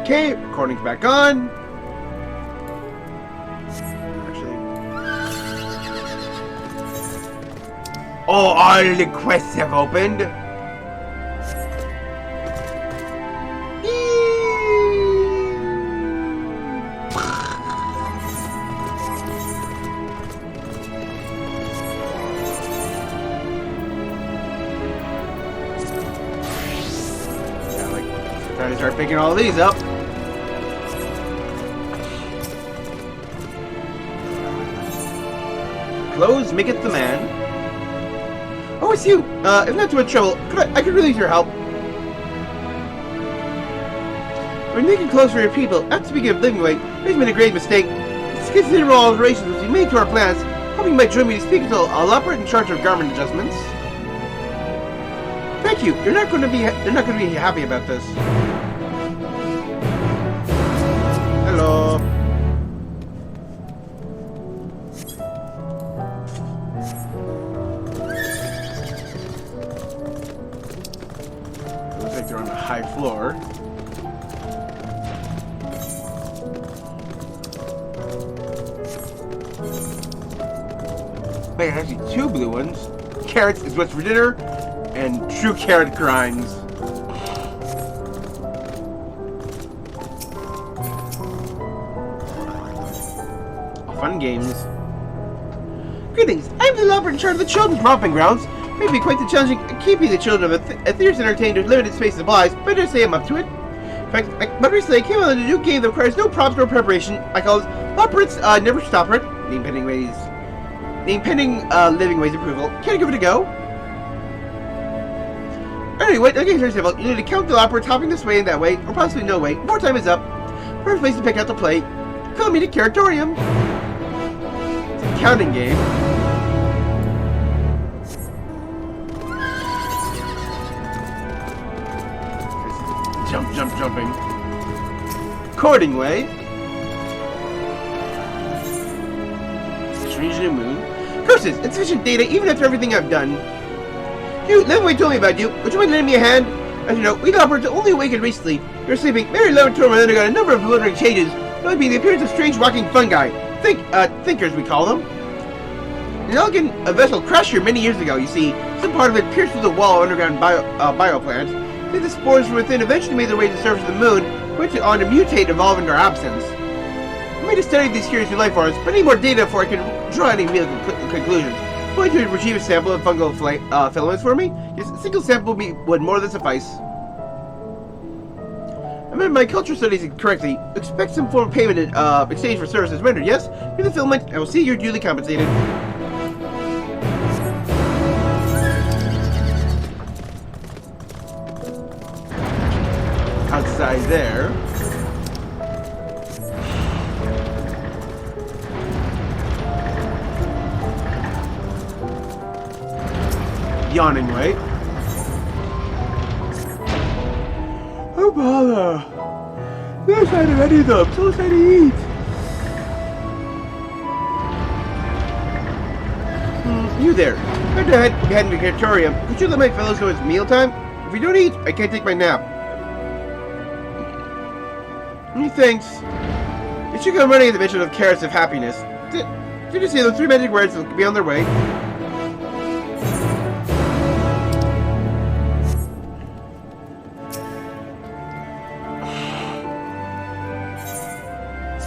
Okay, recording's back on. Actually. Oh, all the quests have opened. Time to start picking all of these up. Clothes maketh the man. Oh, it's you. If not too much trouble, I could really use your help. When making clothes for your people, after speaking of living wage, there's been a great mistake. It's considerable alterations which we made to our plans, hoping you might join me to speak to Loporrit in charge of garment adjustments. Thank you. They're not going to be happy about this. Hello. Looks like they're on the high floor. Wait, actually two blue ones. Carrots is what's for dinner, and true carrot grinds. Fun games. Greetings, I'm the Loporrit in charge of the children's romping grounds. It may be quite the challenging keeping the children of Aetherius entertained with limited space and supplies, but I say I'm up to it. In fact, but recently I came out with a new game that requires no props nor preparation. I call it Loporrits Never Stop It. Name pending living ways approval. Can I give it a go? Anyway, the game's very simple. You need to count the Loporrits hopping this way and that way, or possibly no way. More time is up. First place to pick out to play. Call me the Curatorium. Counting game. Jumping. Courting way. Strange new moon. Curses! Insufficient data even after everything I've done. You, Liveway told me about you. Would you mind lending me a hand? As you know, we Loporrits only awakened recently. You're sleeping. Mary Laboratory undergone a number of bewildering changes, notably being the appearance of strange walking fungi. Thinkers, we call them. An elegant vessel crashed here many years ago, you see. Some part of it pierced through the wall of underground bioplants. Then the spores from within eventually made their way to the surface of the moon, which went on to mutate, evolve into our absence. I made a study of these curious new life forms, but I need more data before I can draw any real conclusions. Would you retrieve a sample of fungal filaments for me? Yes, a single sample would more than suffice. I remember my cultural studies correctly. Expect some form of payment in exchange for services rendered, yes? Here's the filament. I will see you're duly compensated. Outside there. Yawning way. Oh bother! No sign of any of them. So excited to eat. You there? Right ahead. We're heading to the Curatorium. Could you let my fellows know it's mealtime? If you don't eat, I can't take my nap. Thanks. You should go running at the mention of carrots of happiness. Did you see those 3 magic words that will be on their way?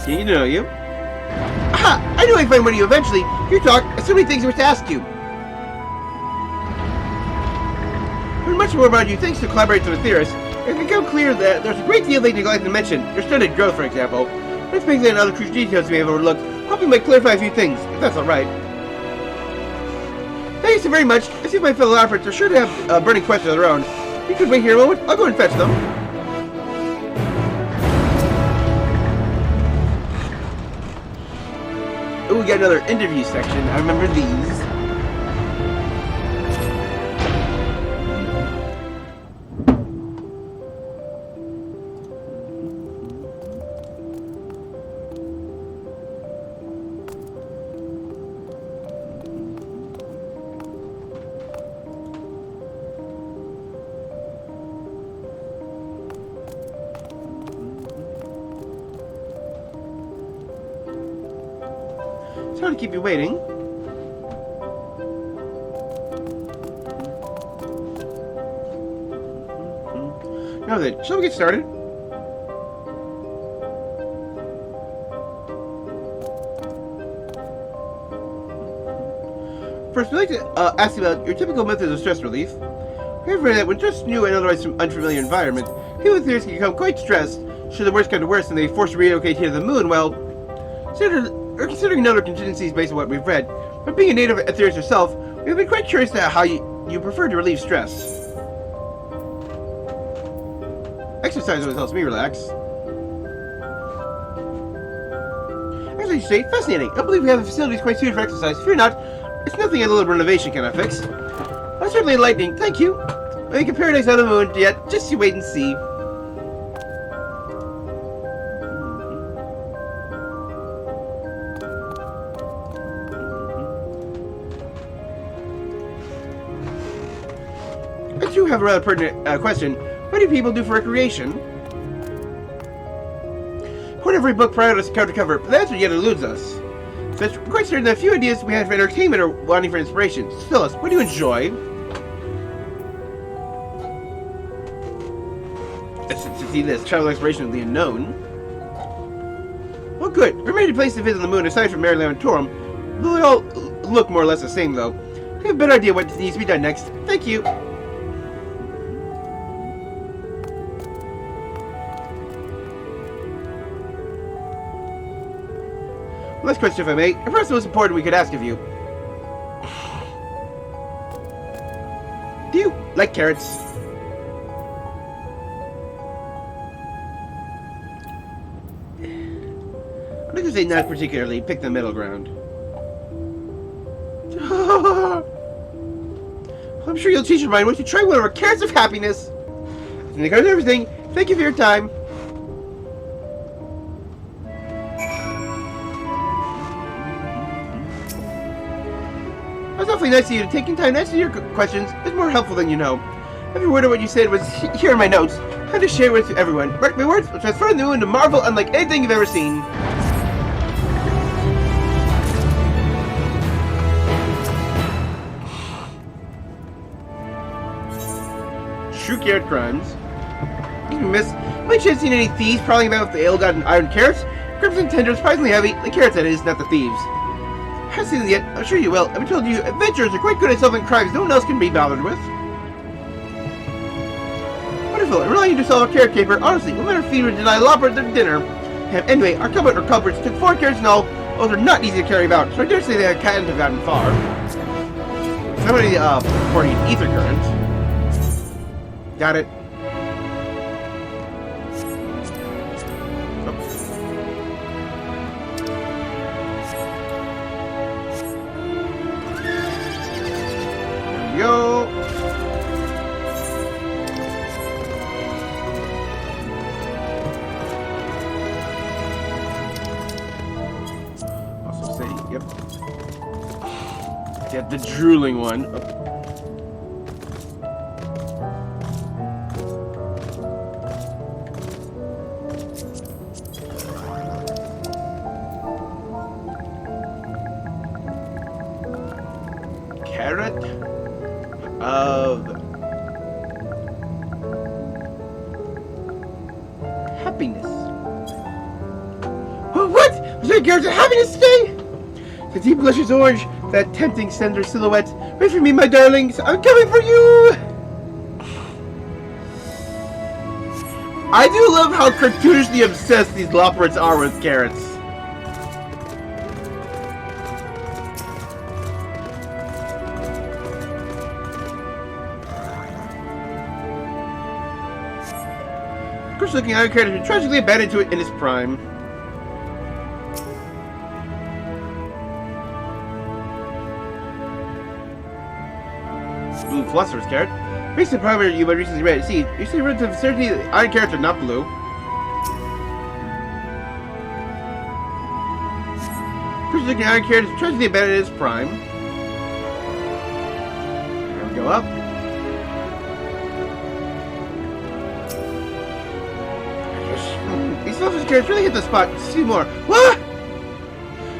Getting to know you. Aha! I knew I'd find one of you eventually. You talk. There's so many things I wish to ask you. Learn much more about you thanks to collaborating with Aetherius. It's become clear that there's a great deal they neglect to mention. Your stunted growth, for example. Let's make that other crucial details we may have overlooked. Hoping might clarify a few things, if that's alright. Thanks so very much. I see my fellow Loporrits are sure to have burning questions of their own. You could wait here a moment. I'll go and fetch them. Oh, we got another interview section. I remember these. Sorry to keep you waiting. Now then, shall we get started? First, we'd like to ask you about your typical methods of stress relief. We have read that when just new and otherwise unfamiliar environment, people with fears can become quite stressed. Should the worst come to worst and they force to relocate here to the moon, well, considering other contingencies based on what we've read, but being a native Ethereus yourself, we've been quite curious about how you prefer to relieve stress. Exercise always helps me relax. As I say, fascinating. I believe we have facilities quite suited for exercise. Fear not, it's nothing a little renovation cannot fix. That's certainly enlightening, thank you. I think a paradise on the moon yet, just you wait and see. I do have a rather pertinent question. What do people do for recreation? Quite every book prior to us cover to cover, but the answer yet eludes us. So it's quite certain that a few ideas we have for entertainment or wanting for inspiration. So tell us, what do you enjoy? To see this, travel exploration of the unknown. Well, good. We're ready to place the visit on the moon aside from Maryland and Torum. They all look more or less the same, though. We have a better idea what needs to be done next. Thank you. Last question, if I may. Perhaps the most important we could ask of you. Do you like carrots? I'm going to say not particularly. Pick the middle ground. I'm sure you'll change your mind once you try one of our carrots of happiness. And that covers everything. Thank you for your time. It was awfully nice of you. Taking time to answer your questions is more helpful than you know. Every word of what you said was here in my notes. I had to share it with everyone. Mark my words, will transform the moon into marvel unlike anything you've ever seen. True carrot crimes. Miss, by chance seen any thieves prowling about with the ale-god and iron carrots? Grips and tender, surprisingly heavy. The carrots, that is, not the thieves. Haven't seen them yet. I'm sure you will. I've been told you adventurers are quite good at solving crimes no one else can be bothered with. Wonderful. I rely on you to solve a carrot caper. Honestly, we'll never feed or deny Loporrits their dinner. Anyway, our culprits took 4 carrots and all. Those are not easy to carry about, so I dare say they can't have gotten far. Somebody, reporting an ether current. Got it. Go. Also say, yep. Get the drooling one. Carrot of happiness. Oh, what? Was there carrots of happiness today? The deep luscious orange, that tempting slender silhouette. Wait for me, my darlings. I'm coming for you. I do love how cartoonishly obsessed these Loporrits are with carrots. Looking iron carrot has been tragically abandoned to it in its prime. Blue philosopher's carrot. Based on the primary you might recently read, see, you see with certainty that iron carrots are not blue. Looking iron carrot has tragically abandoned in its prime. There we go up. These philosopher's carrots really hit the spot. See more. What?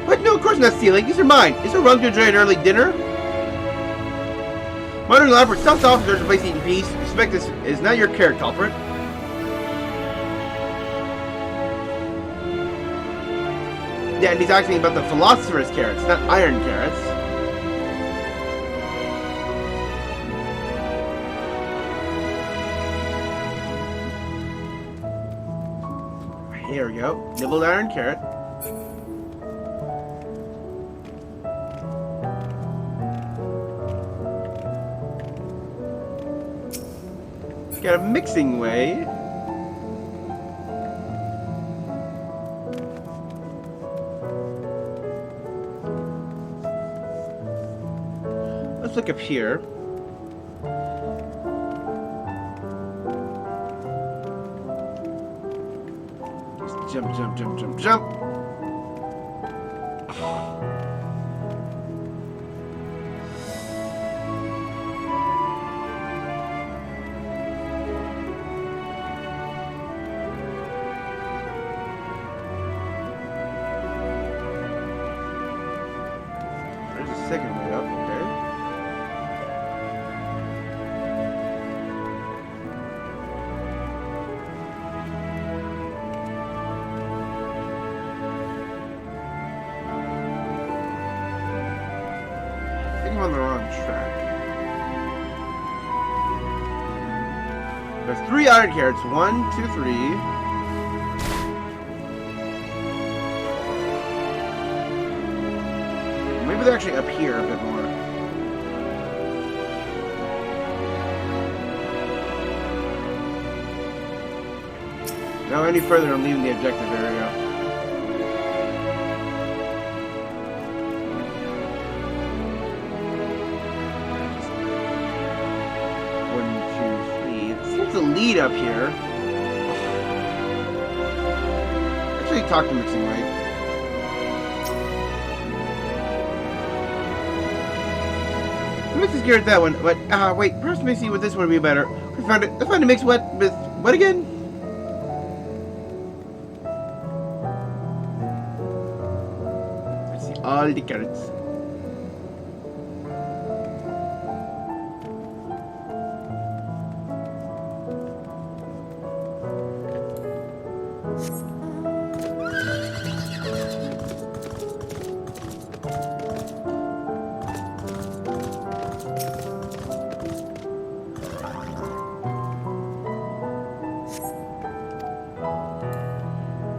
What? No, of course course not stealing. These are mine. Is it wrong to enjoy an early dinner? Modern Loporrits stopped officers to place eating peace. Respect this is not your care, culprit. Yeah, and he's asking about the philosopher's carrots, not iron carrots. Here we go. Nibbled iron carrot. Got a mixing way. Let's look up here. Just jump, jump, jump, jump, jump. There's a second way up, okay. I think I'm on the wrong track. There's 3 iron carrots. 1, 2, 3. Maybe they're actually up here a bit more. Now any further, I'm leaving the objective area. One, 2, 3. It seems to lead up here. Actually, talk to mixing way. I'm just scared at that one, but wait, perhaps mixing with this one would be better. Let's find a mix with what again? Let's see all the carrots.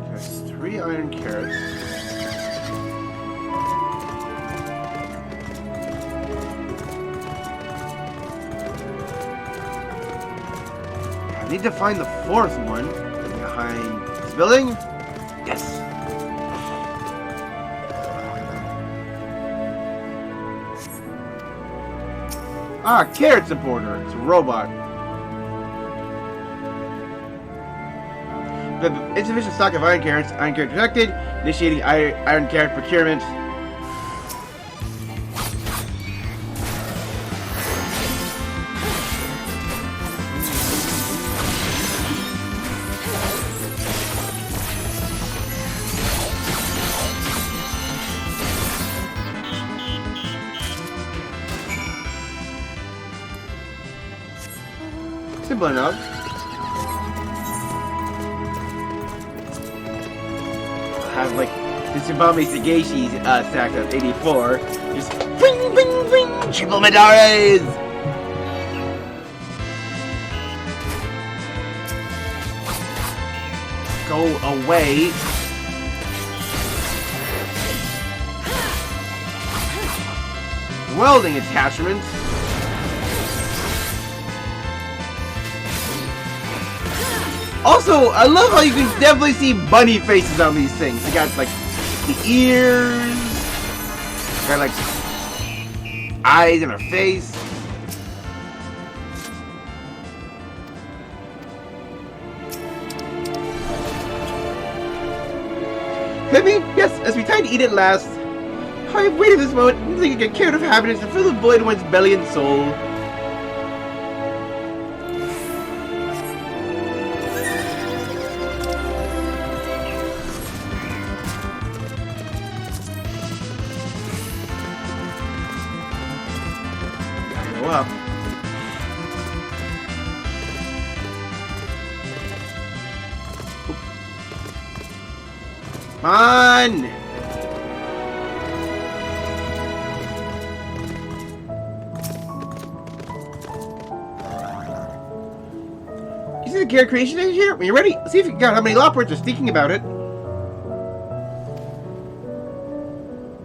There's 3 iron carrots. I need to find the 4th one behind this building. Yes. Ah, carrot supporter. It's a robot. The insufficient stock of iron carrots. Iron carrot detected. Initiating iron carrot procurement. Simple enough. Have like the Tsubame Sagashis stacked up 84. Just bing bing bing triple Madaras! Go away. Welding attachments. Also, I love how you can definitely see bunny faces on these things. They got like the ears, got like eyes and a face. Maybe, yes, as we tried to eat it last, I have waited this moment until you get cared of happiness to fill the void in one's belly and soul. Come on! You see the character creation stage here? When you're ready, see if you can count how many Loporrits are speaking about it.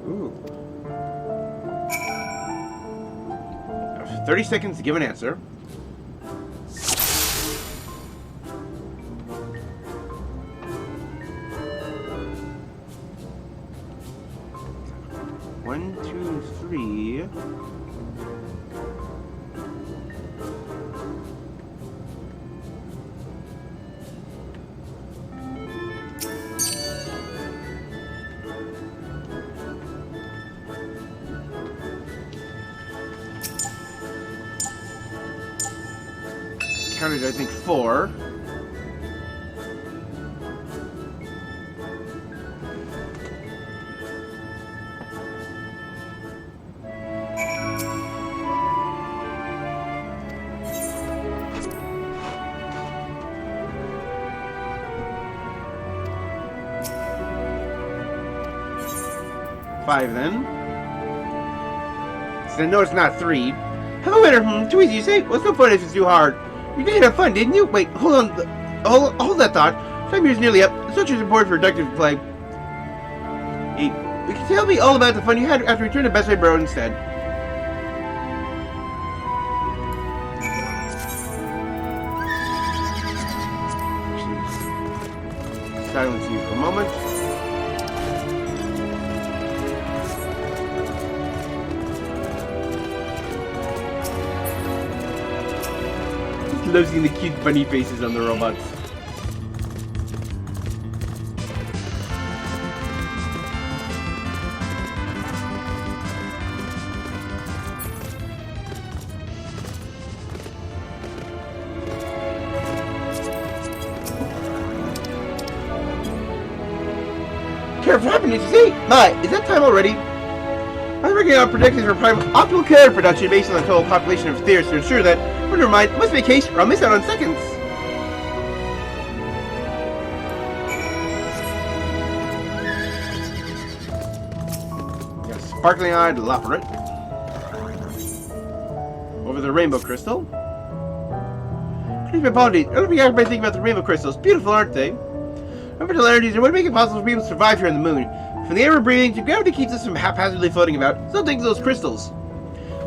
Ooh. 30 seconds to give an answer. One, two, three. Counted, I think, 4. Five then. So no, it's not 3. Hello, winner. Too easy, you say? What's no fun if it's too hard? You did have fun, didn't you? Wait, hold on. Hold that thought. Time here's nearly up. The structure is important for productive play. Hey, you can tell me all about the fun you had after you returned to Best Way Road instead. Silence you for a moment. Love seeing the cute bunny faces on the robots. Care for happiness, you see? My, is that time already? I'm working on predictions for optimal care production based on the total population of theorists to ensure that, never mind, must be a case or I'll miss out on seconds. Yes, sparkling-eyed Loporrit. Over the rainbow crystal. Please my apologies. I don't think by thinking about the rainbow crystals. Beautiful, aren't they? Orbital energies are what make it possible for people to survive here on the moon. From the air we're breathing to gravity keeps us from haphazardly floating about. So think of those crystals.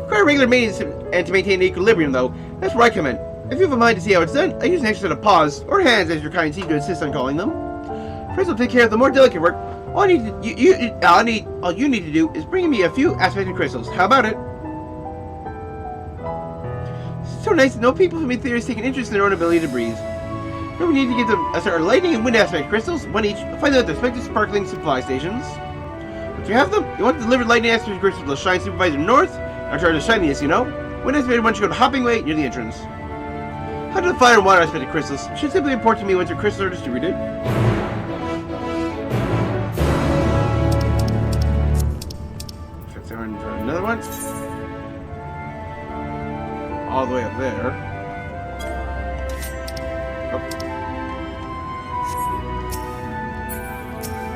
Require regular maintenance and to maintain equilibrium, though. That's where I come in. If you have a mind to see how it's done, I use an extra set of paws, or hands as your kind seem to insist on calling them. First, I'll take care of the more delicate work. All you need to do is bring me a few aspected crystals. How about it? It's so nice to know people who make theories take an interest in their own ability to breathe. Now we need to get them a set of lightning and wind aspect crystals, one each. Find them at the respective sparkling supply stations. Once you have them, you want the delivered lightning aspect crystals to Shine Supervisor North. I'll charge the shiniest, you know. Wind aspect one should go to Hopping Way near the entrance. How do the fire and water aspected crystals? It should simply report to me once your crystals are distributed. Check there and another one. All the way up there.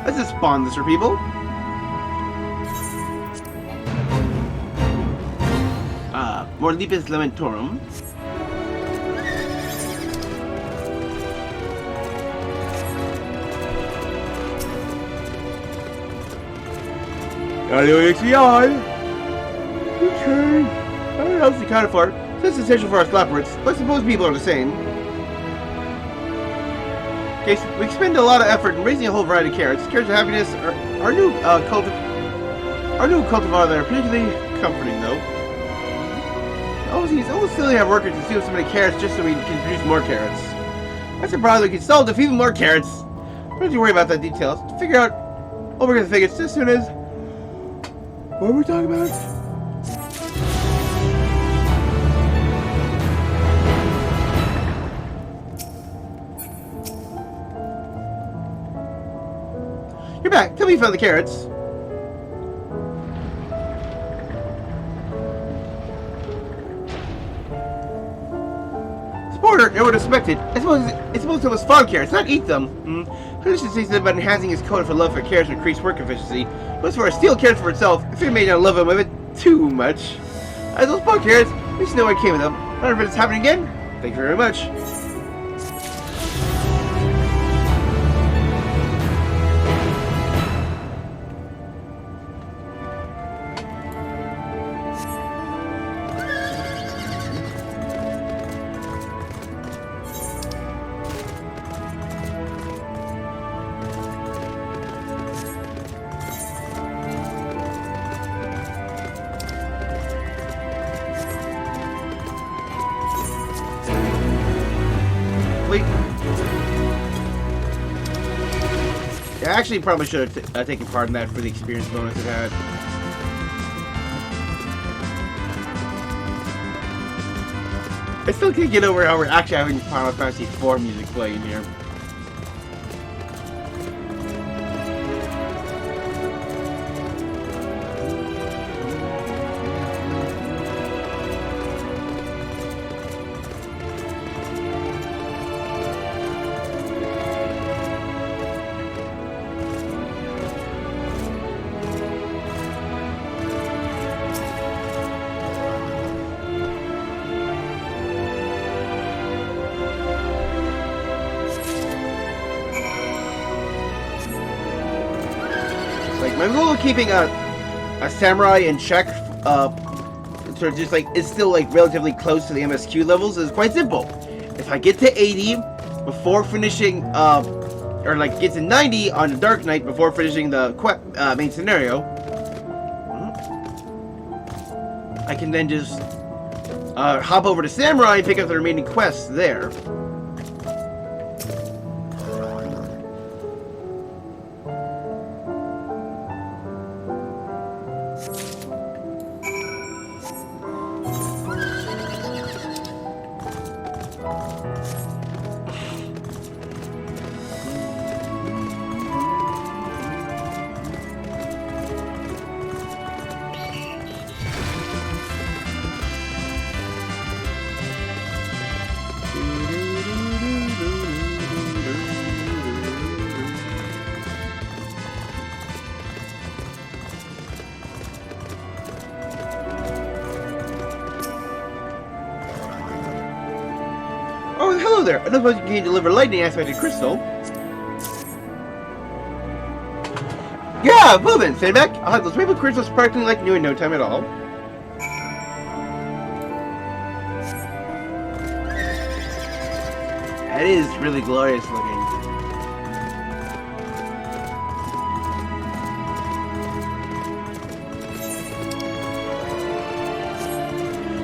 Let's just spawn this for people. More Lepus Lamentorum. Audio XIV. Okay. I don't know how else to count it for. That's essential for our Loporrits, but I suppose people are the same. Okay, so we expend a lot of effort in raising a whole variety of carrots. Carrots of happiness are our new cultivar that are particularly comforting, though. It's almost silly to have workers consume so many carrots just so we can produce more carrots. That's a problem we can solve to feed more carrots. Don't have to worry about that details. To figure out what we're gonna figure as soon as. What are we talking about? You're back. Tell me you found the carrots. Supporter, expected. I suppose it's supposed to was farm carrots, not eat them. Hunter should say something about enhancing his code for love for carrots and increase work efficiency. But as for a steel carrot for itself, I figured maybe not love him a bit too much. As those farm carrots, at least you know what came with them. I don't know if it's happening again. Thank you very much. Yeah, I actually probably should have taken part in that for the experience bonus it had. I still can't get over how we're actually having Final Fantasy IV music playing here. My goal of keeping a samurai in check, sort of just like, is still like relatively close to the MSQ levels is quite simple. If I get to 80 before finishing, or like get to 90 on the Dark Knight before finishing the main scenario, I can then just hop over to Samurai and pick up the remaining quests there. Oh, hello there. I don't suppose you can deliver lightning aspected crystal. Yeah, move in, stand back. I'll have those rainbow crystals sparkling like new in no time at all. That is really glorious looking.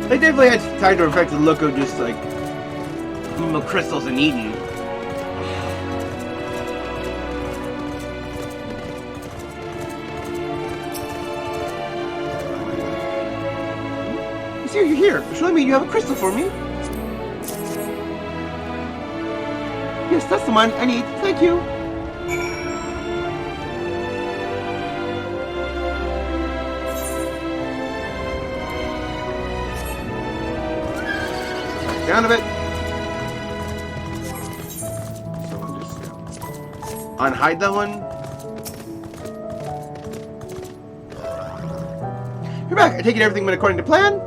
They definitely had time to reflect the look of just like crystals in Eden. I see you're here. Surely me you have a crystal for me. Yes, that's the one I need. Thank you. Back down a bit. Unhide that one. You're back. I take it everything went according to plan.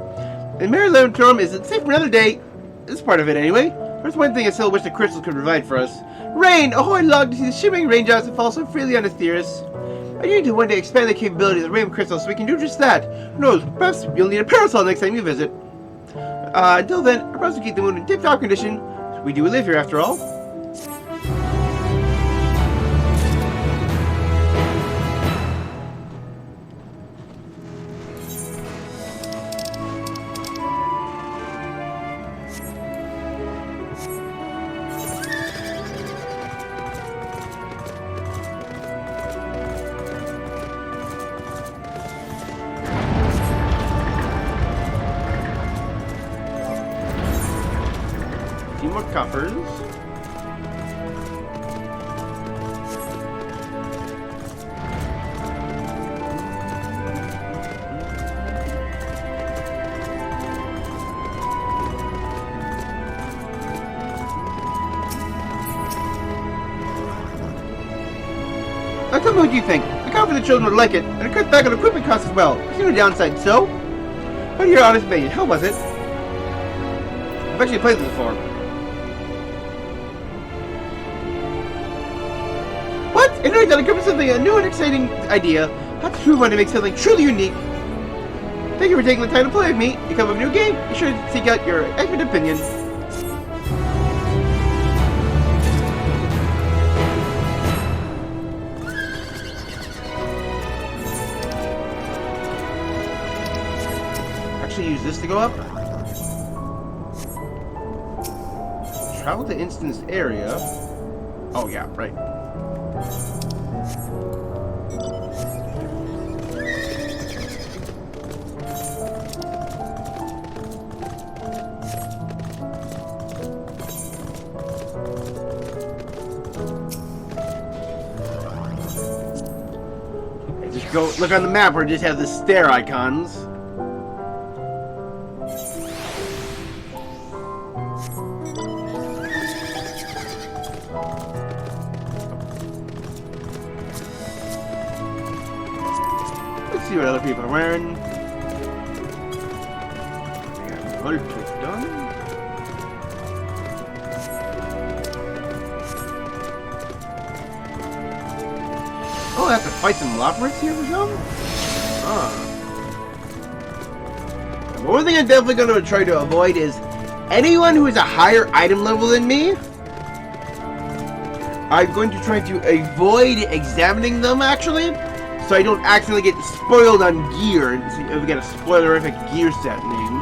The Mary Loporrits isn't safe for another day. This part of it, anyway. There's one thing I still wish the crystals could provide for us. Rain! Oh, I long to see the shimmering raindrops that fall so freely on us, dearest. I need to one day expand the capabilities of rainbow crystals so we can do just that. Who knows? Perhaps you'll need a parasol next time you visit. Until then, I promise to keep the moon in tip-top condition. We do live here, after all. More coffers. Tell me what you think. I'm confident the children would like it, and it cuts back on equipment costs as well. There's no downside, so? What are your honest opinion? How was it? I've actually played this before. What? I know that I come up with something, a new and exciting idea. How to want to make something truly unique. Thank you for taking the time to play with me. You come up with a new game, be sure to seek out your expert opinion. Actually use this to go up. Travel to instance area. Oh yeah, right. Just go look on the map where it just has the stair icons. Let's see what other people are wearing. Done. Oh, I have to fight some Loporrits here or something? One thing I'm definitely going to try to avoid is anyone who is a higher item level than me. I'm going to try to avoid examining them, actually, so I don't accidentally get spoiled on gear. If we get a spoilerific gear set name.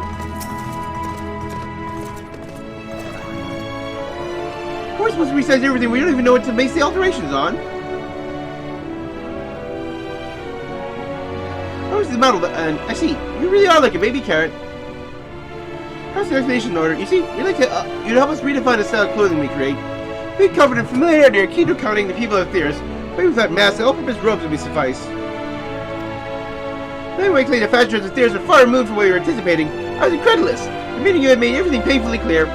We're supposed to resize everything. We don't even know what to base the alterations on. The model, and I see you really are like a baby carrot. How's the explanation order? You see, we like to you'd help us redefine the style of clothing we create. Be covered in familiarity are key to counting the people of Theris. Maybe with that mask, the all-purpose robes would be suffice. Anyway, the fashion of the Theris are far removed from what we were anticipating. I was incredulous. The meeting you had made everything painfully clear.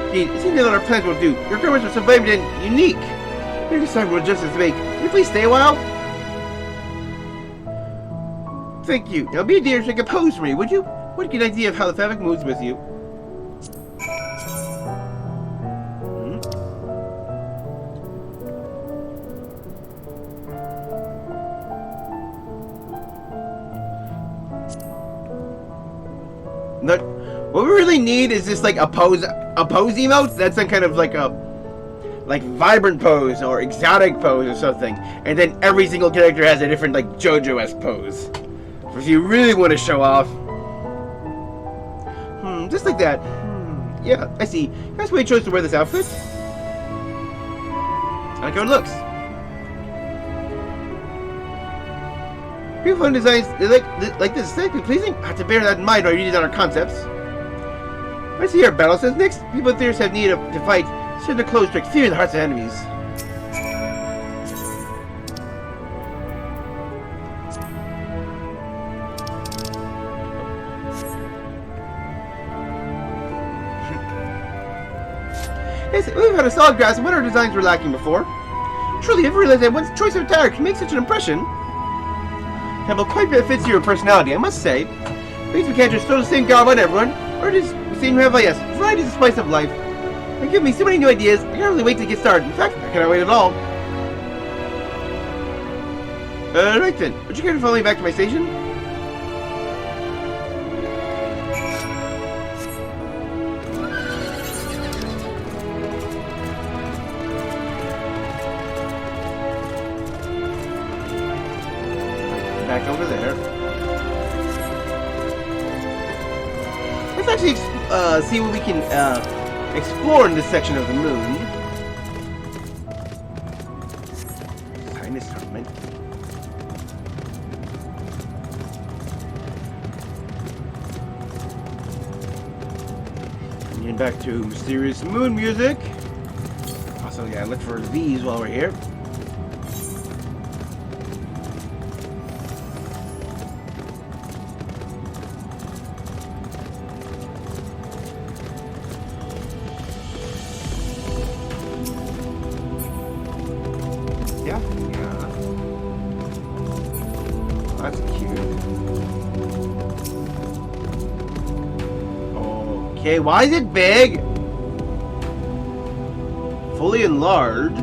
Indeed, it seems that our plans will do. Your garments are so vibrant and unique. Maybe this time we'll justice to make. Can you please stay a while? Thank you. Now be a dear and compose for me, would you? What a good idea of how the fabric moves with you. What we really need is just like a pose emote. That's some kind of like a vibrant pose or exotic pose or something. And then every single character has a different like JoJo-esque pose. If you really want to show off. Just like that. Yeah, I see. That's why you chose to wear this outfit. I like how it looks. People find designs they like this aesthetically pleasing. I have to bear that in mind while you design our concepts. I see our battle says next. People in Theris have need to fight. Certain their clothes strike fear in the hearts of enemies. Yes, we've had a solid grasp of what our designs were lacking before. Truly, I've realized that one's choice of attire can make such an impression. Temple quite fits your personality, I must say. Please, we can't just throw the same garb on everyone, or just we seem to have, yes, variety is the spice of life. They give me so many new ideas, I can't really wait to get started. In fact, I cannot wait at all. Right then, would you care to follow me back to my station? Back over there. Let's actually see what we can explore in this section of the moon. Sinus tournament. Getting back to mysterious moon music. Also, yeah, look for these while we're here. Yeah. That's cute. Okay, why is it big? Fully enlarged.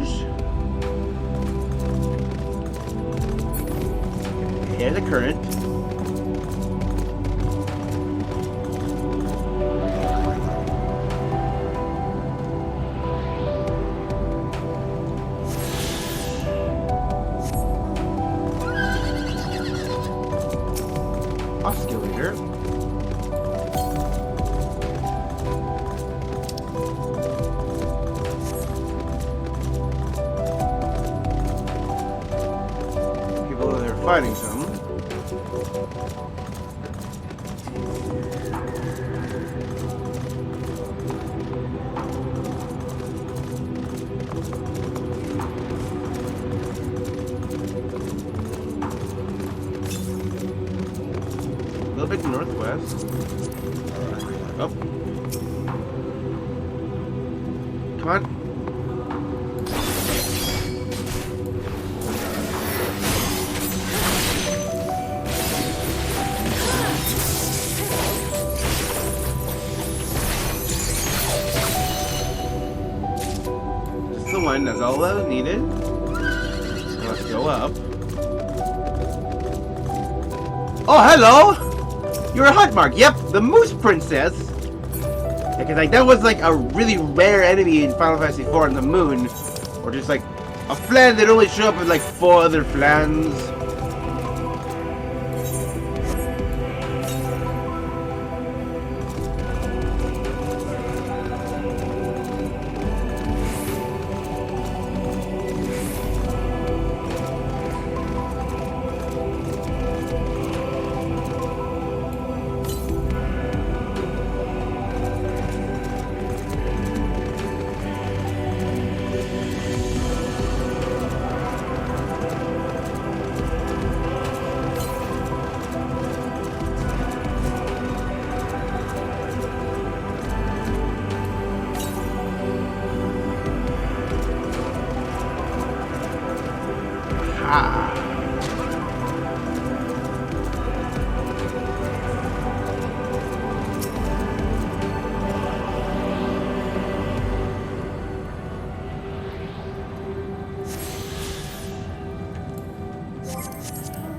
Here's the current. Oscillator. People are fighting some. A little bit northwest. Oh. Come on. Just the one, that's all that was needed. Now let's go up. Oh, hello! You're a hunt mark. Yep, the Moose Princess. Yeah, cause like that was like a really rare enemy in Final Fantasy IV on the moon, or just like a flan that only show up with like 4 other flans.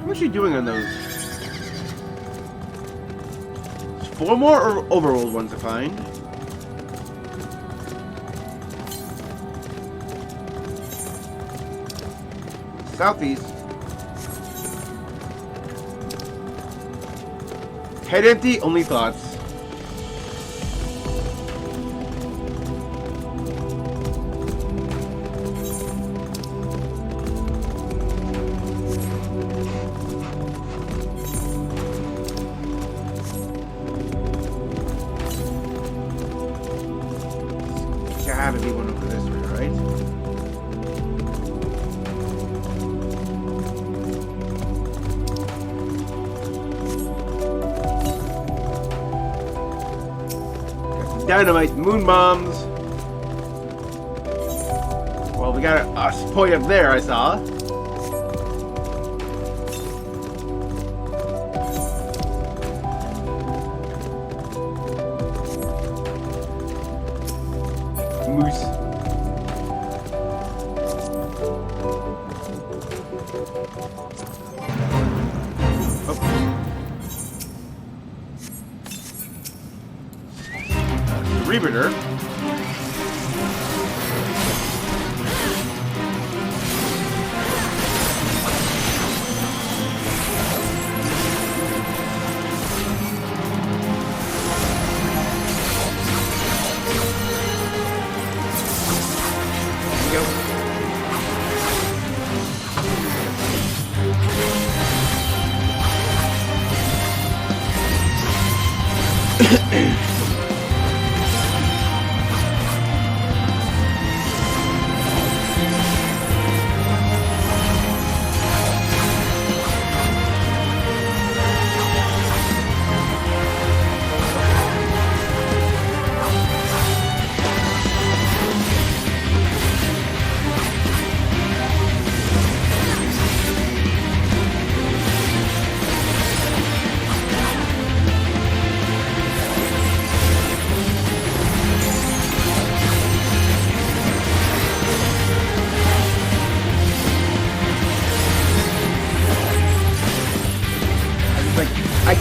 What's she doing on those? 4 more or overworld ones to find? Southeast. Head empty, only thoughts. Gotta be one over this way, right? Dynamite moon bombs. Well, we got a point up there, I saw. Moose. Rebooter.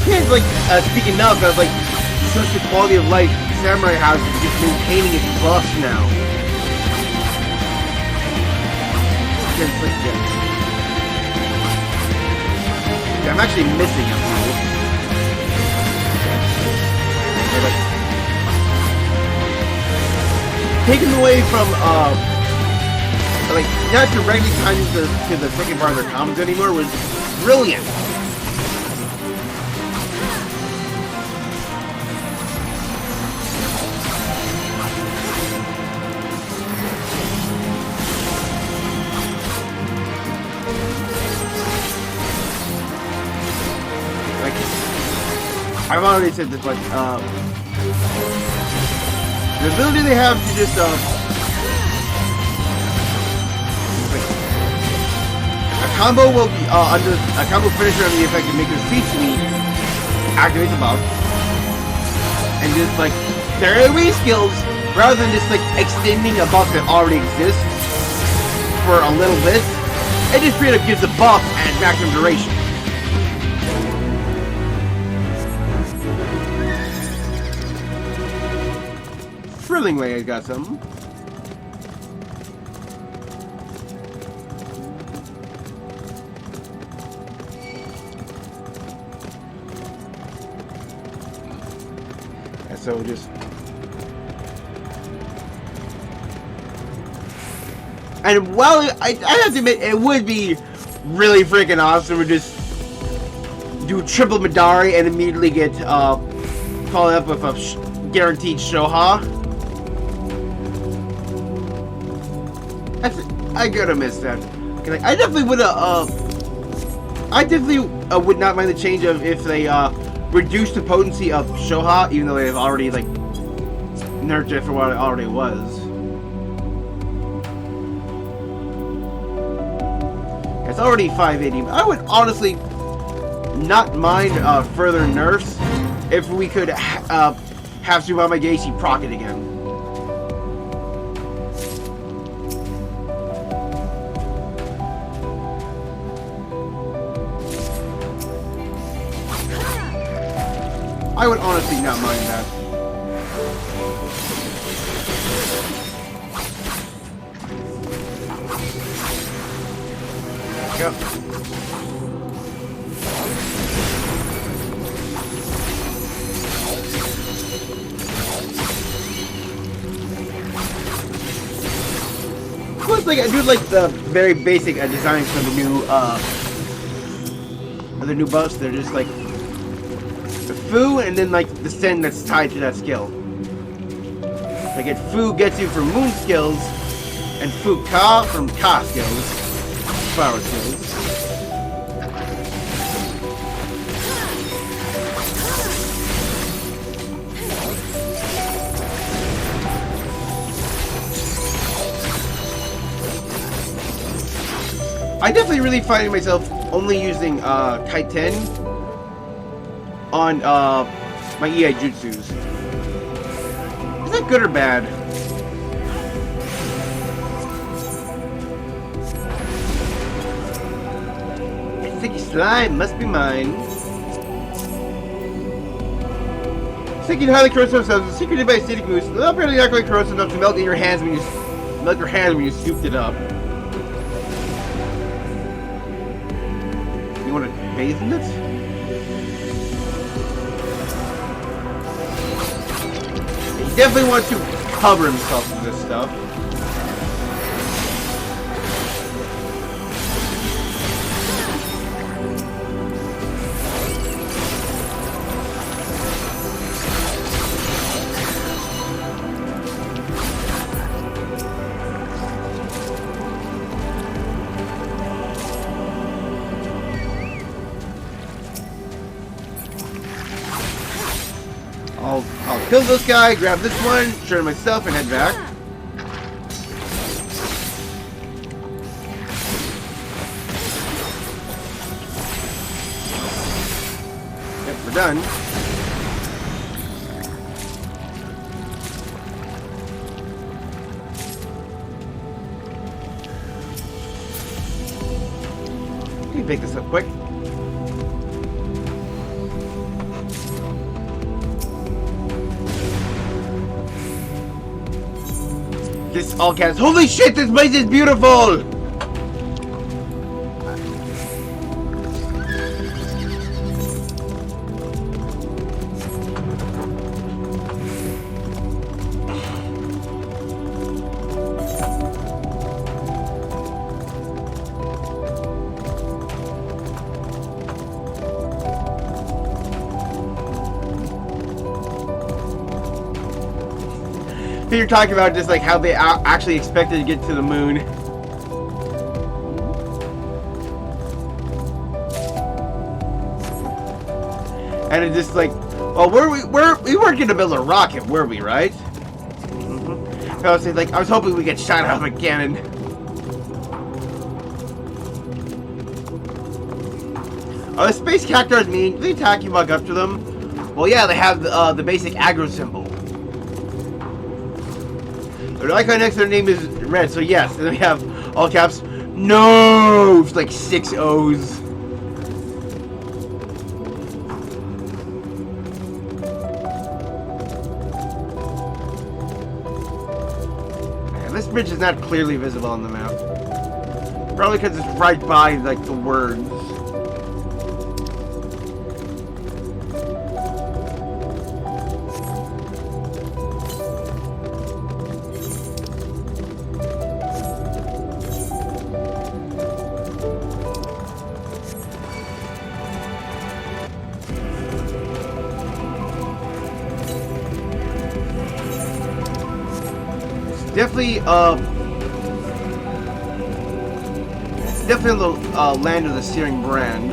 can't, like, speak enough of, like, such the quality of life Samurai House is just maintaining its buffs now. It's like, yeah, I'm actually missing him. Like, taken away from, like, not directly tied to the second part of their comics anymore was brilliant. Like, I've already said this, but, the ability they have to just, a combo will be, under, a combo finisher on the effect to make their speed sweep, activate the buff, and just, like, their AoE skills, rather than just, like, extending a buff that already exists for a little bit, it just straight up gives the buff at maximum duration. Thrillingly, I got something. And so just... And while I have to admit, it would be really freaking awesome to just do triple Madari and immediately get followed up with a guaranteed Shoha. I gotta miss that. Like, I definitely would would not mind the change of if they reduced the potency of Shoha, even though they've already like nerfed it for what it already was. It's already 580. I would honestly not mind further nerfs if we could have Tsubame Geishi proc it again. I would honestly not mind that. Yep. Plus, like, I do like the very basic designs for the new buffs. They're just like the Fu and then like the Sen that's tied to that skill. Like, it Fu gets you from Moon skills, and Fu Ka from Ka skills, Flower skills. I definitely really find myself only using Kite 10 on my EI Jutsus. Is that good or bad? Sticky slime must be mine. Sticky highly corrosive substance secreted by acidic mousse. Apparently not quite corrosive enough to melt in your hands when you scooped it up. You want to bathe in it? He definitely wants to cover himself with this stuff. I'll kill this guy, grab this one, turn myself, and head back. Yep, we're done. Let me pick this up quick. This all caps. Holy shit, this place is beautiful! You're talking about just like how they actually expected to get to the moon. And it's just like, well, we weren't gonna build a rocket, were we, right? Mm-hmm. I was hoping we get shot out of a cannon. Oh, the space cactuars mean? Do they attack you walk up to them? Well, yeah, they have the basic aggro symbol. The icon next to their name is red, so yes. And then we have all caps. No, it's like 6 O's. Man, this bridge is not clearly visible on the map. Probably because it's right by like the words. Definitely, it's definitely the land of the Searing Brand.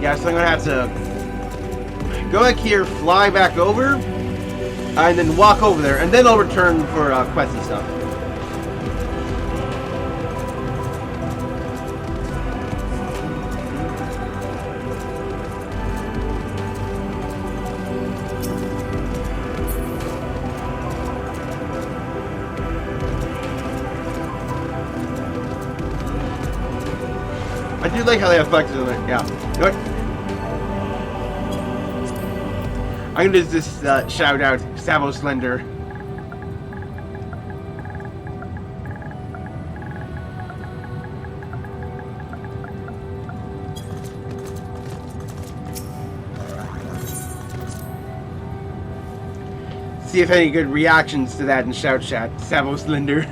Yeah, so I'm gonna have to go back here, fly back over, and then walk over there, and then I'll return for questy stuff. I do like how they have flexes on it, yeah. You know what? I'm gonna just shout out Savo Slender. See if any good reactions to that in shout chat. Savo Slender.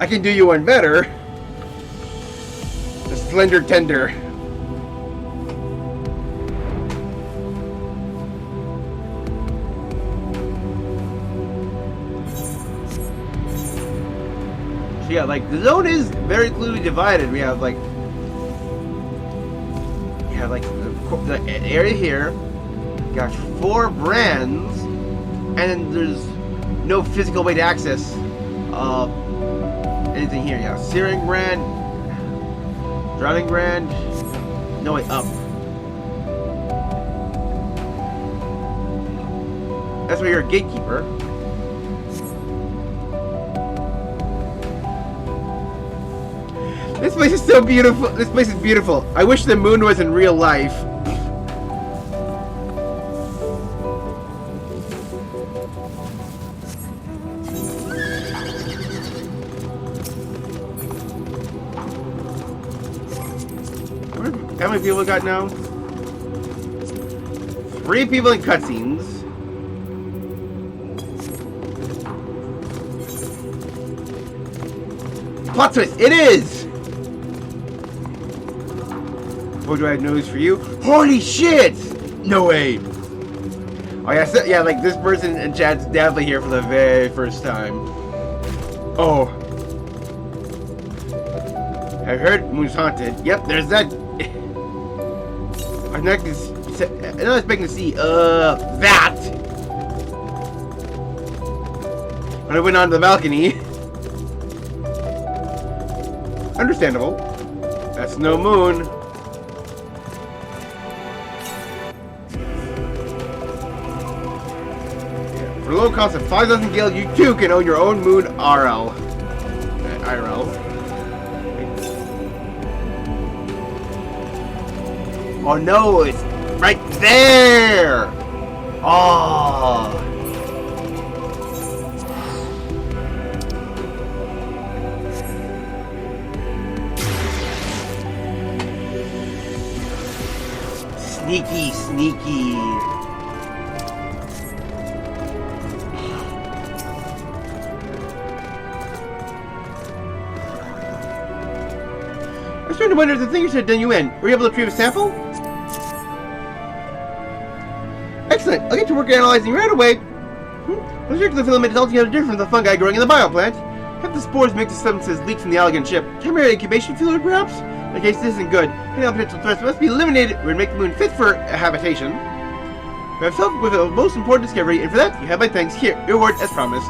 I can do you one better. The Slender Tender. So yeah, like the zone is very clearly divided. We have like the area here. Got 4 brands, and then there's no physical way to access anything here. Yeah, Searing Brand, Drowning Brand. No way up. That's where you're a gatekeeper. This place is so beautiful. This place is beautiful. I wish the moon was in real life. How many people we got now? 3 people in cutscenes. Plot twist! It is! Oh, do I have news for you? Holy shit! No way! Oh yeah, so, yeah, like this person in chat's definitely here for the very first time. Oh. I've heard Moon's haunted. Yep, there's that. I'm not expecting to see, that! When I went onto the balcony. Understandable. That's no moon. Yeah. For a low cost of 5,000 gil, you too can own your own moon RL. IRL. Oh no, it's right there! Oh. Sneaky, sneaky. I was starting to wonder if the thing you said done you in. Were you able to retrieve a sample? Excellent. I'll get to work analyzing right away. The circular filament is altogether different from the fungi growing in the bioplant. Have the spores make the substances leak from the algae ship. Temporary incubation fluid, perhaps? In case this isn't good, any potential threats must be eliminated or make the moon fit for habitation. We have solved with a most important discovery, and for that, you have my thanks. Here, your reward as promised.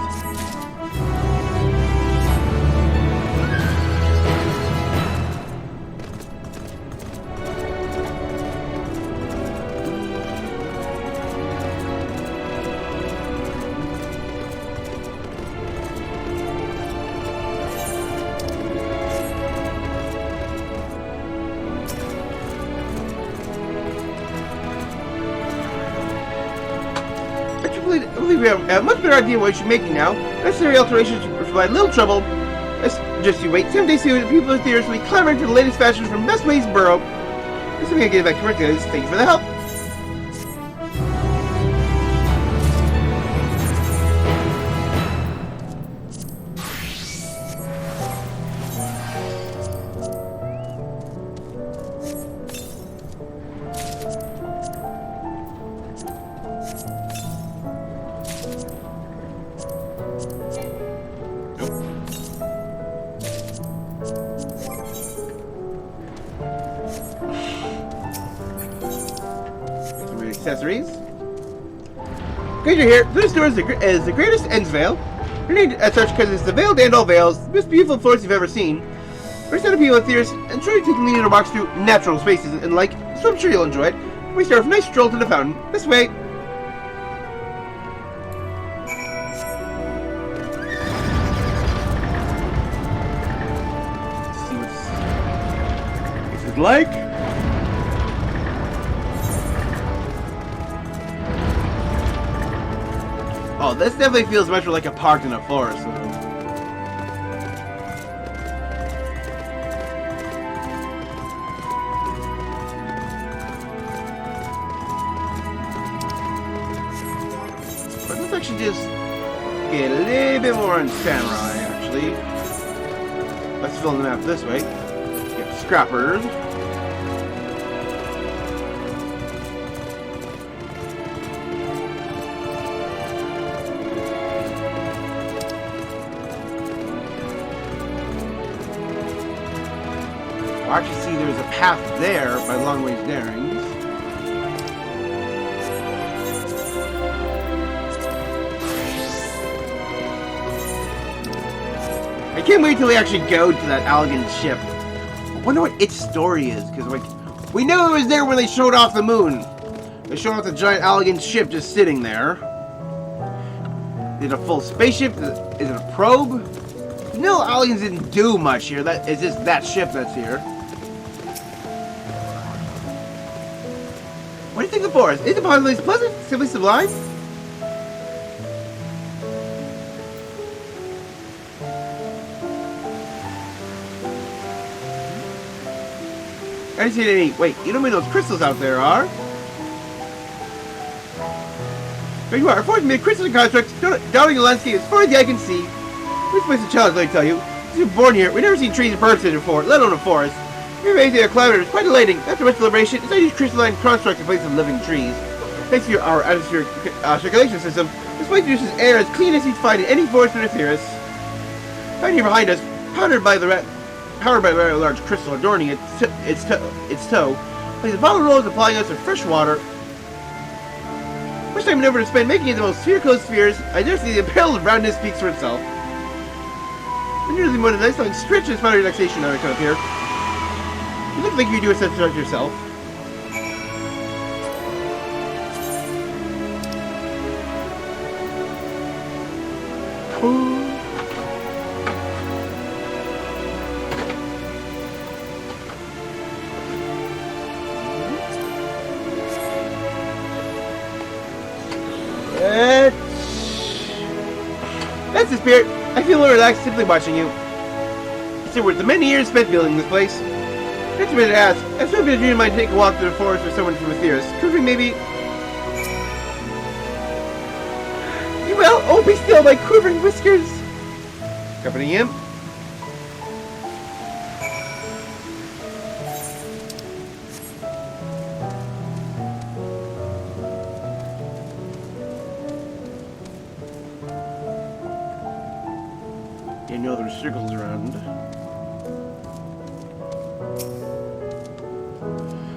I believe we have a much better idea of what you're making now. Necessary alterations will provide little trouble. Just you wait. Someday soon, the people of the Earth will be clamoring for the latest fashions from best ways in Burrow. This is going to get back to work, guys. Thank you for the help. Accessories. Good, you're here. This store is the greatest ends veil. Her name as such because it's the veil to end all veils, the most beautiful florist you've ever seen. First set of people with theorists, and sure you taking leading to walks through natural spaces and like, so I'm sure you'll enjoy it. We start with a nice stroll to the fountain. This way. Let's see what's it like. Oh, this definitely feels much more like a park than a forest. But let's actually just get a little bit more on samurai, actually. Let's fill the map this way. Get scrappers. I actually see there's a path there by Long Ways Darings. I can't wait till we actually go to that Algan ship. I wonder what its story is, because like we knew it was there when they showed off the moon. They showed off the giant Algan ship just sitting there. Is it a full spaceship? Is it a probe? No, Algans didn't do much here. That is just that ship that's here. What do you think of the forest? Is it possibly pleasant? Simply sublime? I didn't see any. Wait, you don't mean those crystals out there are? There you are. Forged made crystal constructs, dotting the landscape as far as the eye can see. This place is a challenge, let me tell you. Since we were born here, we've never seen trees in person before, let alone a forest. You're amazing at climate is quite elating. After much deliberation, it's not use crystalline construct in place of living trees. Thanks to our atmospheric circulation system, this place produces air as clean as you'd find in any forest in Earth. Right here behind us, powered by a very large crystal adorning its toe, places bottle rolls applying us with fresh water. Much time and effort to spend making it the most spherical of spheres, I dare see the apparel of roundness speaks for itself. And usually more than nice long stretch and spot relaxation now I come up here. You look like you do a sense of yourself. That's the spirit. I feel more relaxed simply watching you. It's worth the many years spent building this place. Next minute to ask, I've still been a dream of mine to take a walk through the forest with someone from a theorist. Proving maybe... You will, oh, be still, my quivering whiskers. Accompanying him. You know there's circles around.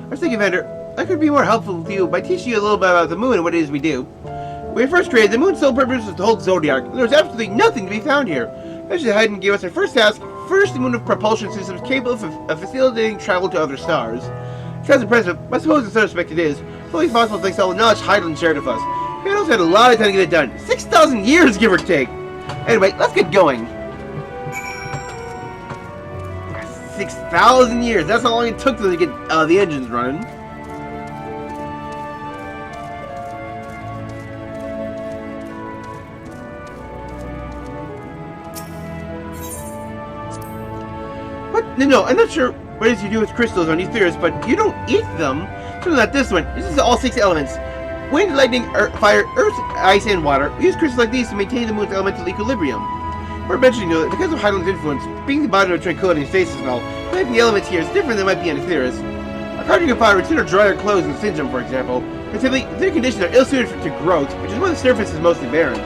I was thinking, Vander, I could be more helpful to you by teaching you a little bit about the moon and what it is we do. When we first created, the moon's sole purpose was to hold Zodiac, and there was absolutely nothing to be found here. Eventually, Haydn gave us our first task, furnish the moon of propulsion systems capable of facilitating travel to other stars. It sounds impressive, but I suppose in some respect it is. It's only possible thanks to all the knowledge Haydn shared with us. We also had a lot of time to get it done. 6,000 years, give or take. Anyway, let's get going. 6,000 years. That's how long it took to get the engines running. What? No, I'm not sure what it is you do with crystals on these theorists, but you don't eat them. So not this one. This is all 6 elements. Wind, lightning, fire, earth, ice, and water. We use crystals like these to maintain the moon's elemental equilibrium. We're mentioning, though, that because of Haydn's influence, being the body of tranquility and stasis and all, planting the elements here is different than might be on Aetheris. A cardigan fire would sooner dry our clothes than singe them, for example, and simply, their conditions are ill-suited to growth, which is why the surface is mostly barren.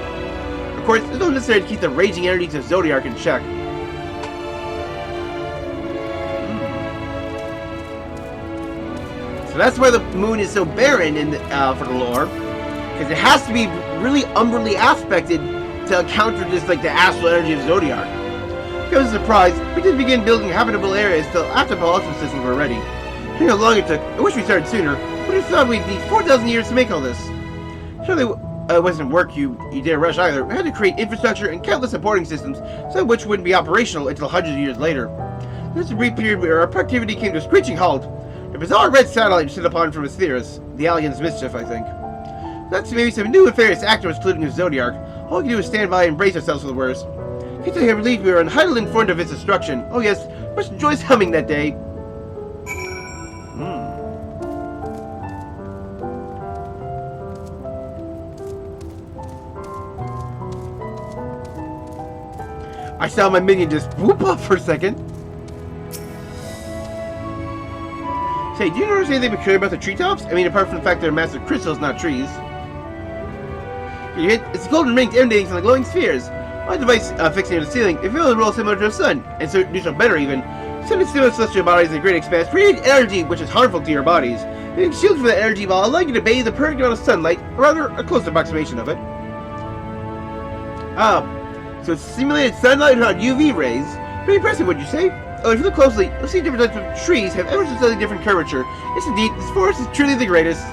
Of course, it's not necessary to keep the raging energies of Zodiac in check. So that's why the moon is so barren in for the lore, because it has to be really umbrally aspected to account for just like the astral energy of Zodiac. Because of a surprise, we didn't begin building habitable areas till after the propulsion systems were ready. Hearing how long it took, I wish we started sooner. But I thought we'd need 4,000 years to make all this. Surely it wasn't work you dare rush either. We had to create infrastructure and countless supporting systems, some of which wouldn't be operational until hundreds of years later. There was a brief period where our productivity came to a screeching halt. The bizarre red satellite stood upon from Aetheris, the alien's mischief, I think. That's maybe some new nefarious actors colluding with Zodiac. All we can do is stand by and brace ourselves for the worst. Can't tell you how relieved we were unhuddled in front of its destruction. Oh yes, much joyous humming that day. I saw my minion just whoop up for a second. Say, do you notice anything peculiar about the treetops? I mean, apart from the fact they're massive crystals, not trees. It's the golden rings emanating from the glowing spheres. My device fixed near the ceiling, it feels a role similar to the sun, and so do so better even. Some similar celestial bodies in great expanse create energy which is harmful to your bodies. Being shielded from that energy while allowing you to bathe the perfect amount of sunlight, or rather, a close approximation of it. So it's simulated sunlight without UV rays. Pretty impressive, would you say? Oh, if you look closely, you'll see different types of trees have ever so slightly different curvature. Yes, indeed, this forest is truly the greatest.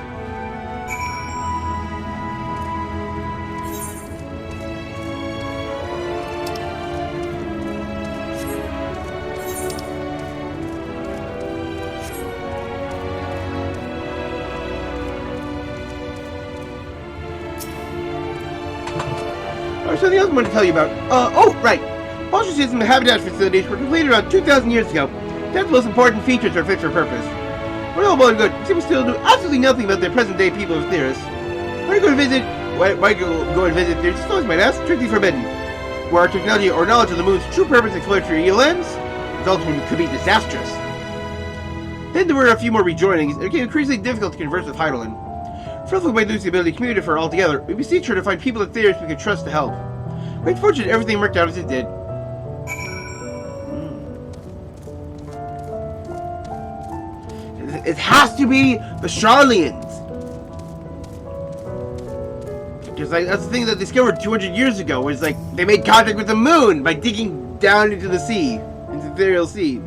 There's something else I wanted to tell you about. Oh, right. Propulsion system and habitat facilities were completed around 2,000 years ago. That's the most important features are fit for purpose. We're all well and good, except we still do absolutely nothing about the present-day people of Theris. Why go and visit? Why go and visit Theris? Those might ask, strictly forbidden. Where our technology or knowledge of the moon's true purpose explored through evil ends, results could be disastrous. Then there were a few more rejoinings, and it became increasingly difficult to converse with Heidelin. Fearful we might lose the ability to communicate with her altogether, we beseech her to find people at Theris we could trust to help. We're fortunate everything worked out as it did. It has to be the Charlians. Because that's the thing that they discovered 200 years ago, was like they made contact with the moon by digging down into the sea, into the ethereal sea.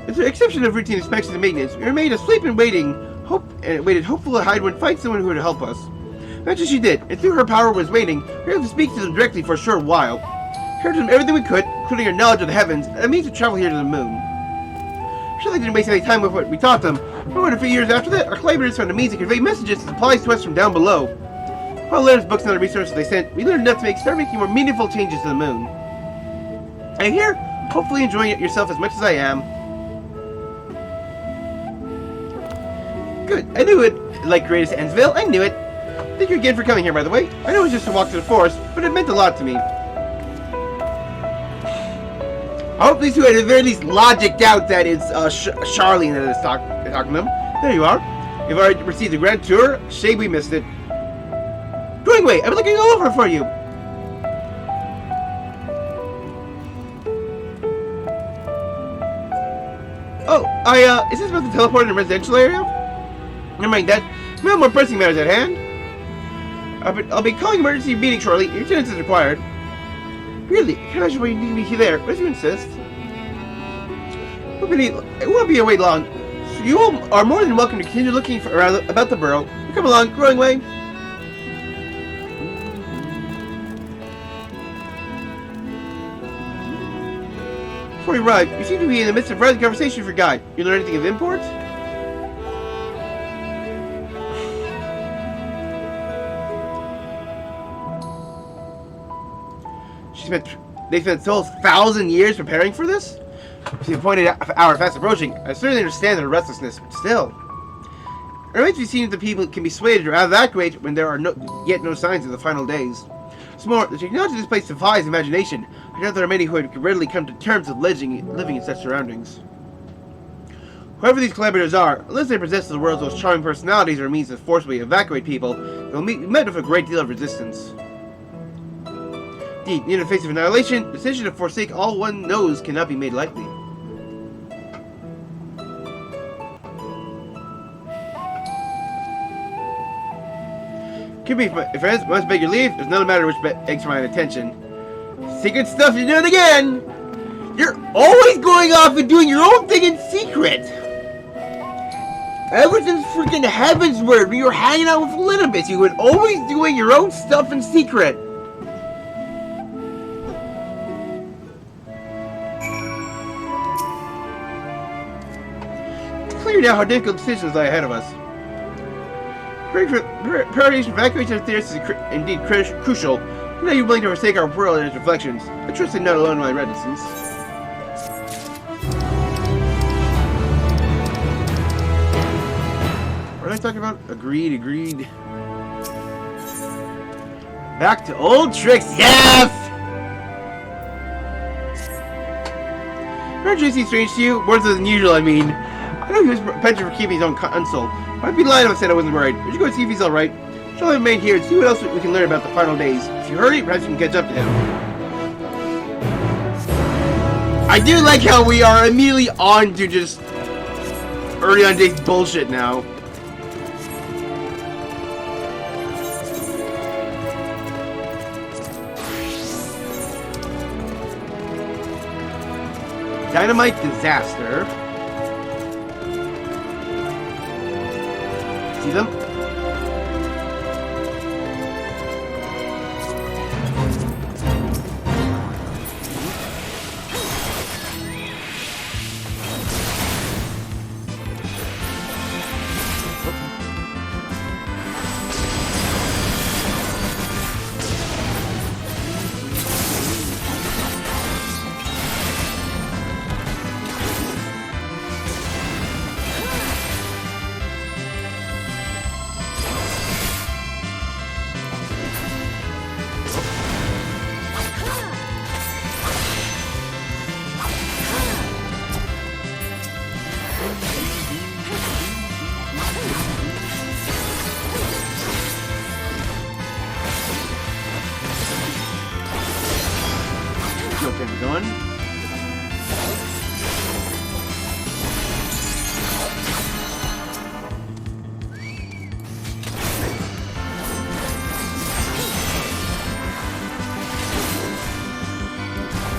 With the exception of routine inspections and maintenance, we remained asleep and waited hopeful that Hyde would find someone who would help us. Eventually she did, and through her power was waiting, we were able to speak to them directly for a short while. Heard from them everything we could, including our knowledge of the heavens, and a means to travel here to the moon. Sure they didn't waste any time with what we taught them. More than a few years after that, our collaborators found a means to convey messages and supplies to us from down below. All letters, books, and other resources they sent, we learned enough to start making more meaningful changes to the moon. And here, hopefully enjoying it yourself as much as I am. Good. I knew it. Like greatest Endsville, I knew it. Thank you again for coming here, by the way. I know it was just a walk to the forest, but it meant a lot to me. I hope these two at the very least logicked out that it's Charlene that is talking to them. There you are. You've already received the grand tour. Shame we missed it. Going away. I've been looking all over for you. Oh, is this about the teleport in the residential area? Never mind that. We have more pressing matters at hand. I'll be calling emergency meeting shortly. Your attendance is required. Really? Can't imagine why you need me there. Why do you insist? It won't be away long. So you all are more than welcome to continue looking around about the borough. Come along, growing way. Before you arrive, you seem to be in the midst of a rising conversation with your guide. You learn anything of import? They spent so 1,000 years preparing for this? She pointed out hour fast approaching. I certainly understand their restlessness, but still. It remains to be seen if the people can be swayed or evacuate when there are yet no signs of the final days. What's more, the technology of this place defies imagination. I doubt there are many who could readily come to terms with living in such surroundings. Whoever these collaborators are, unless they possess the world's most charming personalities or means to forcibly evacuate people, they'll be met with a great deal of resistance. Indeed, in the face of annihilation, the decision to forsake all one knows cannot be made lightly. Excuse me, friends, I must beg your leave. There's another matter which begs for my attention. Secret stuff, you're doing again! You're always going off and doing your own thing in secret! Ever since freaking Heaven's Word, when you were hanging out with Linibus, you were always doing your own stuff in secret! It's clear now how difficult decisions lie ahead of us. Prioritization of evacuation of theorists is indeed crucial. Now you're willing to forsake our world and its reflections. I trust I'm not alone in my reticence. What am I talking about? Agreed. Back to old tricks, yes! Aren't JC strange to you? More so than usual, I mean. I know he was penchant for keeping his own console. I'd be lying if I said I wasn't worried. Would you go see if he's alright? Shall I remain here and see what else we can learn about the final days? If you hurry, perhaps you can catch up to him. I do like how we are immediately on to just early on days bullshit now. Dynamite disaster. See them?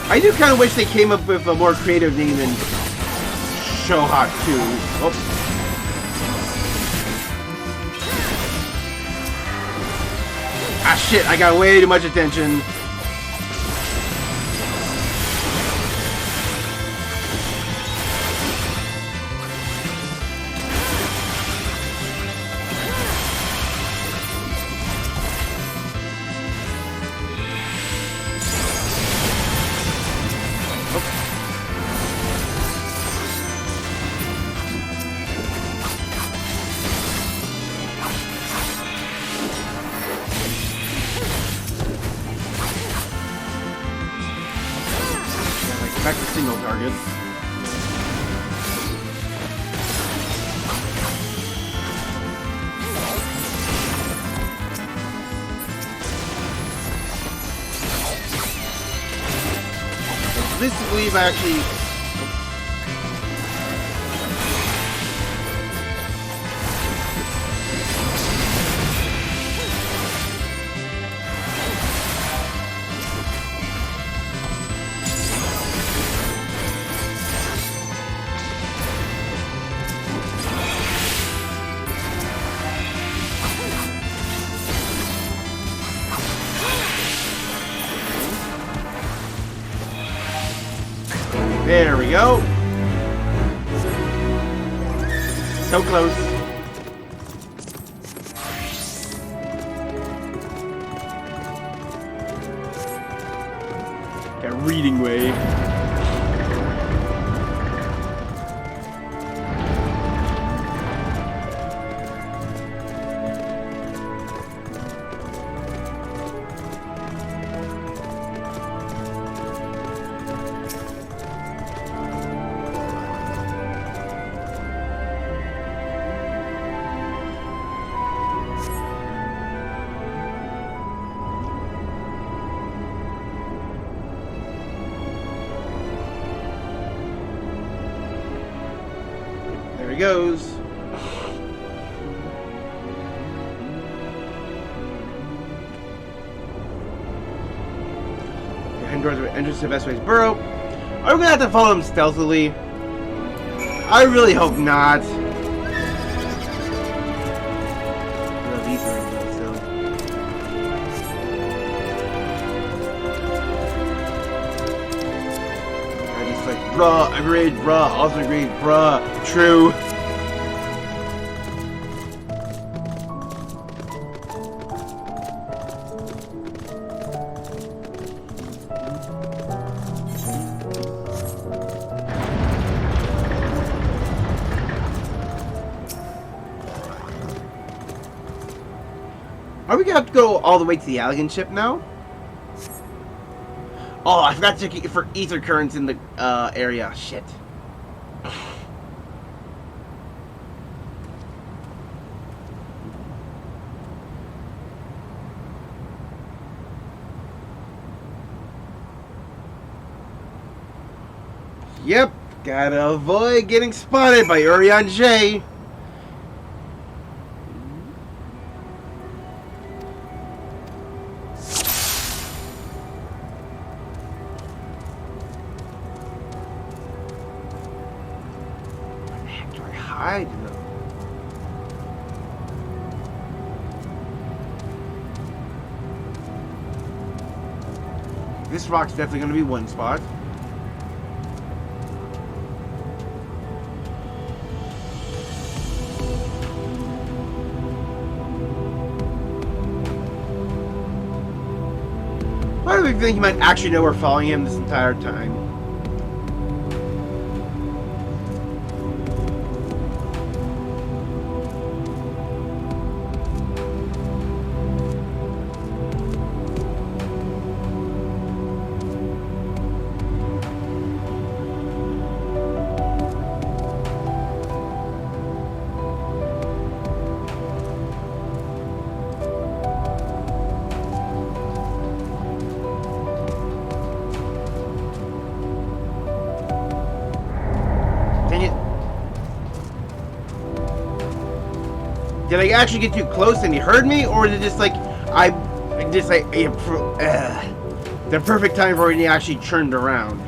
I do kind of wish they came up with a more creative name than Shohak 2. Oh. Ah shit, I got way too much attention. terminal targets. This is believe I actually. There we go. So close. Got reading way. There he goes. Heading towards the entrance to Best Way's burrow. Are we gonna have to follow him stealthily? I really hope not. Bruh, agreed, bruh, also agreed, bruh, true. Are we gonna have to go all the way to the Allegan ship now? Oh, I forgot to check for ether currents in the area. Shit. Yep, gotta avoid getting spotted by Urianger. Hide them. This rock's definitely going to be one spot. Why do we think he might actually know we're following him this entire time? Did I actually get too close and he heard me, or is it just like the perfect time for when he actually turned around?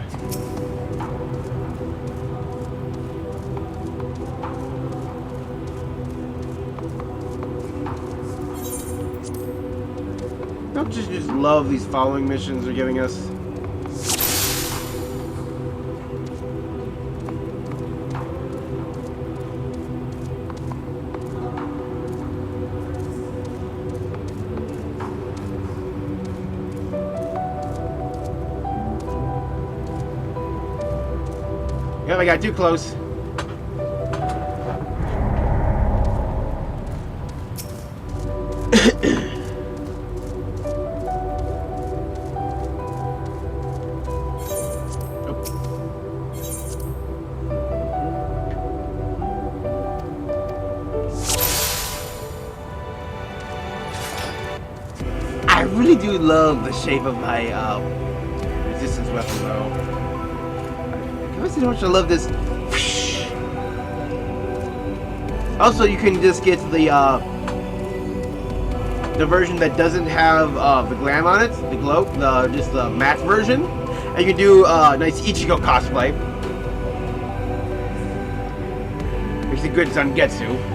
Don't just love these following missions they're giving us. Yep, I got too close. really do love the shape of my resistance weapon, though. I can't see how much I love this. Also, you can just get the version that doesn't have the glam on it, the glow, just the matte version, and you can do nice Ichigo cosplay. Makes it good Zangetsu.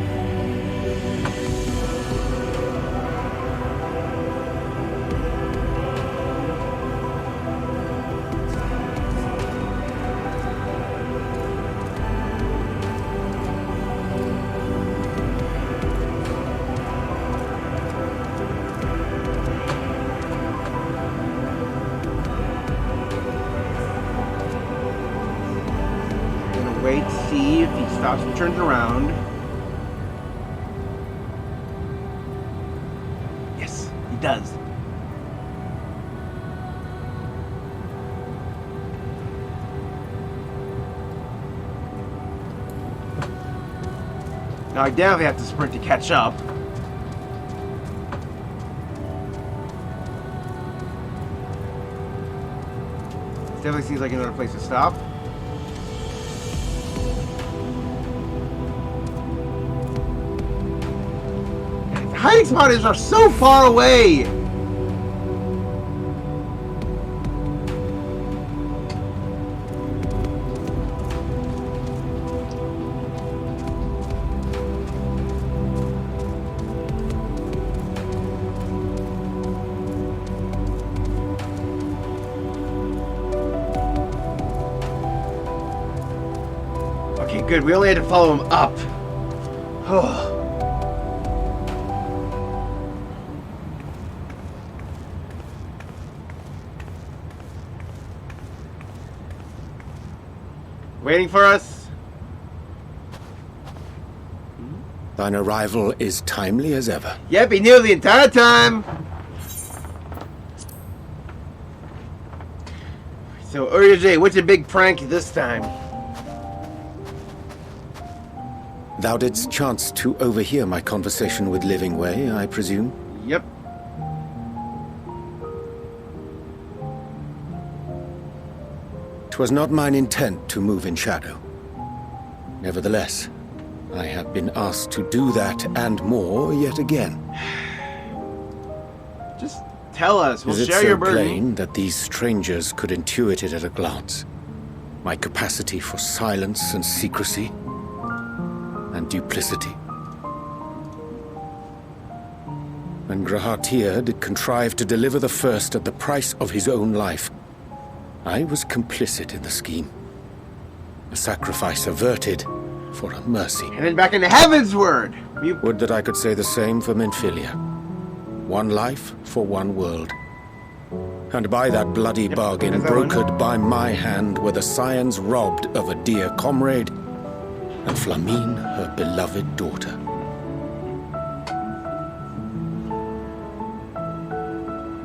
Wait, see if he stops and turns around. Yes, he does. Now I definitely have to sprint to catch up. This definitely seems like another place to stop. Hiding spotters are so far away! Okay, good. We only had to follow him up. Oh. Waiting for us? Thine arrival is timely as ever. Yep, he knew the entire time. So, Urianger, what's your big prank this time? Thou didst chance to overhear my conversation with Living Way, I presume? Yep. 'Twas not mine intent to move in shadow. Nevertheless, I have been asked to do that and more yet again. Just tell us. We'll Is it share so your burden. plain that these strangers could intuit it at a glance? My capacity for silence and secrecy and duplicity. When Grahatir did contrive to deliver the first at the price of his own life, I was complicit in the scheme. A sacrifice averted for a mercy. And then back into Heaven's Word. Would that I could say the same for Minfilia. One life for one world. And by that bloody bargain, brokered by my hand, were the scions robbed of a dear comrade, and Flamine her beloved daughter.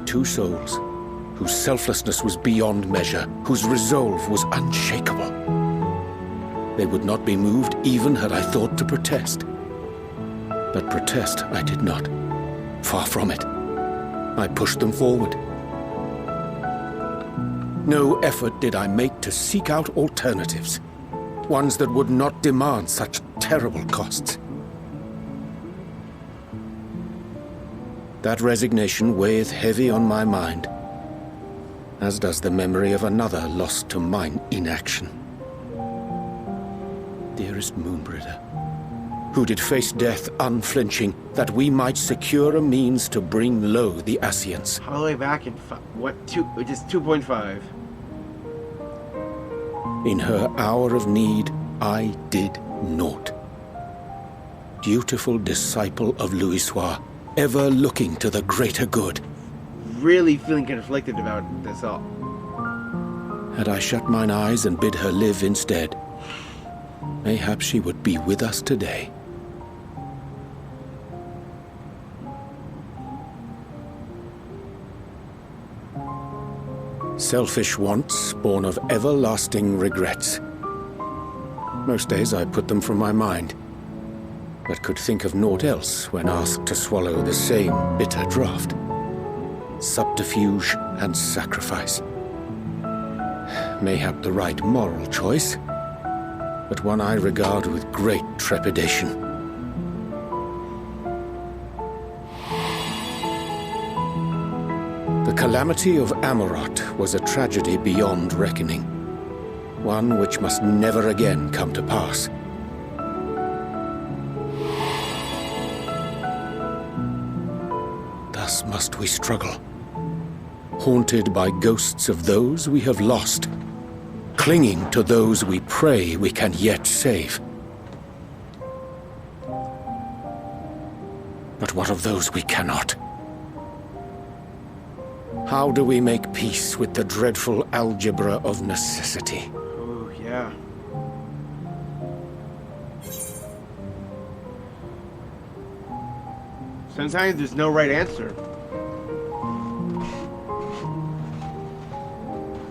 Two souls, whose selflessness was beyond measure, whose resolve was unshakable. They would not be moved even had I thought to protest. But protest I did not. Far from it. I pushed them forward. No effort did I make to seek out alternatives, ones that would not demand such terrible costs. That resignation weigheth heavy on my mind, as does the memory of another lost to mine inaction. Dearest Moonbringer, who did face death unflinching, that we might secure a means to bring low the Ascients. All the way back in just 2.5. In her hour of need, I did naught. Dutiful disciple of Louisoix, ever looking to the greater good. Really feeling conflicted about this all. Had I shut mine eyes and bid her live instead, mayhap she would be with us today. Selfish wants, born of everlasting regrets. Most days I put them from my mind, but could think of naught else when asked to swallow the same bitter draught. subterfuge, and sacrifice. Mayhap the right moral choice, but one I regard with great trepidation. The calamity of Amurath was a tragedy beyond reckoning, one which must never again come to pass. Thus must we struggle, haunted by ghosts of those we have lost, clinging to those we pray we can yet save. But what of those we cannot? How do we make peace with the dreadful algebra of necessity? Oh, yeah. Sometimes there's no right answer.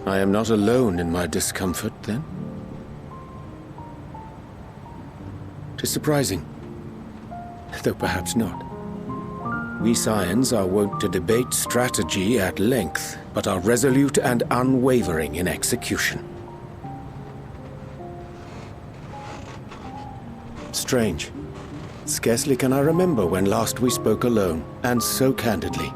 I am not alone in my discomfort, then? 'Tis surprising, though perhaps not. We Scions are wont to debate strategy at length, but are resolute and unwavering in execution. Strange. Scarcely can I remember when last we spoke alone, and so candidly.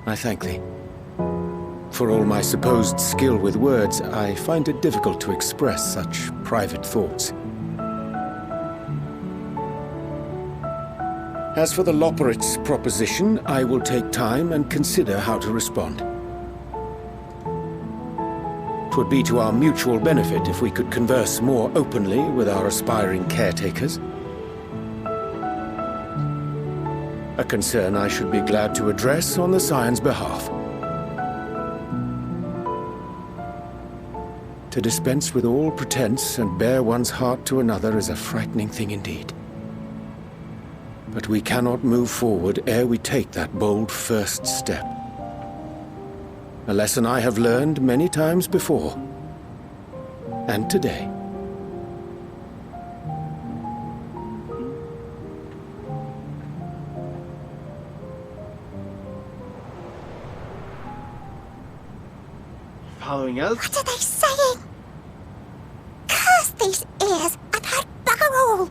I thank thee. For all my supposed skill with words, I find it difficult to express such private thoughts. As for the Loporrits' proposition, I will take time and consider how to respond. 'Twould be to our mutual benefit if we could converse more openly with our aspiring caretakers. A concern I should be glad to address on the Scion's behalf. To dispense with all pretense and bare one's heart to another is a frightening thing indeed. But we cannot move forward ere we take that bold first step. A lesson I have learned many times before, and today. Following us? What are they saying? Curse these ears and had bugger all!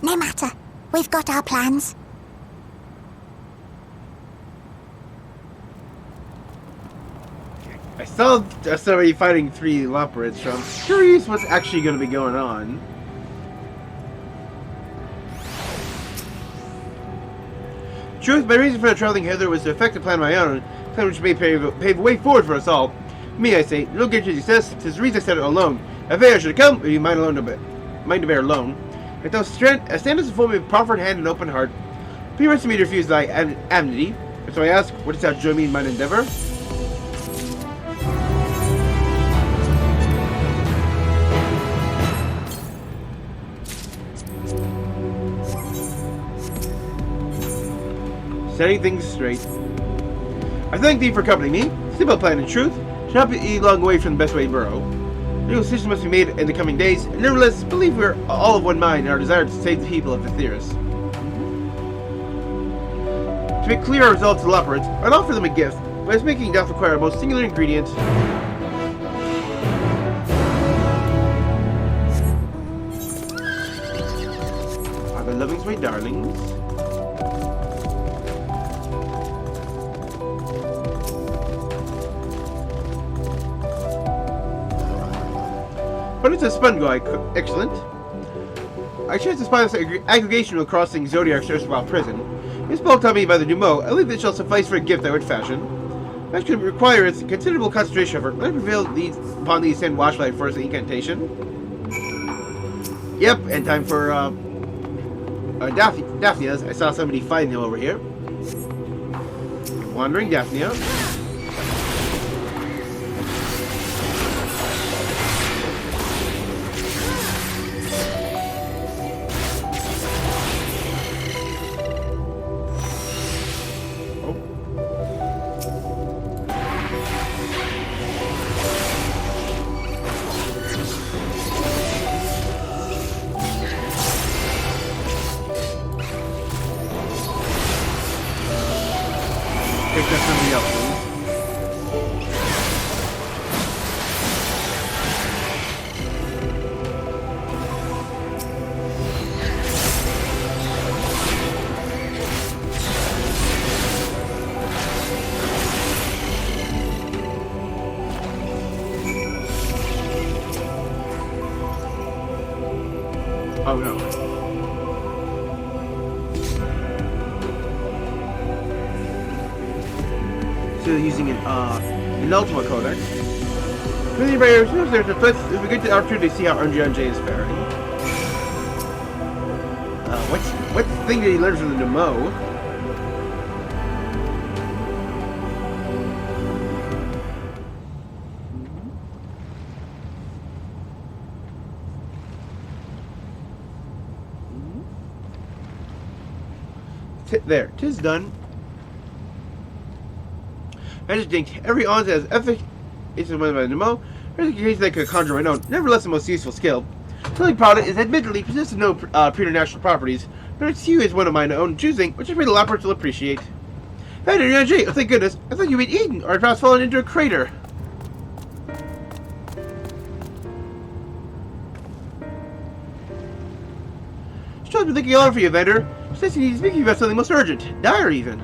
No matter. We've got our plans. I saw somebody fighting 3 Loporrits, so I'm curious what's actually going to be going on. Truth, my reason for traveling hither was to effect a plan of my own, a plan which may pave a way forward for us all. Me, I say, no guarantee success, 'tis the reason I said it alone. If I should come, you mind to bear alone. If thou stand us before me with proffered hand and open heart, be rest me to refuse thy amity. And so I ask, what dost thou join me in mine endeavor? Setting things straight. I thank thee for accompanying me. Simple plan in truth. Should not be long away from the best way to burrow. Legal decisions must be made in the coming days, and nevertheless, believe we are all of one mind in our desire to save the people of the Theris. To make clear our resolve to the Loporrits, I'd offer them a gift, but as making doth require a most singular ingredient. Are the lovings my darlings? But it's a Spungoi, excellent. I chance to spy this aggregation while crossing Zodiac's erstwhile prison. It's spoke to me by the Numo. I believe that shall suffice for a gift I would fashion. That could require its considerable concentration effort. Let it prevail upon thee send Watchlight for us an incantation. Yep, and time for Daphnia's. I saw somebody fighting them over here. Wandering Daphnia. Oh no. Still using an Ultima Codex. Really, there's a good opportunity to see how Urianger is faring. What's the thing that he learns from the Nemo? There, 'tis done. I just think every onset has ethic. It's one by the Nemo. There's a case that could conjure my own. Nevertheless, the most useful skill. The only product is admittedly possesses no preternatural properties, but its hue is one of my own choosing, which I pray the Loporrits will appreciate. Hey, Urianger! Oh, thank goodness! I thought you'd been eaten, or perhaps fallen into a crater. I've been thinking all over for you, vendor. Says you need to speak to you about something most urgent, dire even.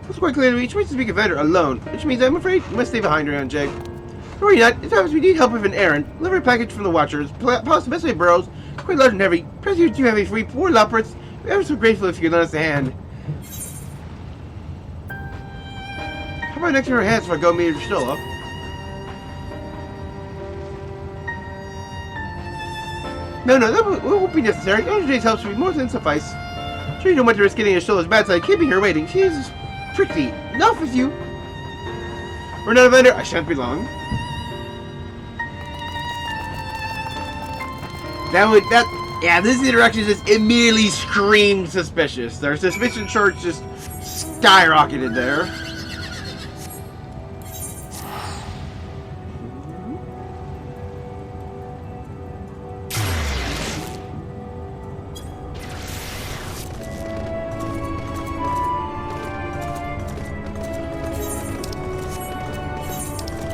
It's quite clear to me. She wants to speak of vendor alone, which means I'm afraid you must stay behind her, Urianger. Don't worry not. It happens we need help with an errand. Deliver a package from the Watchers. Possibly best way burrows. Quite large and heavy. Perhaps you too heavy for we poor Loporrits. I'm ever so grateful if you could lend us a hand. How about next to her hands if I go meet her still up? No, that won't be necessary. Urianger's help should be more than suffice. Sure you don't want to risk getting a Shola's bad side, keeping her waiting. She is tricky. Enough with you. We're not a vendor. I shan't be long. Yeah, this interaction just immediately screamed suspicious. Their suspicion chart just skyrocketed there.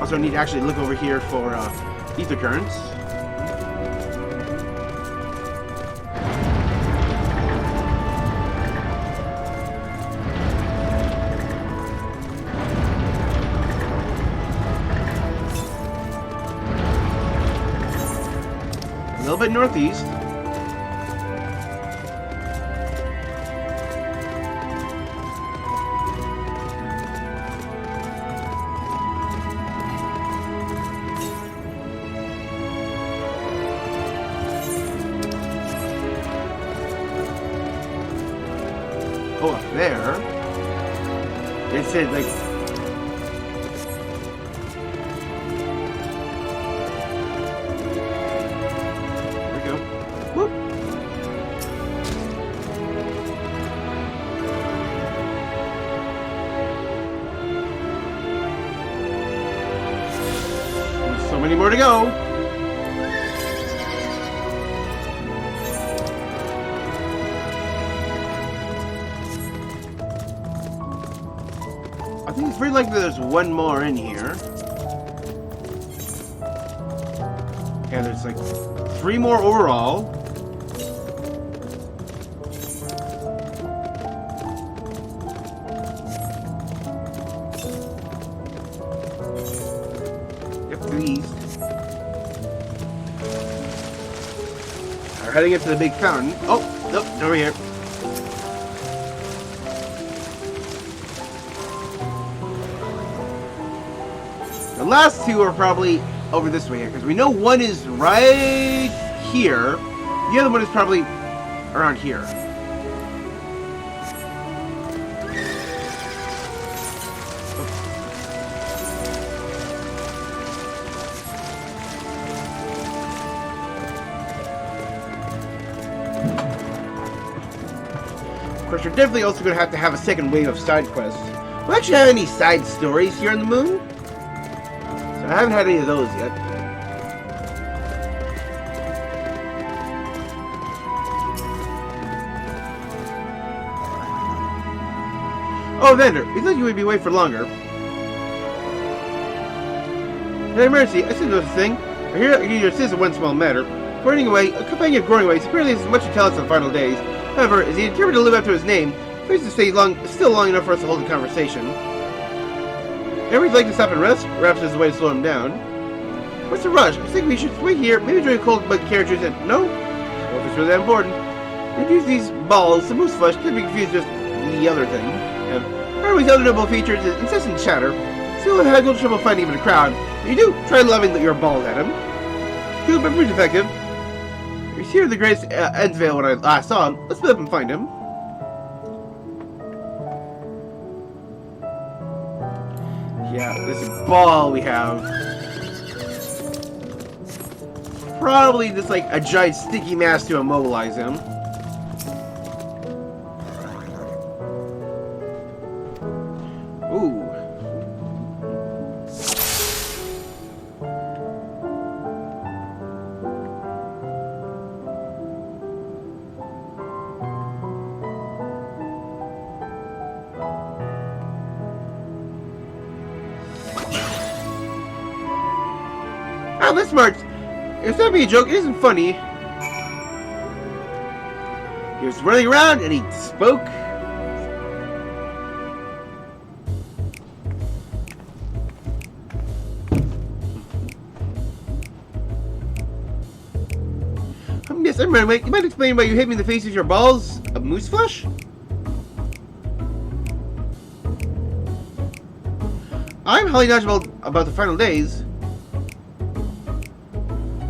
Also, I need to actually look over here for ether currents. A little bit northeast. Oh, up there. It said, like... There we go. Whoop. There's so many more to go. I think it's very likely there's one more in here. Yeah, there's like 3 more overall. Yep, to the east. We're heading into the big fountain. Oh, nope, over here. The last 2 are probably over this way here, because we know one is right here. The other one is probably around here. Of course, we're definitely also going to have a second wave of side quests. Do we actually have any side stories here on the moon? I haven't had any of those yet. Oh, vendor, we thought you would be away for longer. Hey, mercy, I said no such thing. I hear your sister one small matter. Running away, a companion of growing ways, apparently has much to tell us in the final days. However, as he determined to live up to his name, he needs to stay still long enough for us to hold a conversation. Ever he'd like to stop and rest? Perhaps there's a way to slow him down. What's the rush? I think we should wait here, maybe drink a cold bug carriages and... No? Well, if it's really that important. We'd use these balls, the moose flesh, could be confused with the other thing. Harvey's other notable features is incessant chatter. Still have had little trouble finding him in a crowd. If you do, try loving your balls at him. Good, but pretty effective. He's here in the greatest Endsvale when I last saw him. Let's split up and find him. Yeah, this ball we have. Probably just like a giant sticky mass to immobilize him. Ooh. Ah, that's smart. It's not being a joke, it isn't funny. He was running around and he spoke. Yes, I remember. You might explain why you hit me in the face with your balls of moose flesh? I'm highly knowledgeable about the final days.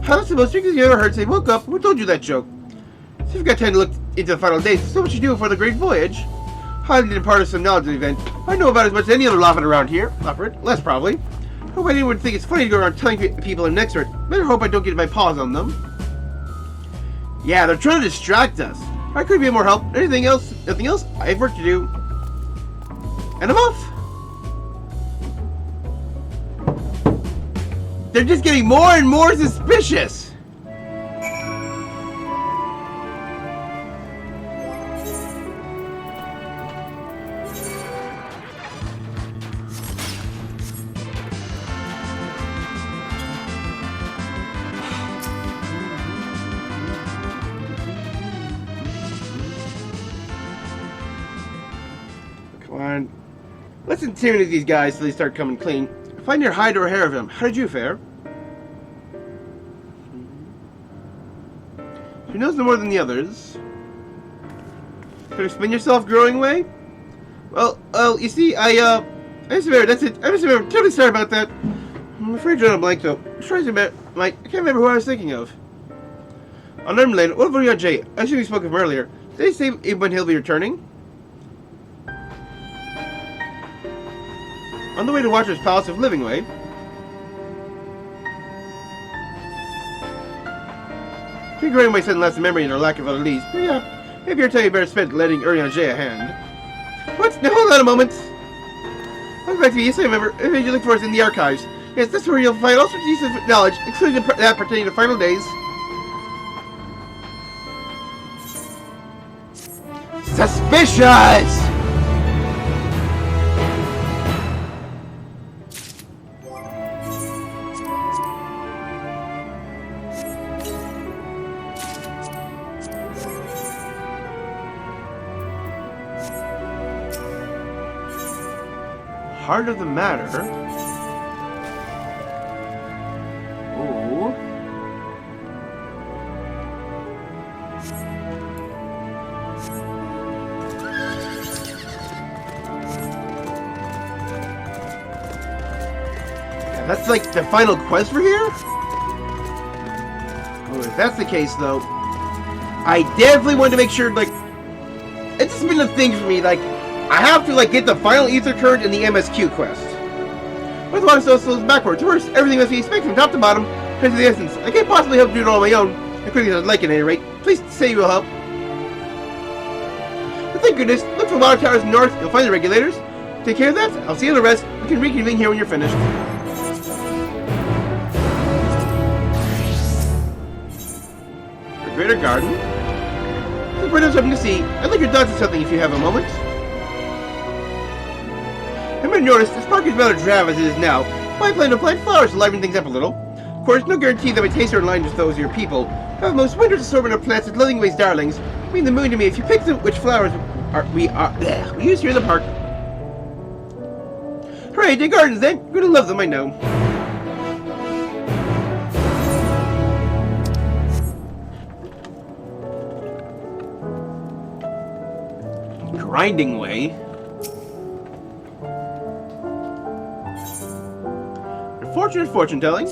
How that's the most tricky you ever heard say, woke up, who told you that joke? So you've got time to look into the final days, so what you do before the great voyage. Highly did impart some knowledge of the event. I know about as much as any other laughing around here. Loporrit, less probably. Hope anyone would think it's funny to go around telling people I'm an expert. Better hope I don't get my paws on them. Yeah, they're trying to distract us. I could be of more help. Anything else? Nothing else? I have work to do. And I'm off. They're just getting more and more suspicious. Come on. Let's intimidate these guys till they start coming clean. Find your hide or hair of him. How did you fare? Who knows no more than the others? Can you explain yourself growing way? Well, you see, I just remember, that's it. I just remember, terribly sorry about that. I'm afraid you're on a blank, though. I'm trying to remember, I can't remember who I was thinking of. On Urianger, what about Urianger? I assume we spoke of him earlier. Did they say when he'll be returning? On the way to Watcher's Palace of Living Way. Regretting my sudden lapse of memory and our lack of other leads. But yeah, maybe you're telling me better spent letting Urianger a hand. What? Now hold on a moment. I'll go back to you. Yes, I remember. You look for us in the archives. Yes, that's where you'll find all sorts of uses of knowledge, including that pertaining to final days. Suspicious! Heart of the matter. Ooh. Yeah, that's like the final quest for here? Oh, if that's the case, though, I definitely want to make sure, like, it's just been a thing for me, like, I have to, like, get the final ether current in the MSQ quest. With water so slows backwards. First, everything must be expected from top to bottom, to the essence. I can't possibly help do it all on my own. As quickly as I'd like at any rate. Please say you will help. But thank goodness, look for water towers north, you'll find the regulators. Take care of that, I'll see you on the rest. We can reconvene here when you're finished. The Greater Garden. There's pretty much something to see. I'd like your thoughts on something if you have a moment. I might notice this park is rather drab as it is now. My plan to plant flowers to liven things up a little. Of course, no guarantee that my tastes are in line with those of your people. I have the most wondrous assortment of plants at Livingway's darlings. Mean the moon to me if you pick them which flowers we use here in the park. Hooray, the gardens then! You're gonna love them, I know. grinding way. Unfortunate fortune telling.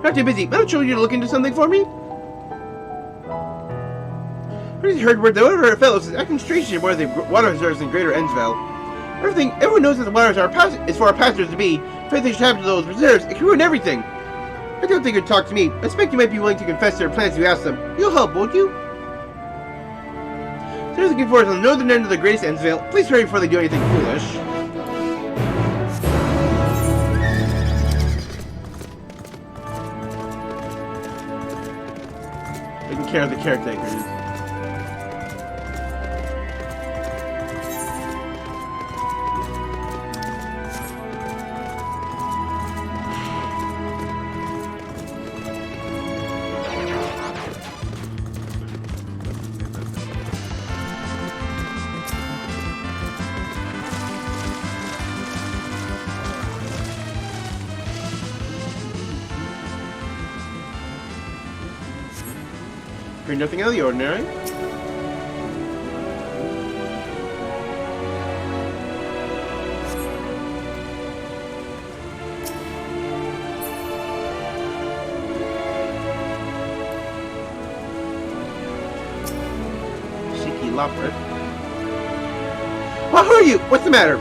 Not too busy, but I'll show you to look into something for me. I just heard word that one of our fellows is acting strangely in one of the water reserves in Greater Endsville. Everyone knows that the waters is for our passengers to be. If anything should happen to those reserves, it can ruin everything. I don't think you'd talk to me. I suspect you might be willing to confess their plans if you ask them. You'll help, won't you? So they're looking for us on the northern end of the Greatest Endsville. Please hurry before they do anything foolish. Taking care of the caretakers. Nothing out of the ordinary. Cheeky Loporrit. Well, who are you? What's the matter?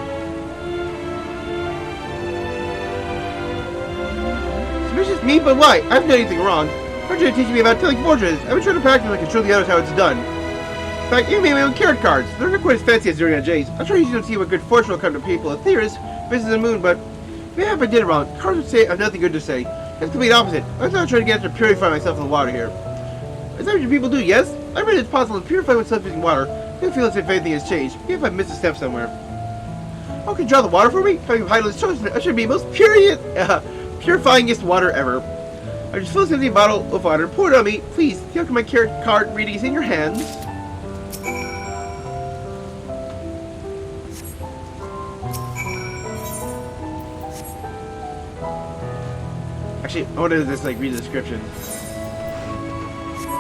Suspicious me, but why? I haven't done anything wrong. Aren't you teaching me about telling fortunes? I've been trying to practice so I can show the others how it's done. In fact, you made my own carrot cards. They're not quite as fancy as Urianger's. I'm sure you don't see what good fortune will come to people. A theorist visits the moon, but maybe if I did it wrong, cards would say I have nothing good to say. It's the complete opposite. I'm not trying to get to purify myself in the water here. Is that what you people do? Yes? I read it's possible to purify oneself using water. I don't feel as if anything has changed. Maybe if I missed a step somewhere. Oh, can you draw the water for me? Having highlights choice, I should be most purifyingest water ever. I just fill this empty bottle of water and pour it on me. Please, look at my carrot card readings in your hands. Actually, I want to just read the description.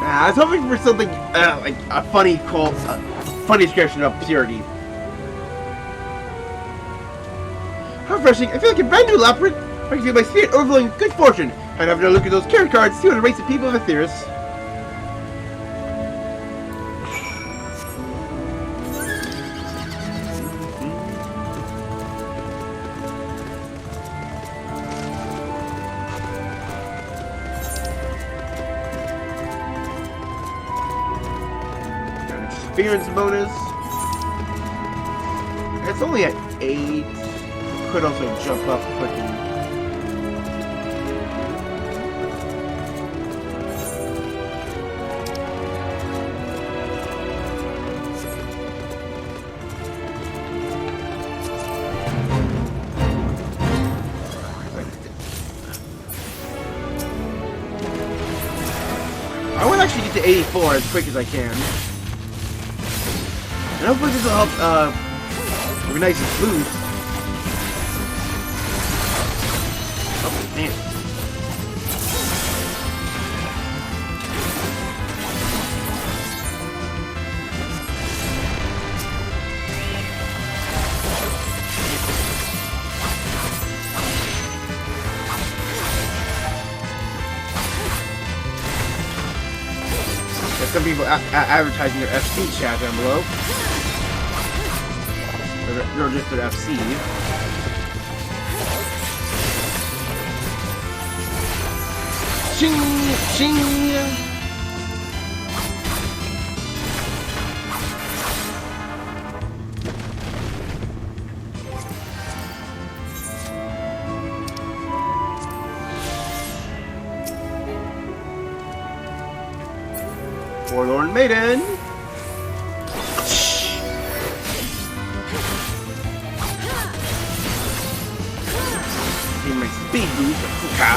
I was hoping for something like a funny quote, funny description of purity. How refreshing! I feel like a brand new Loporrit. I can feel my spirit overflowing with good fortune. I'd have another look at those carrot cards, see what it rates the people of Aetheris. Got an experience bonus. It's only at 8. Could also jump up quickly. I want to actually get to 84 as quick as I can. And hopefully this will help be nice and smooth. Oh, man. Some people advertising their FC chat down below. Or just their FC. Ching! Ching! Forlorn Maiden. Give my speed boost. Kuka.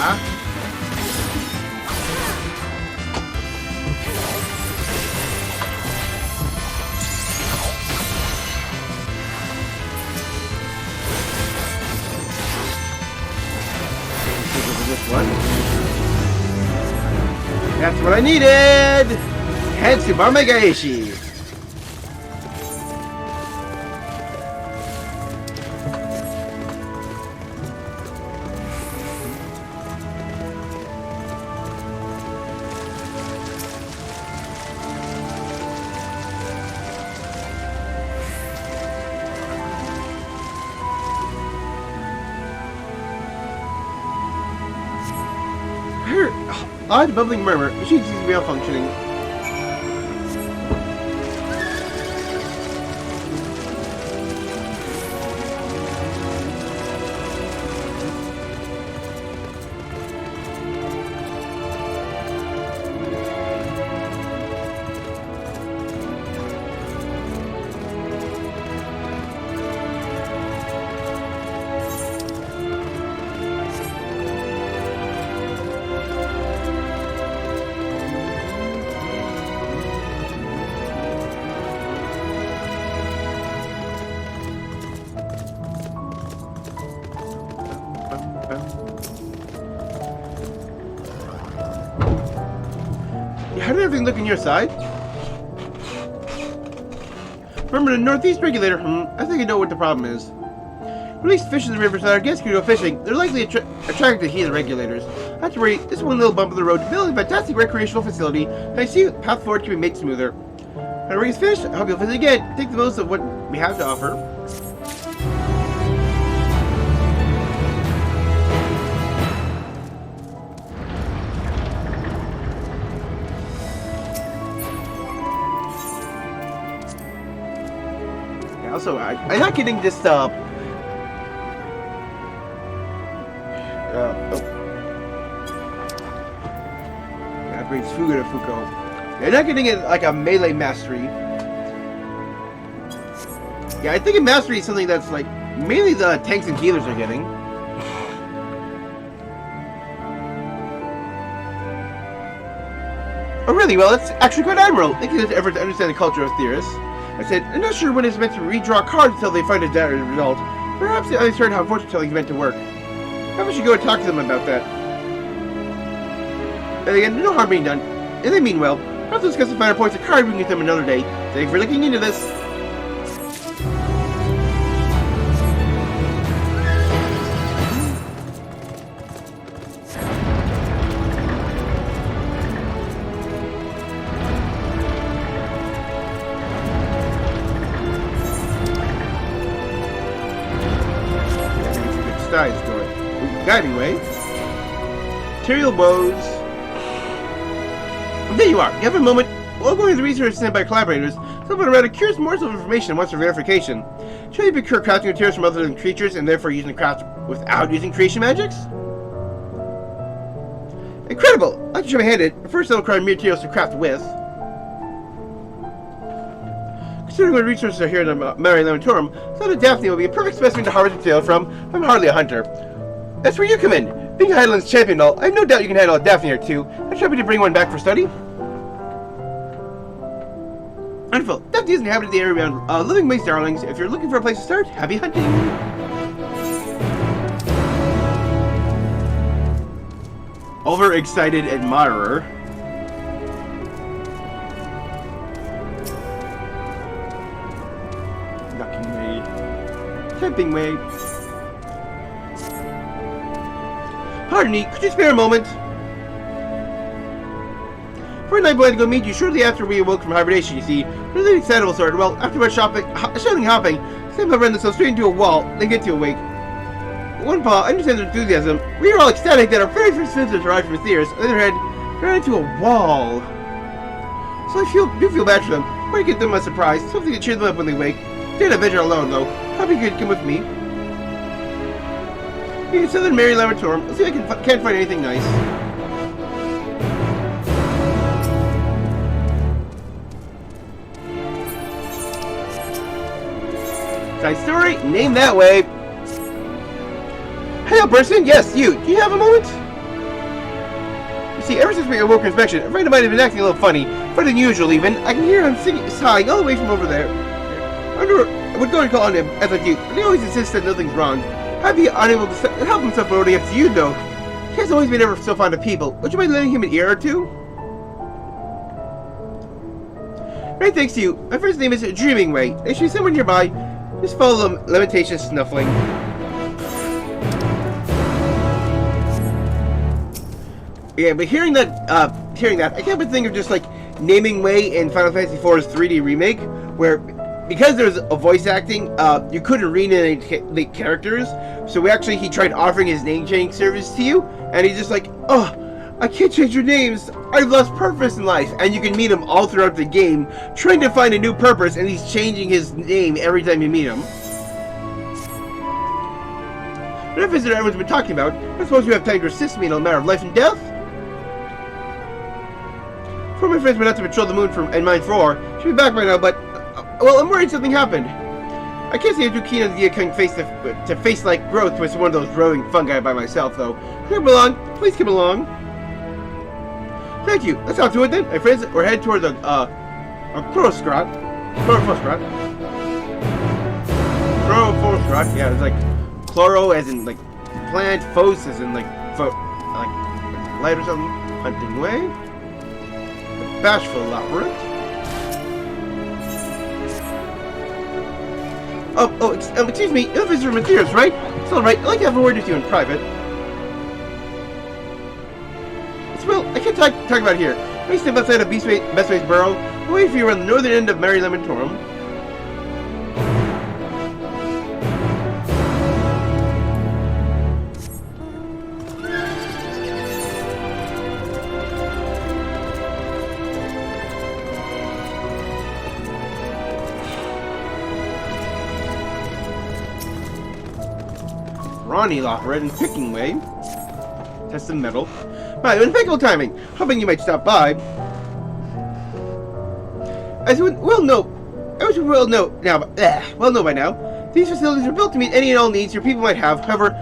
This one. That's what I needed. Hetsuba Mega Ishi. odd bubbling murmur. The machine seems to be malfunctioning. How did everything look on your side? Remember the northeast regulator? I think I know what the problem is. Release fish in the river so our guests can go fishing. They're likely attracted to heat of the regulators. Not to worry, this one little bump in the road to build a fantastic recreational facility, and I see the path forward can be made smoother. How to raise fish? I hope you'll visit again. Take the most of what we have to offer. Also, I'm not getting this oh. That brings Fuga to Fuko. You're not getting it like a melee mastery. Yeah, I think a mastery is something that's like mainly the tanks and healers are getting. Oh really? Well, that's actually quite admirable. Thank you for the effort to understand the culture of theorists. I said, I'm not sure when it's meant to redraw cards until they find a desired result. Perhaps they understand how fortune telling is meant to work. Maybe we should go and talk to them about that. And again, no harm being done. If they mean well, perhaps we'll discuss the finer points of card reading with them another day. Thanks for looking into this. Is going. Guiding way. Material woes. There you are. You have a moment. While going to the research sent by collaborators, someone around a curious morsel of information wants for verification. Should you procure crafting materials from other living creatures and therefore using the craft without using creation magics? Incredible! I'd like to show my hand it. First, I'll require materials to craft with. Considering what resources are here in the Mare Lamentorum, so that Daphne will be a perfect specimen to harvest material from. I'm hardly a hunter. That's where you come in. Being a Highlands champion and all, I have no doubt you can handle a Daphne or two. I'm happy to bring one back for study. Wonderful. Daphne has inhabited the area around living waste darlings. If you're looking for a place to start, happy hunting. Overexcited admirer. Camping way. Pardon me, could you spare a moment? For a night boy to go meet you shortly after we awoke from hibernation, you see. Really excitable sort. Well, after much shouting hopping, Sam ran themselves straight into a wall, then get to awake. One paw, I understand their enthusiasm. We were all ecstatic that our very first visitors arrived from Theris. On the other hand, ran into a wall. So I do feel bad for them. Want to get them a surprise, something to cheer them up when they wake. Stay in a venture alone, though. Happy you could come with me. You can southern Mare Lamentorum. Let's see if I can't find anything nice. Side story, name that way. Hello, person. Yes, you. Do you have a moment? You see, ever since we awoke for inspection, a friend of mine has been acting a little funny than usual, even. I can hear him sighing all the way from over there. I wonder, I would go and call on him as I do, but he always insists that nothing's wrong. I'd be unable to help himself loading up to you, though. He has always been ever so fond of people. Would you mind lending him an ear or two? Right, thanks to you. My first name is Dreaming Way. There should be someone nearby. Just follow the lamentation snuffling. Yeah, but hearing that, I can't but think of just like Naming Way in Final Fantasy IV's 3D remake, where because there was a voice acting, you couldn't read any the characters. So he tried offering his name change service to you, and he's just like, oh, I can't change your names. I've lost purpose in life. And you can meet him all throughout the game, trying to find a new purpose, and he's changing his name every time you meet him. What if it's what everyone's been talking about? I suppose you have time to assist me in a matter of life and death? Four of my friends went out to patrol the moon and mine for ore. Should be back by now, but... well, I'm worried something happened. I can't say I'm too keen on the idea of to face like growth with one of those growing fungi by myself, though. Come along. Please come along. Thank you. Let's talk to it then. My friends, we're headed toward the, Chlorophoscrot. Yeah, it's like chloro as in like plant, phos as in like light or something. Hunting way. The bashful Loporrit. Excuse me. You're the visitor Matthias, right? It's all right. I'd like to have a word with you in private. Well, I can't talk about it here. I step outside of Bestway's Burrow. I'll wait for you around the northern end of Mary Lamentorum. Ronnie Loporrit and Picking Way. Test the metal. Right, impeccable timing. Hoping you might stop by. As you well know by now, these facilities are built to meet any and all needs your people might have. However,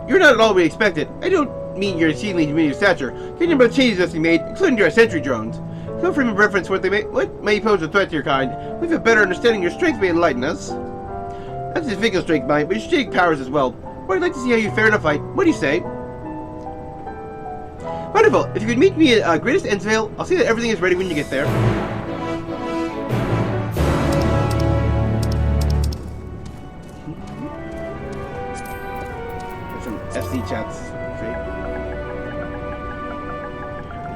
you're not at all we expected. I don't mean you're exceedingly diminutive stature. Get a number of changes that we made, including your sentry drones. No frame of reference what may pose a threat to your kind. With a better understanding, your strength may enlighten us. That's his physical strength, mind, but his strategic powers as well. Well, I'd like to see how you fare in a fight. What do you say? Wonderful. If you could meet me at Greatest Endsvale, I'll see that everything is ready when you get there. There's some FC chats. See?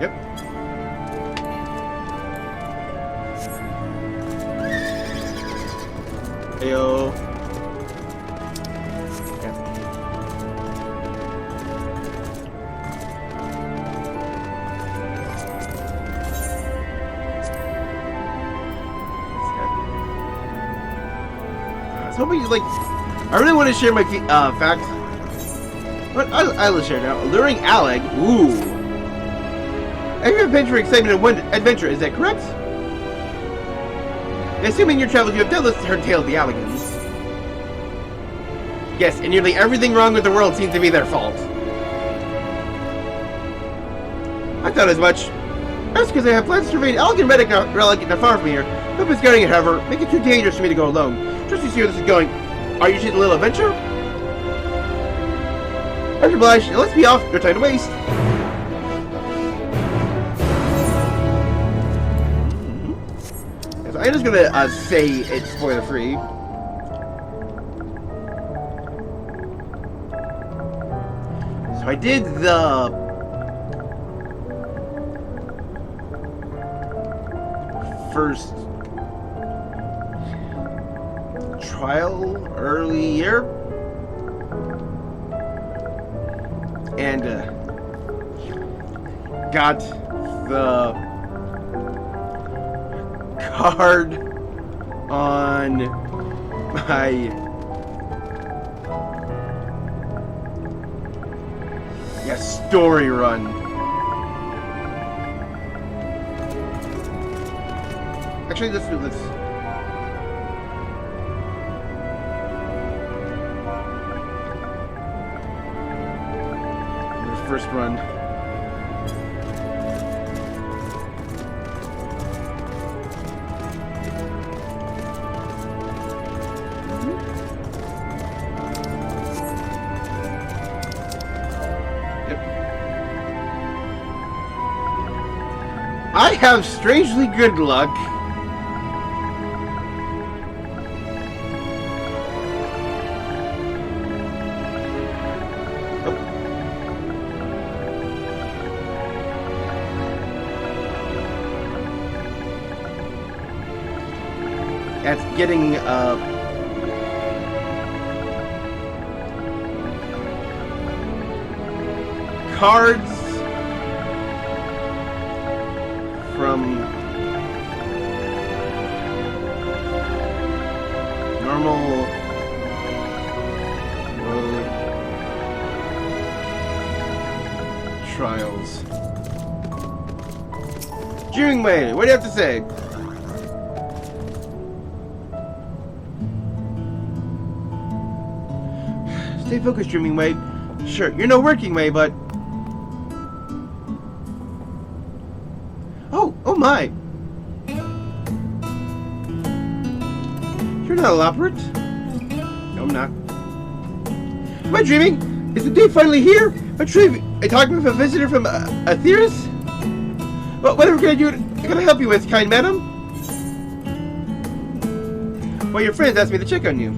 Yep. Heyo. Hoping you I really want to share my facts. But I'll share now. Alluring Alleg. Ooh. Every adventure, excitement, and one adventure. Is that correct? Assuming your travels, you have doubtless heard tale of the Allegans. Yes, and nearly everything wrong with the world seems to be their fault. I thought as much. That's because I have plans to survey an Allegan relic not far from here. Hope it's guarding it, however, make it too dangerous for me to go alone. Just to see where this is going. Are you taking a little adventure? Much obliged. Now let's be off. No time to waste. So I'm just gonna say it's spoiler free. So I did the first trial earlier, and got the card on my story run. Actually, let's do this. First run. Yep. I have strangely good luck. That's getting cards from normal road trials. Dreaming Way, what do you have to say? Stay focused, Dreaming Way. Sure, you're no working way, but... Oh my! You're not a Loporrit? No, I'm not. Am I dreaming? Is the day finally here? Am I dreaming? I talking with a visitor from Aetheris? Well, whatever can I do? I gotta help you with, kind madam? Well, your friends asked me to check on you.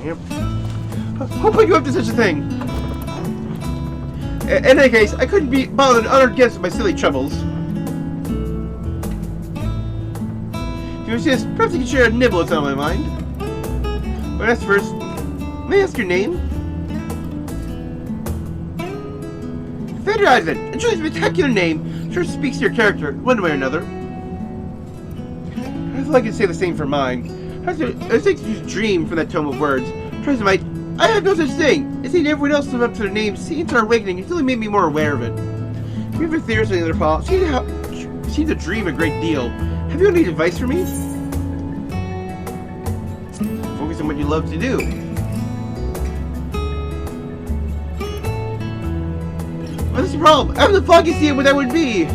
Yep. Who put you up to such a thing? In any case, I couldn't be bothered honored guests with my silly troubles. If you insist, perhaps you can share a nibble that's on my mind. But as first, may I ask your name? Vader Advent, a truly spectacular name. Sure speaks to your character, one way or another. I feel like I could say the same for mine. I think you dream from that tome of words. Trismite, I have no such thing. It's seen everyone else live up to their names since our awakening. It's really made me more aware of it. You have theories on the other paw. Seem to dream a great deal. Have you any advice for me? Focus on what you love to do. What's the problem? I have the foggiest idea what that would be.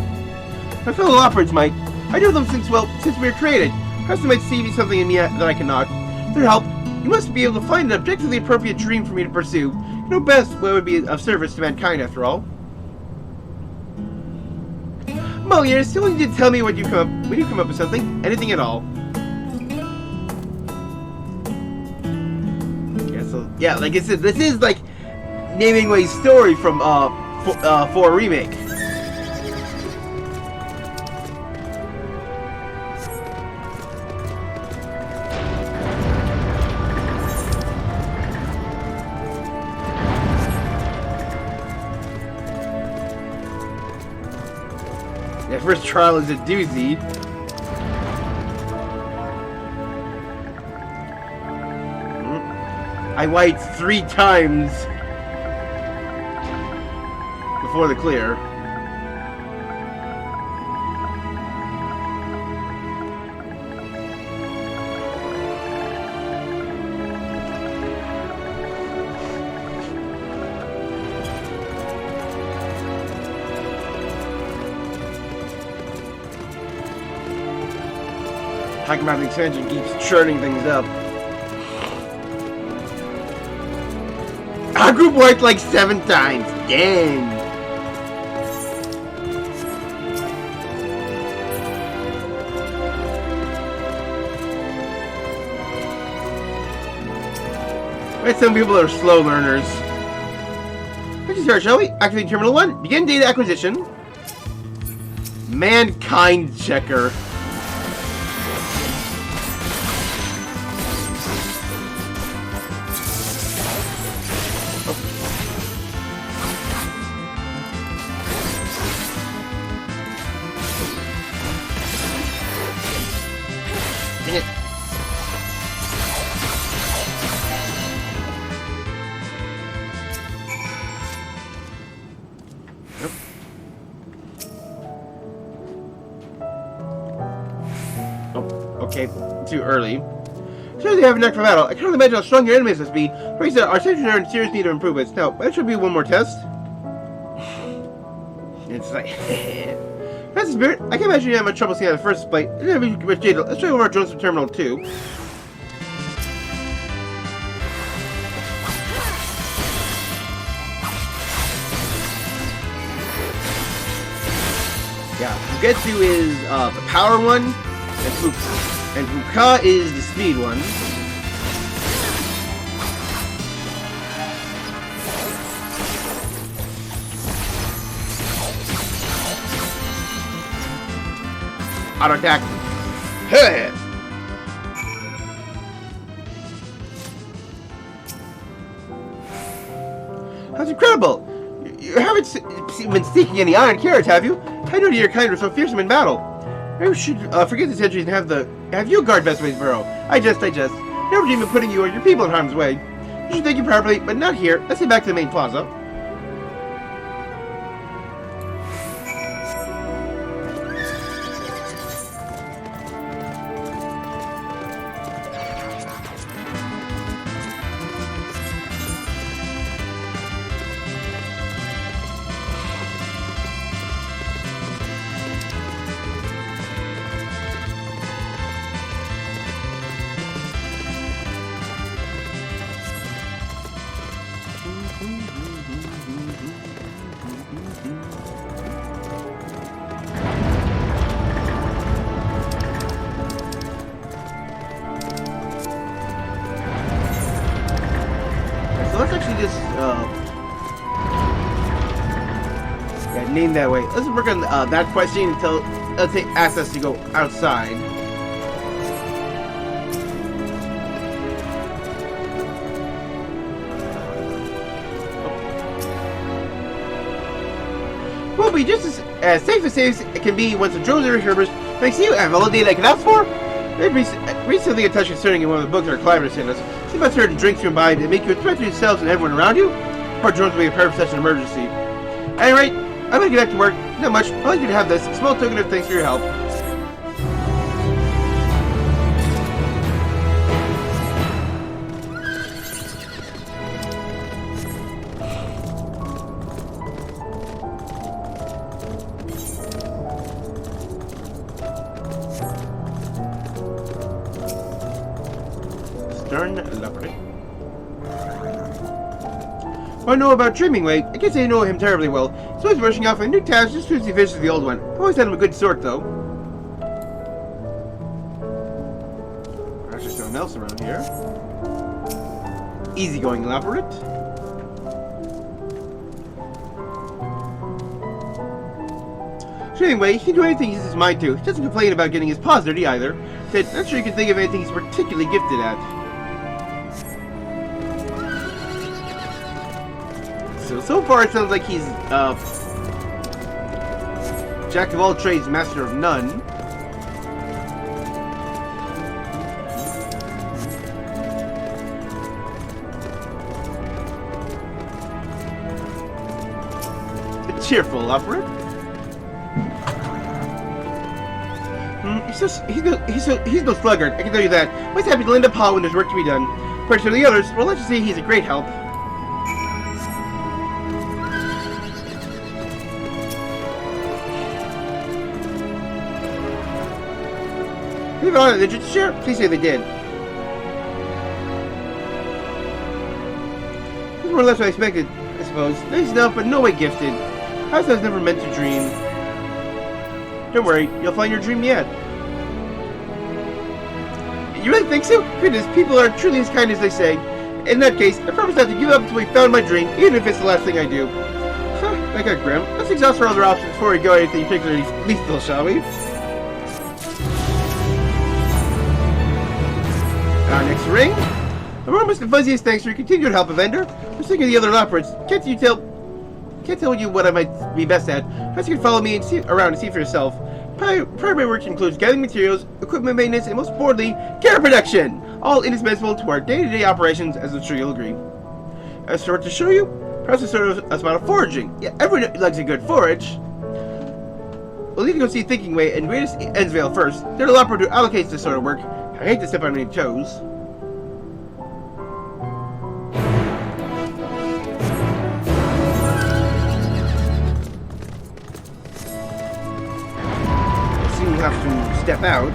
My fellow Loporrits might. I know them since we were created. Perhaps they might see something in me that I cannot. With their help, you must be able to find an objectively appropriate dream for me to pursue. You know best what would be of service to mankind, after all. Molly, you're still need to tell me when you come up with something, anything at all. Yeah, like I said, this is like Naming Way's story from 4 Remake. That first trial is a doozy. I wiped 3 times before the clear. Talking about the expansion keeps churning things up. Our group worked like 7 times. Dang. Right, some people are slow learners. Let's start, shall we? Activate Terminal 1. Begin data acquisition. Mankind checker. Dang it. Yep. Oh, okay. Too early. Sure they have a knack for battle. I can't imagine how strong your enemies must be. Like I said, our sentries are in serious need of improvements. Now, that should be one more test. It's like... That's the spirit. I can't imagine you had much trouble seeing out the first fight. Let's try one more drones from Terminal 2. Yeah, Fugetsu is the power one, and Fuka is the speed one. Auto attack. Hey! That's incredible! You haven't been seeking any iron carrots, have you? I know your kind were so fearsome in battle. Maybe we should forget this entry and have you guard Vespa's burrow. I just. Never dream of putting you or your people in harm's way. You should thank you properly, but not here. Let's head back to the main plaza. Let's actually just, yeah, name that way. Let's work on that question until, let's say, asks us to go outside. Will be just as safe as it can be once the drones are refurbished. Thanks to you, I have all the data I can ask for. They've recently in touch concerning one of the books our collaborators sent us. See about certain drinks you imbibe and make you a threat to yourselves and everyone around you? Our drones will be prepared for such an emergency. Anyway, I'm gonna get back to work. Not much. I'd like you to have this small token of thanks for your help. Stern Loporrit. What I know about Dreamingway, I can't say I know him terribly well. He's always rushing off on new tasks just as he finishes the old one. I've always had him a good sort, though. There's actually someone else around here. Easygoing Loporrit. Anyway, he can do anything he sets his mind to. He doesn't complain about getting his paws dirty either. Said, not sure you can think of anything he's particularly gifted at. So far it sounds like he's, jack of all trades, master of none. Cheerful, Loporrit. He's no sluggard, I can tell you that. Always happy to lend a paw when there's work to be done. But to the others, well, let's just say he's a great help. Leave it on the digits, sure. Please say they did. That's more or less what I expected, I suppose. Nice enough, but no way gifted. House I was never meant to dream. Don't worry, you'll find your dream yet. You really think so? Goodness, people are truly as kind as they say. In that case, I promise not to give up until we found my dream, even if it's the last thing I do. Huh, that got grim. Let's exhaust our other options before we go anything particularly lethal, shall we? Our next ring. The warmest and fuzziest thanks for your continued help, Vendor. I'm sick of the other Loporrits. Can't tell you what I might be best at. Perhaps you can follow me and see around and see for yourself. Primary work includes gathering materials, equipment maintenance, and most importantly, care production! All indispensable to our day-to-day operations, as I'm sure you'll agree. As for what to show you, perhaps a sort of a spot of foraging. Yeah, everyone likes a good forage. We'll need to go see Thinking Way and Greatest Endsvale first. They're the Loporrit who allocates this sort of work. I hate to step on any toes. Have to step out.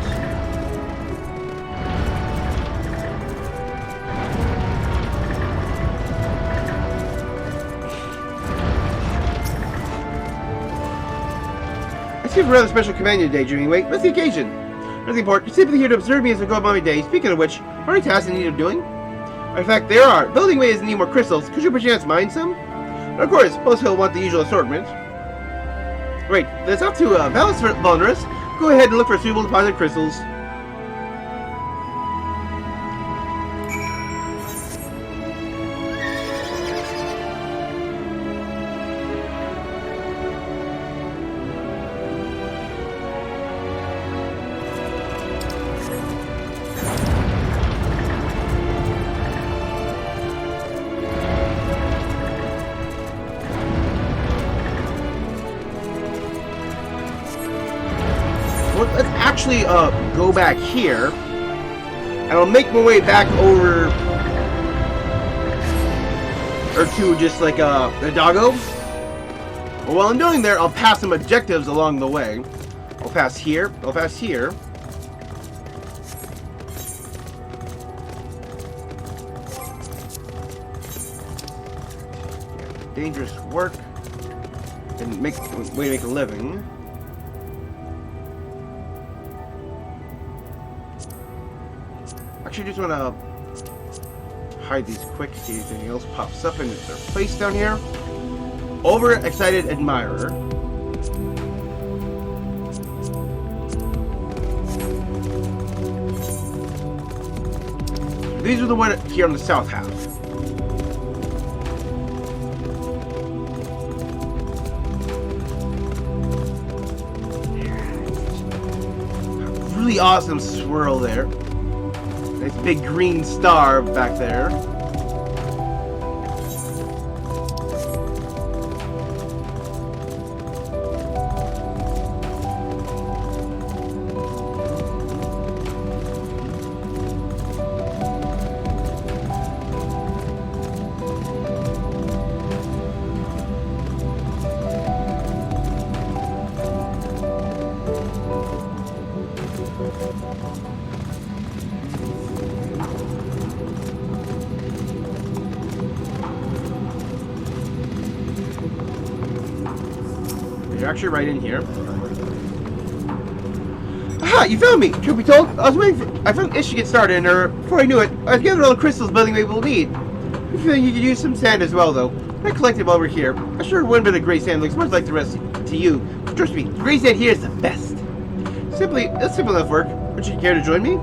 I see a rather special companion today, Dreamingway. What's the occasion? Nothing important. You're simply here to observe me as I go about my day. Speaking of which, are there any tasks in need of doing? In fact, there are. Building Way is in need more crystals. Could you perchance mine some? And of course, most he'll want the usual assortment. Right, that's up to Valus Vulnerus. Go ahead and look for suitable deposit crystals. actually go back here, and I'll make my way back over or to just like the doggo. But while I'm doing there, I'll pass some objectives along the way. I'll pass here. I'll pass here. Dangerous work and way to make a living. Actually, just want to hide these quick in case anything else pops up in their place down here. Overexcited admirer. These are the ones here on the south half. Really awesome swirl there. Nice big green star back there. You're actually right in here. Aha! You found me! Truth be told, I was waiting for... I found Ish to get started, and before I knew it, I was gathering all the crystals building we will need. I'm feeling you could use some sand as well, though. I collected while we're here. I sure one bit of gray sand looks much like the rest to you. But trust me, gray sand here is the best. It's simple enough work. Would you care to join me?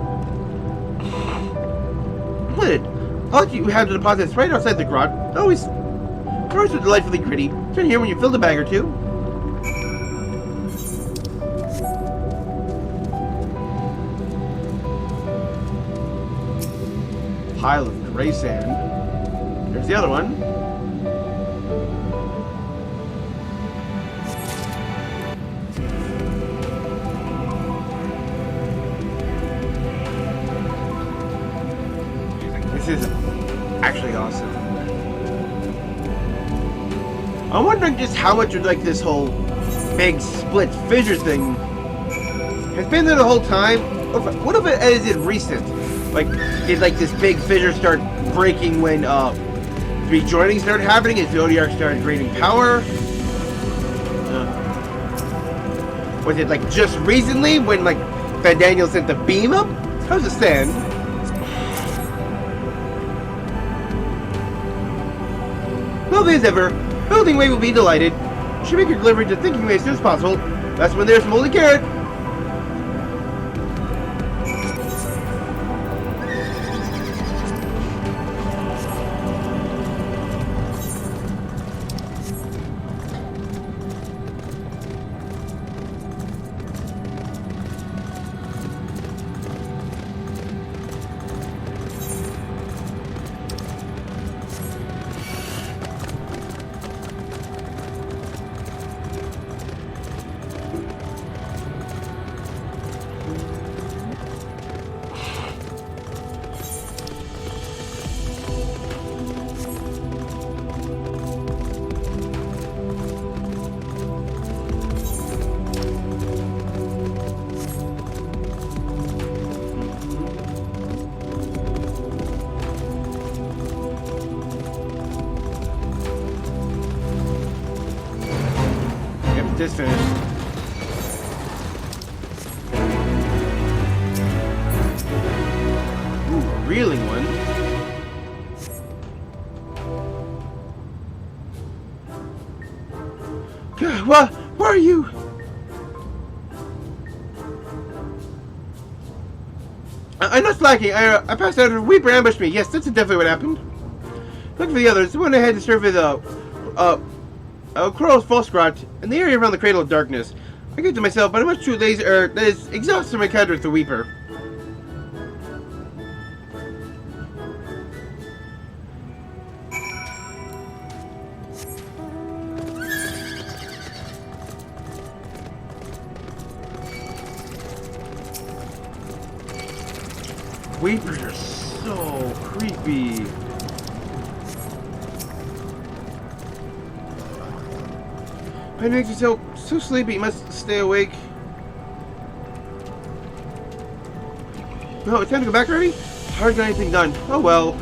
Splendid. I'll let you have the deposits right outside the garage. Always so delightfully gritty. Turn here when you fill the bag or two. Pile of gray sand. There's the other one. This is actually awesome. I'm wondering just how much of like this whole big split fissure thing has been there the whole time. What if it is it recent? Like, did like this big fissure start breaking when rejoining started happening as the Urianger started gaining power? Was it like just recently when like Van Daniel sent the beam up? How's it stand? Well, as ever, Building Way will be delighted. You should make your delivery to Thinking Way as soon as possible. That's when there's Moldy Carrot. This finished. Ooh, a reeling one. What? Where are you? I'm not slacking. I passed out and a Weeper ambushed me. Yes, that's definitely what happened. Look for the others. The one ahead to survey the Coral's false grot in the area around the Cradle of Darkness. I get to myself, but I'm much too lazy, that is exhausted my encounter with the Weeper. Reapers are so creepy. It makes you so sleepy. You must stay awake. No, it's time to go back already? Hard to get anything done. Oh well.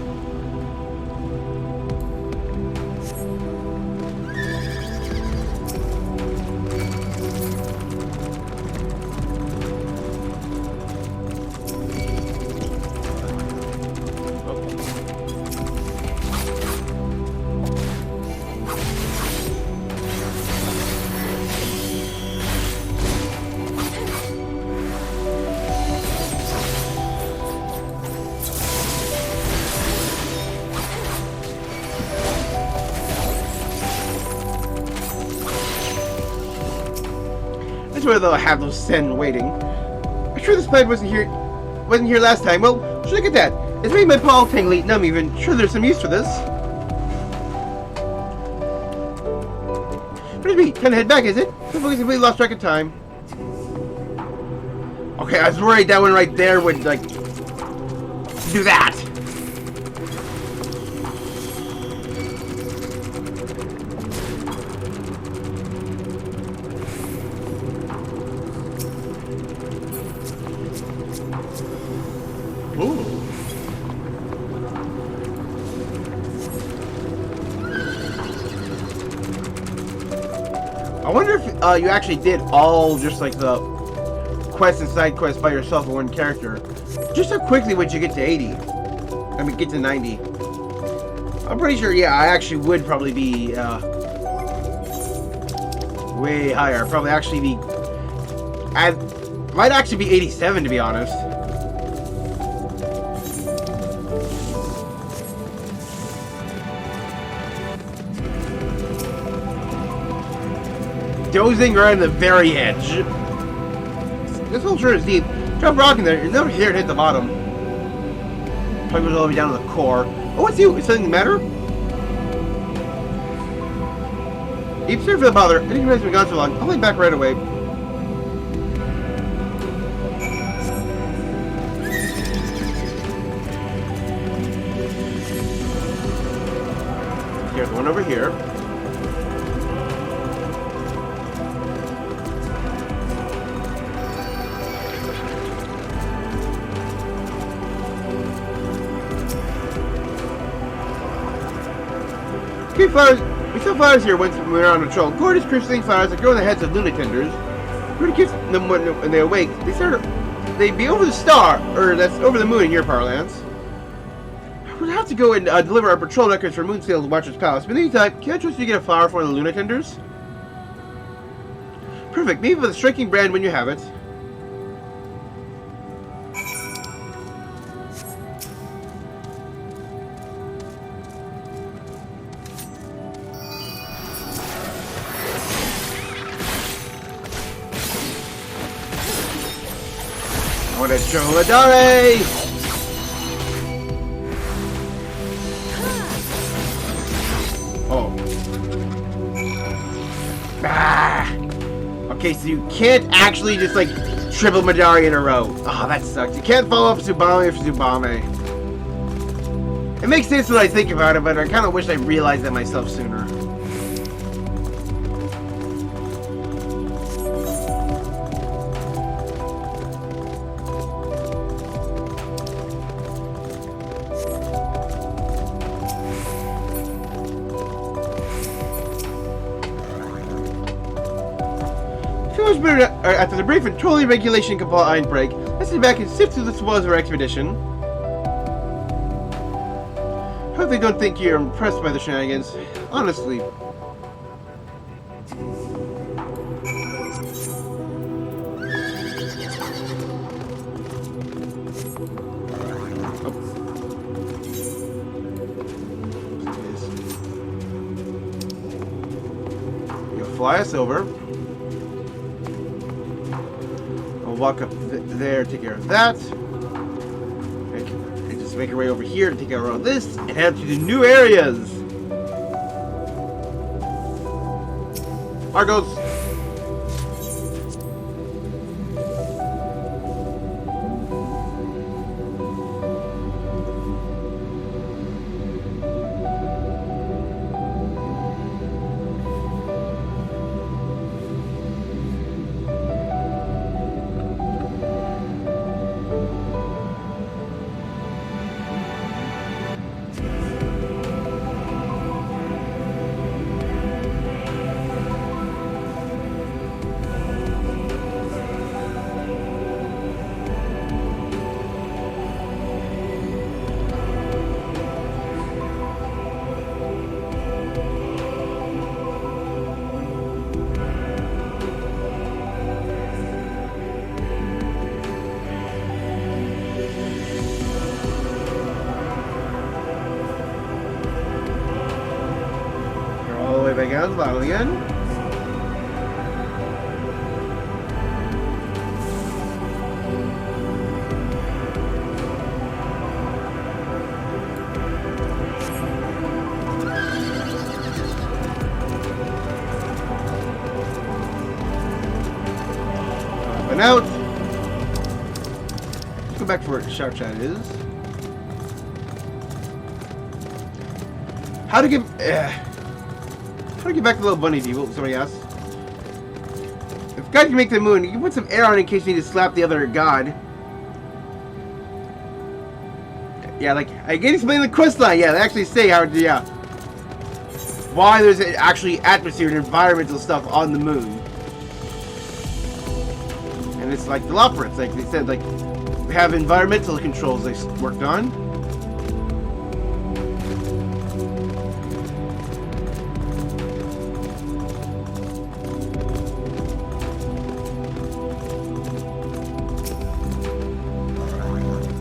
That's where they'll have those Sen waiting. I'm sure this plant wasn't here last time. Well, look at that. It's made my paw tingly, and I'm even sure there's some use for this. What is me? Time to head back, is it? I completely lost track of time. Okay, I was worried that one right there would, like, do that. Ooh. I wonder if you actually did all just like the quests and side quests by yourself with one character. Just how quickly would you get to 80? I mean, get to 90. I'm pretty sure, yeah, I actually would probably be way higher. Probably actually be... I might actually be 87, to be honest. Dozing right on the very edge. This hole sure is deep. Drop a rock in there, you're never here to hit the bottom. Probably goes all the way down to the core. Oh, what's you? Is something the matter? Deep, sorry for the bother. I didn't realize we've been gone so long. I'll be back right away. Here's one over here. Flowers. We saw flowers here once when we were on patrol. Gorgeous, crisping flowers that grow on the heads of lunatenders. Pretty kids them when they awake. They'd be over the star, or that's over the moon in your parlance. We'll have to go and deliver our patrol records for Moonsail's Watcher's Palace. But in the meantime, can I trust you to get a flower for one of the lunatenders? Perfect. Maybe with a striking brand when you have it. What a Choladare! Oh. Ah! Okay, so you can't actually just like triple Madari in a row. Oh, that sucks. You can't follow up Tsubame for Tsubame. It makes sense when I think about it, but I kind of wish I realized that myself sooner. After the brief and totally regulation compliant break, let's sit back and sift through the spoils of our expedition. Hope they don't think you're impressed by the shenanigans. Honestly. You'll fly us over. Walk up there, take care of that. And just make our way over here to take care of this and head to the new areas. Argos. back out of the bottle again. Out. Let's go back to where the shark chat is. How to get back to the little bunny devil? Somebody asked. If God can make the moon, you can put some air on it in case you need to slap the other god. Yeah, like I can explain the quest line. Yeah, they actually say how. Yeah, why there's actually atmosphere and environmental stuff on the moon. And it's like the Loporrits, like they said, like they have environmental controls they worked on.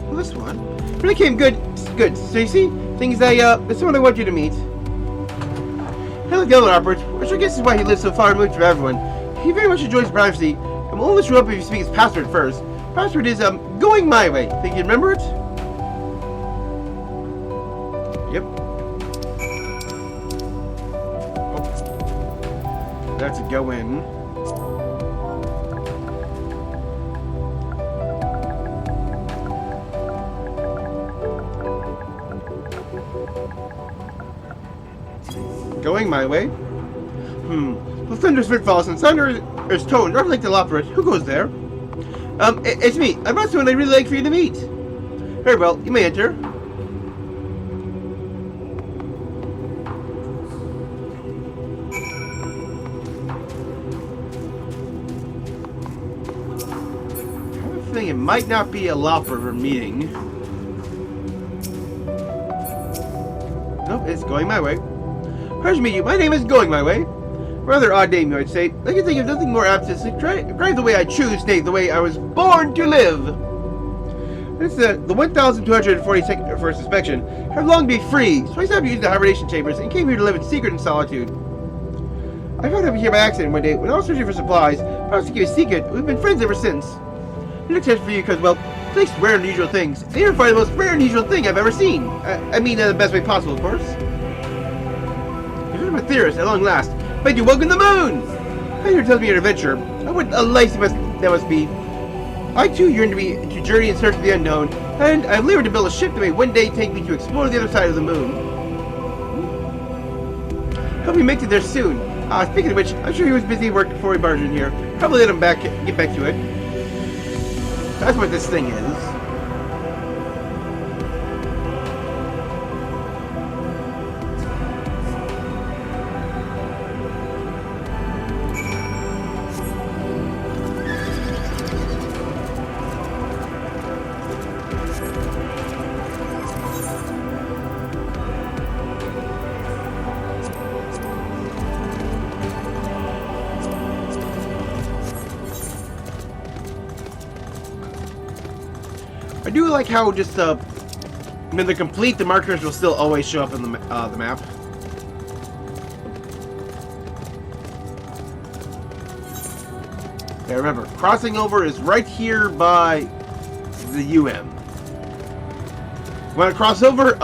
Well, this one really came good. Good. So you see, things that that's what I want you to meet. Hello, the other Loporrits, which I guess is why he lives so far removed from everyone. He very much enjoys privacy. I'm only screw up if you speak his password first. Password is going my way. Think you remember it? Yep. Oh. That's a go in. Going my way? The thunder's falls and thunder is told. Not like the Loporrit. Who goes there? It's me. I brought someone I'd really like for you to meet. Very well. You may enter. I have a feeling it might not be a Loporrit meeting. Nope, it's going my way. Pleasure to meet you. My name is Going My Way. Rather odd name, you might say. I can think of nothing more apt to describe the way I choose, nay, the way I was born to live. It's the 1,242nd first inspection. I've long to be free, so I stopped using the hibernation chambers and came here to live in secret and solitude. I found over here by accident one day when I was searching for supplies. If I was to keep a secret, we've been friends ever since. I took test for you because, well, it takes rare and unusual things. And you're probably the most rare and unusual thing I've ever seen. I mean, in the best way possible, of course. You're a theorist at long last. But you welcome the moon! Peter tells me your adventure. What a life that must be. I too yearn to journey in search of the unknown, and I've labored to build a ship that may one day take me to explore the other side of the moon. Hope we make it there soon. Speaking of which, I'm sure he was busy working before he barged in here. Probably let him get back to it. That's what this thing is. I do like how just when they're complete, the markers will still always show up in the map. Yeah, remember, crossing over is right here by the UM. Want to cross over?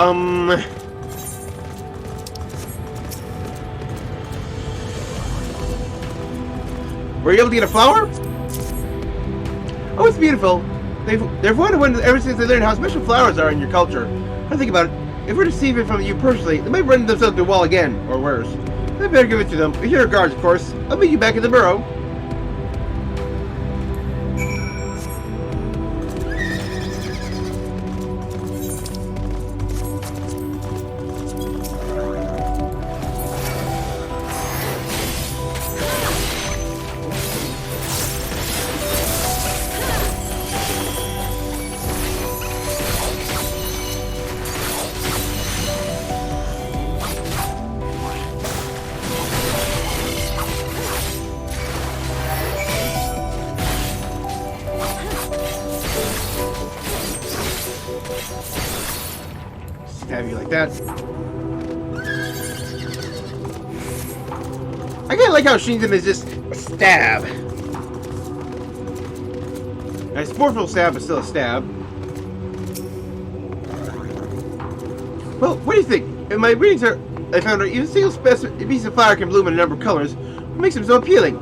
Were you able to get a flower? Oh, it's beautiful. They've wanted ever since they learned how special flowers are in your culture. I think about it. If we're to receive it from you personally, they might run themselves to the wall again, or worse. I better give it to them. With your regards, of course. I'll meet you back at the burrow. Stab you like that. I kinda like how Shinzen is just a stab. A sportful stab is still a stab. Well, what do you think? In my readings I found out even a single piece of flower can bloom in a number of colors. What makes them so appealing?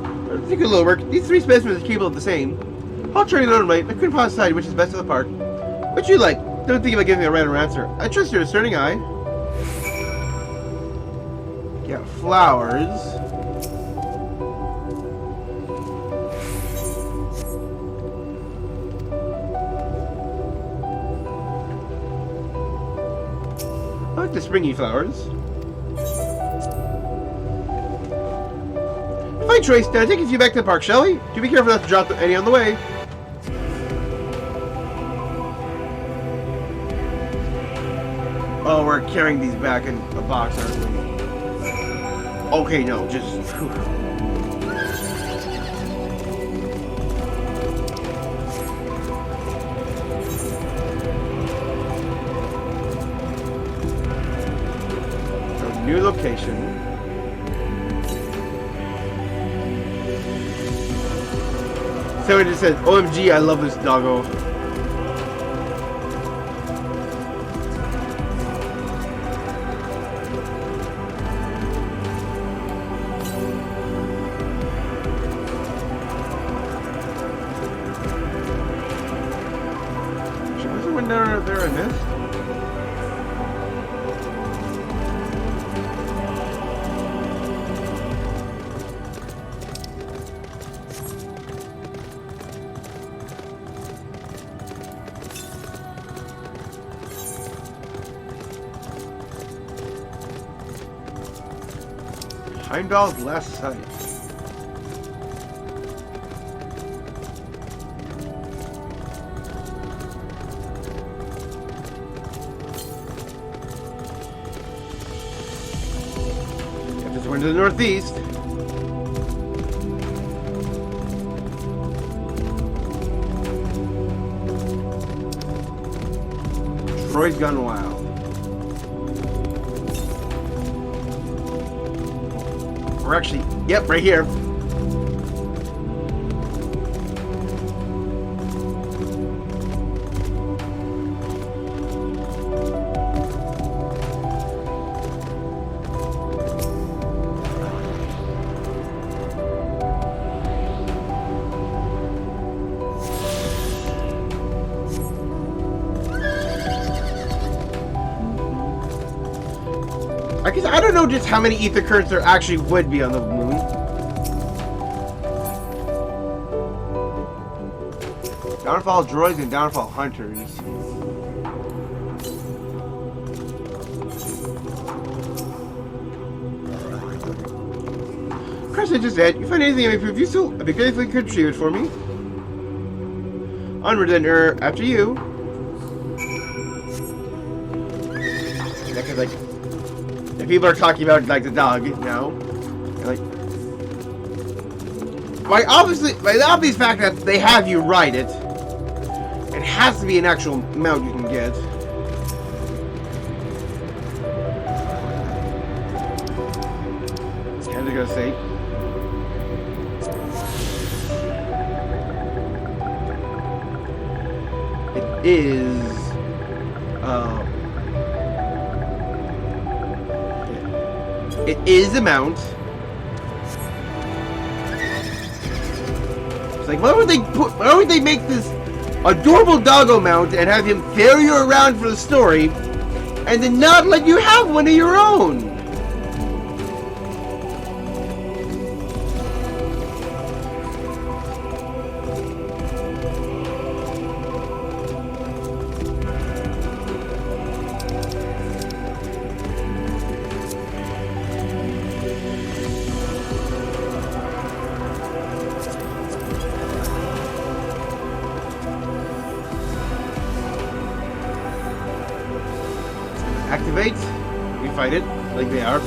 Think of little work. These 3 specimens are capable of the same. All trying their own way, I couldn't possibly decide which is best of the part. What you like? Don't think about giving me a random answer. I trust your discerning eye. Yeah, flowers. I like the springy flowers. Fine choice. Now take you back to the park, shall we? Do be careful not to drop any on the way. Oh, we're carrying these back in a box, aren't we? Okay, no, just... So, new location. Someone just said, OMG, I love this doggo. Was there one down there I missed? Heimdall's last sight. If it's one to the northeast. Troy's gone wild. We're actually, yep, right here. I guess I don't know just how many ether currents there actually would be on the moon. Downfall droids and downfall hunters. Question just said, you find anything that may prove useful? I'd be grateful if you could contribute for me. Onward then, after you. Yeah, cause like, if people are talking about like the dog now, like, by the obvious fact that they have you ride it, it has to be an actual mount you can get. What's Canada gonna say? It is, it is a mount. It's like, why would they make this adorable doggo mount and have him ferry you around for the story, and then not let you have one of your own? Activate. We fight it like they are.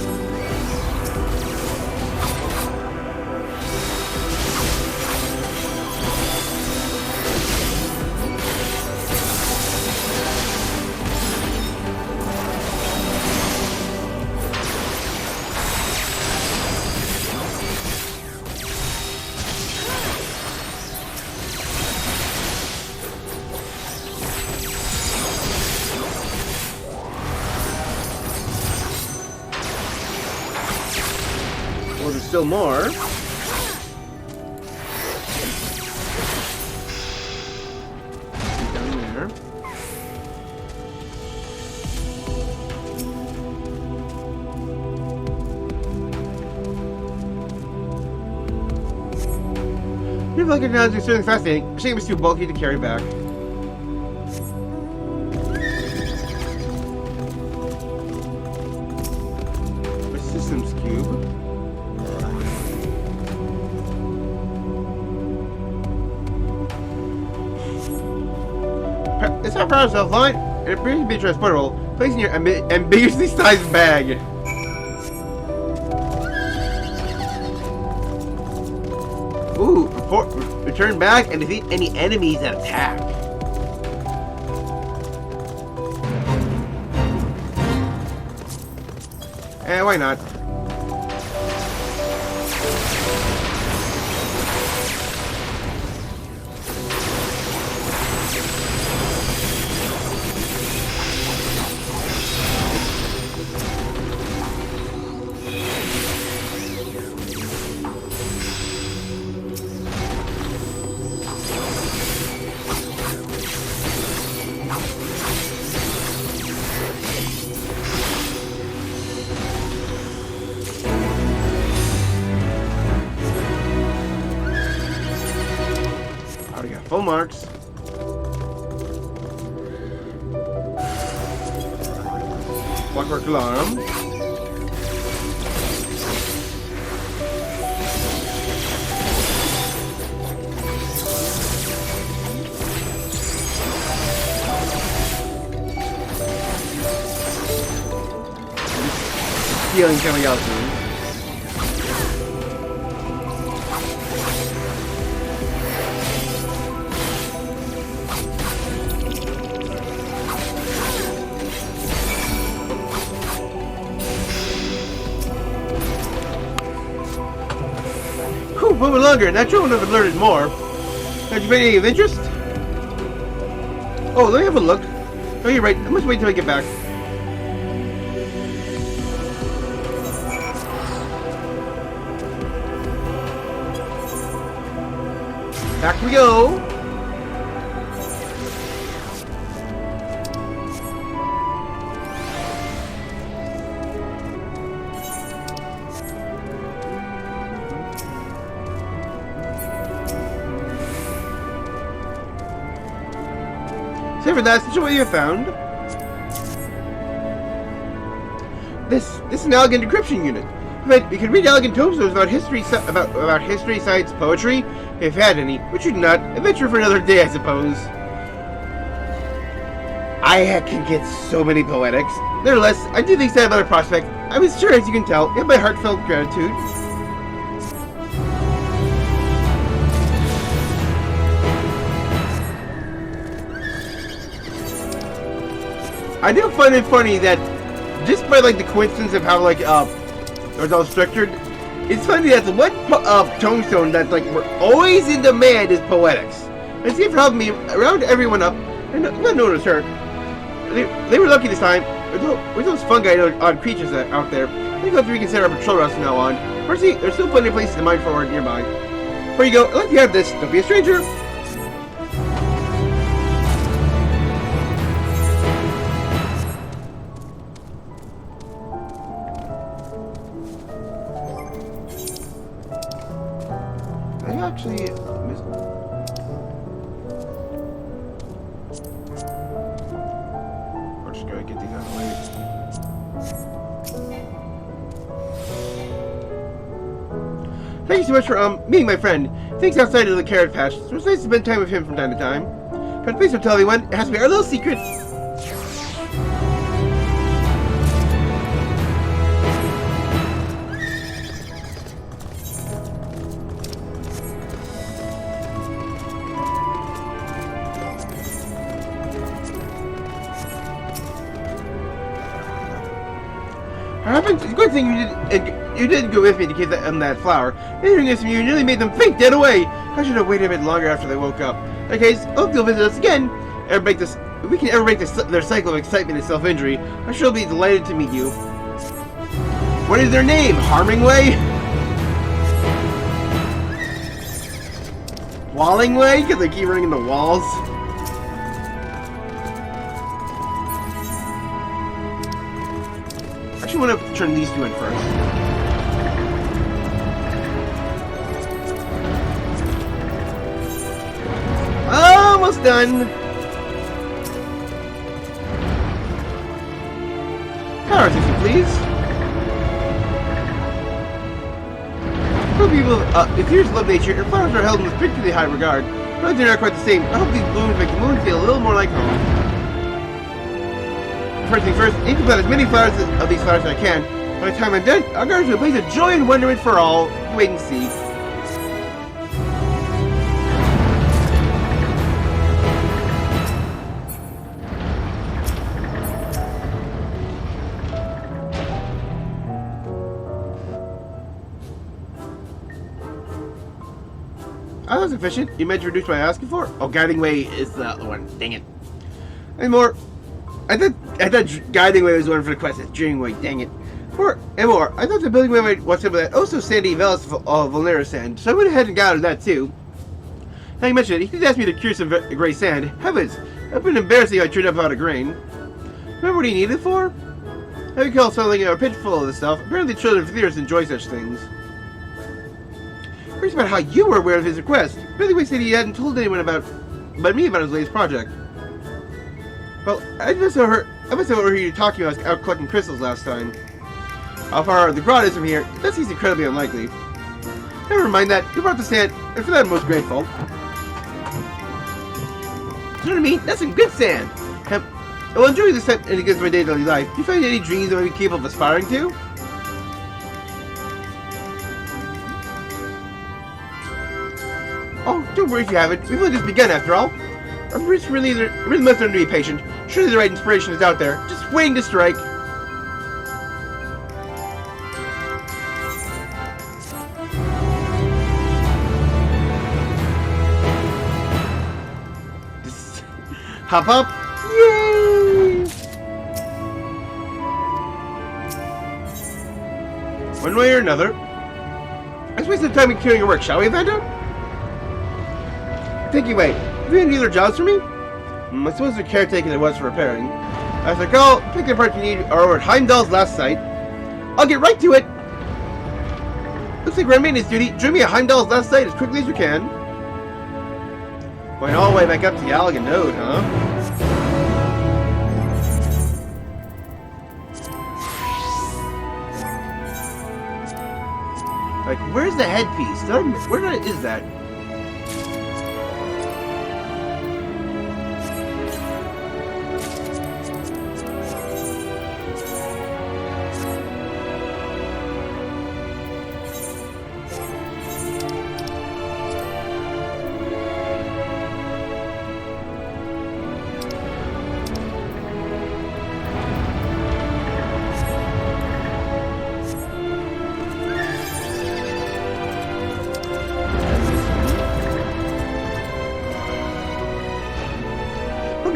Oh, there's still more. Down there. People like technology is certainly fascinating. Shame it's too bulky to carry back. A systems cube. It's not power self-line, and it appears to be transportable. Place in your ambiguously sized bag. Ooh, return back and defeat any enemies that attack. Why not? Full marks. Clockwork alarm. Stealing something else. Moving longer, that show would have alerted more. Have you been any of interest? Oh, let me have a look. Oh, you're right. I must wait till I get back. Back we go. Save for that, such a way you have found. This is an elegant encryption unit. But we can read elegant tombstones about history, about history, science, poetry, if you had any, which you do not. Adventure for another day, I suppose. I can get so many poetics. Nevertheless, I do think sad about our prospect. I was sure, as you can tell, in my heartfelt gratitude. I do find it funny that just by like the coincidence of how like it was all structured, it's funny that the one tombstone that's like we're always in demand is poetics. And see for helping me round everyone up, and not no one was hurt. They were lucky this time. With those fungi and odd creatures out there, I think we'll have to reconsider our patrol routes from now on. Firstly, there's still plenty of places to mine forward nearby. Before you go, I'd like you to have this. Don't be a stranger. Actually, we're just gonna get these out of the way. Thank you so much for meeting my friend. Things outside of the carrot patch, so it's nice to spend time with him from time to time. But please don't tell anyone. It has to be our little secret. It's a good thing you did go with me to get that flower. Hearing this from you nearly made them faint dead away. I should have waited a bit longer after they woke up. In that case, I hope you'll visit us again. If we can ever break their cycle of excitement and self-injury, I shall be delighted to meet you. What is their name? Harmingway? crawling way because I keep running in the walls. I actually want to turn these two in first. Almost done. Power, if you please. Some people, if yours love nature, your flowers are held in particularly high regard. But they're not quite the same. I hope these blooms make the moon feel a little more like home. First thing first, aim to plant as many flowers of these flowers as I can. By the time I'm done, our gardens will be a place of joy and wonderment for all. Wait and see. Oh, that's efficient. You meant to reduce what I'm asking for? Oh, guiding way is the other one. Dang it. And more. I thought guiding way was the one for the quest. It's dreaming way. Dang it. More. I thought the building way might want some of that also sandy Velis Vulnera sand. So I went ahead and gathered that too. Now you mentioned it. He did ask me to cure some gray sand. Heavens. I've been embarrassing if I turned up out of grain. Remember what he needed it for? I recall selling a pitch full of this stuff. Apparently children of theorists enjoy such things. Curious about how you were aware of his request. Billy said he hadn't told anyone but me about his latest project. Well, I must have overheard you talking about out collecting crystals last time. How far the grot is from here, that seems incredibly unlikely. Never mind that, you brought the sand, and for that I'm most grateful. You know what I mean? That's some good sand! Well, enjoying this time and it gets my day-to-day life. Do you find any dreams that might be capable of aspiring to? Oh, don't worry if you haven't. We've only just begun after all. Our roots really must learn to be patient. Surely the right inspiration is out there, just waiting to strike. Just hop up. Yay! One way or another. Let's waste some time in clearing your work, shall we, Evander? Take you away. Have you any other jobs for me? I suppose the caretaking there was for repairing. As I go, pick the part you need are over at Heimdall's last site. I'll get right to it. Looks like we're on maintenance duty. Join me at Heimdall's last site as quickly as you can. Going all the way back up to the Allegan Node, huh? Like, where's the headpiece? Where is that?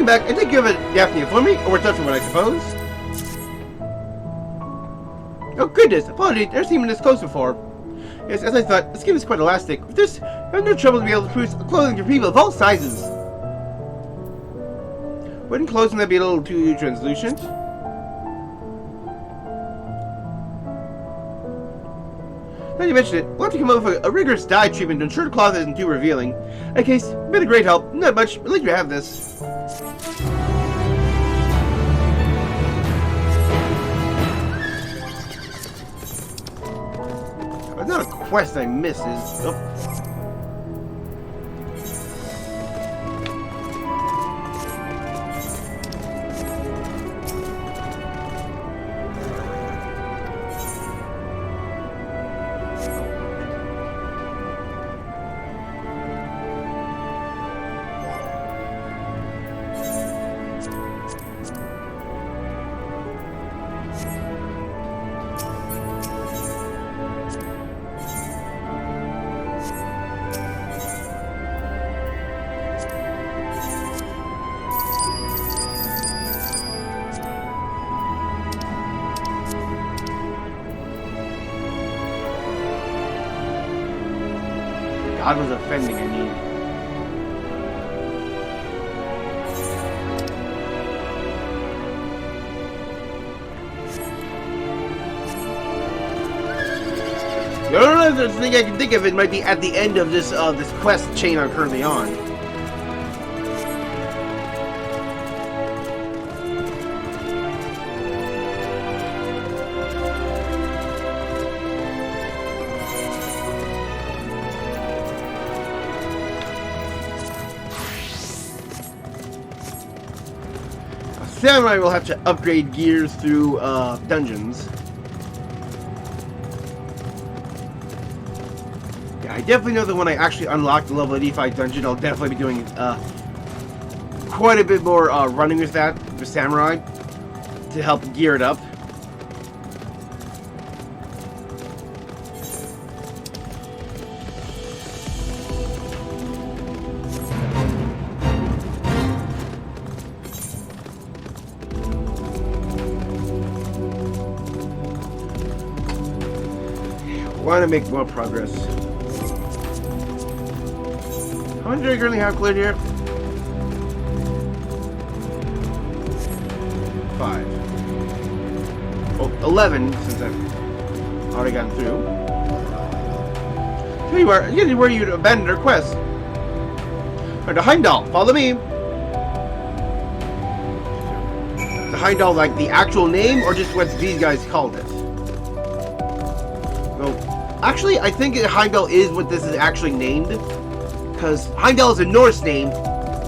Back. I think you have a Daphne for me, or it's up to what I suppose. Oh goodness, apologies, I've never seen this close before. Yes, as I thought, the skin is quite elastic. With this, I have no trouble to be able to produce clothing for people of all sizes. Wouldn't clothing that be a little too translucent? Now you mentioned it, we'll have to come up with a rigorous dye treatment to ensure the cloth isn't too revealing. In that case, been a great help. Not much, but at least you have this. It's not a quest I miss, is... Oh. God was offending, I mean. The only other thing I can think of, it might be at the end of this this quest chain I'm currently on. A samurai will have to upgrade gears through dungeons. I definitely know that when I actually unlock the level 85 dungeon, I'll definitely be doing quite a bit more running with that, with Samurai, to help gear it up. I want to make more progress. How many do I currently have cleared here? 5. Oh, 11 since I've already gotten through. Here you are. This is where you abandoned our quest. Alright, the Heimdall. Follow me. The Heimdall, like the actual name, or just what these guys called it? Well, actually, I think Heimdall is what this is actually named. Because Heimdall is a Norse name.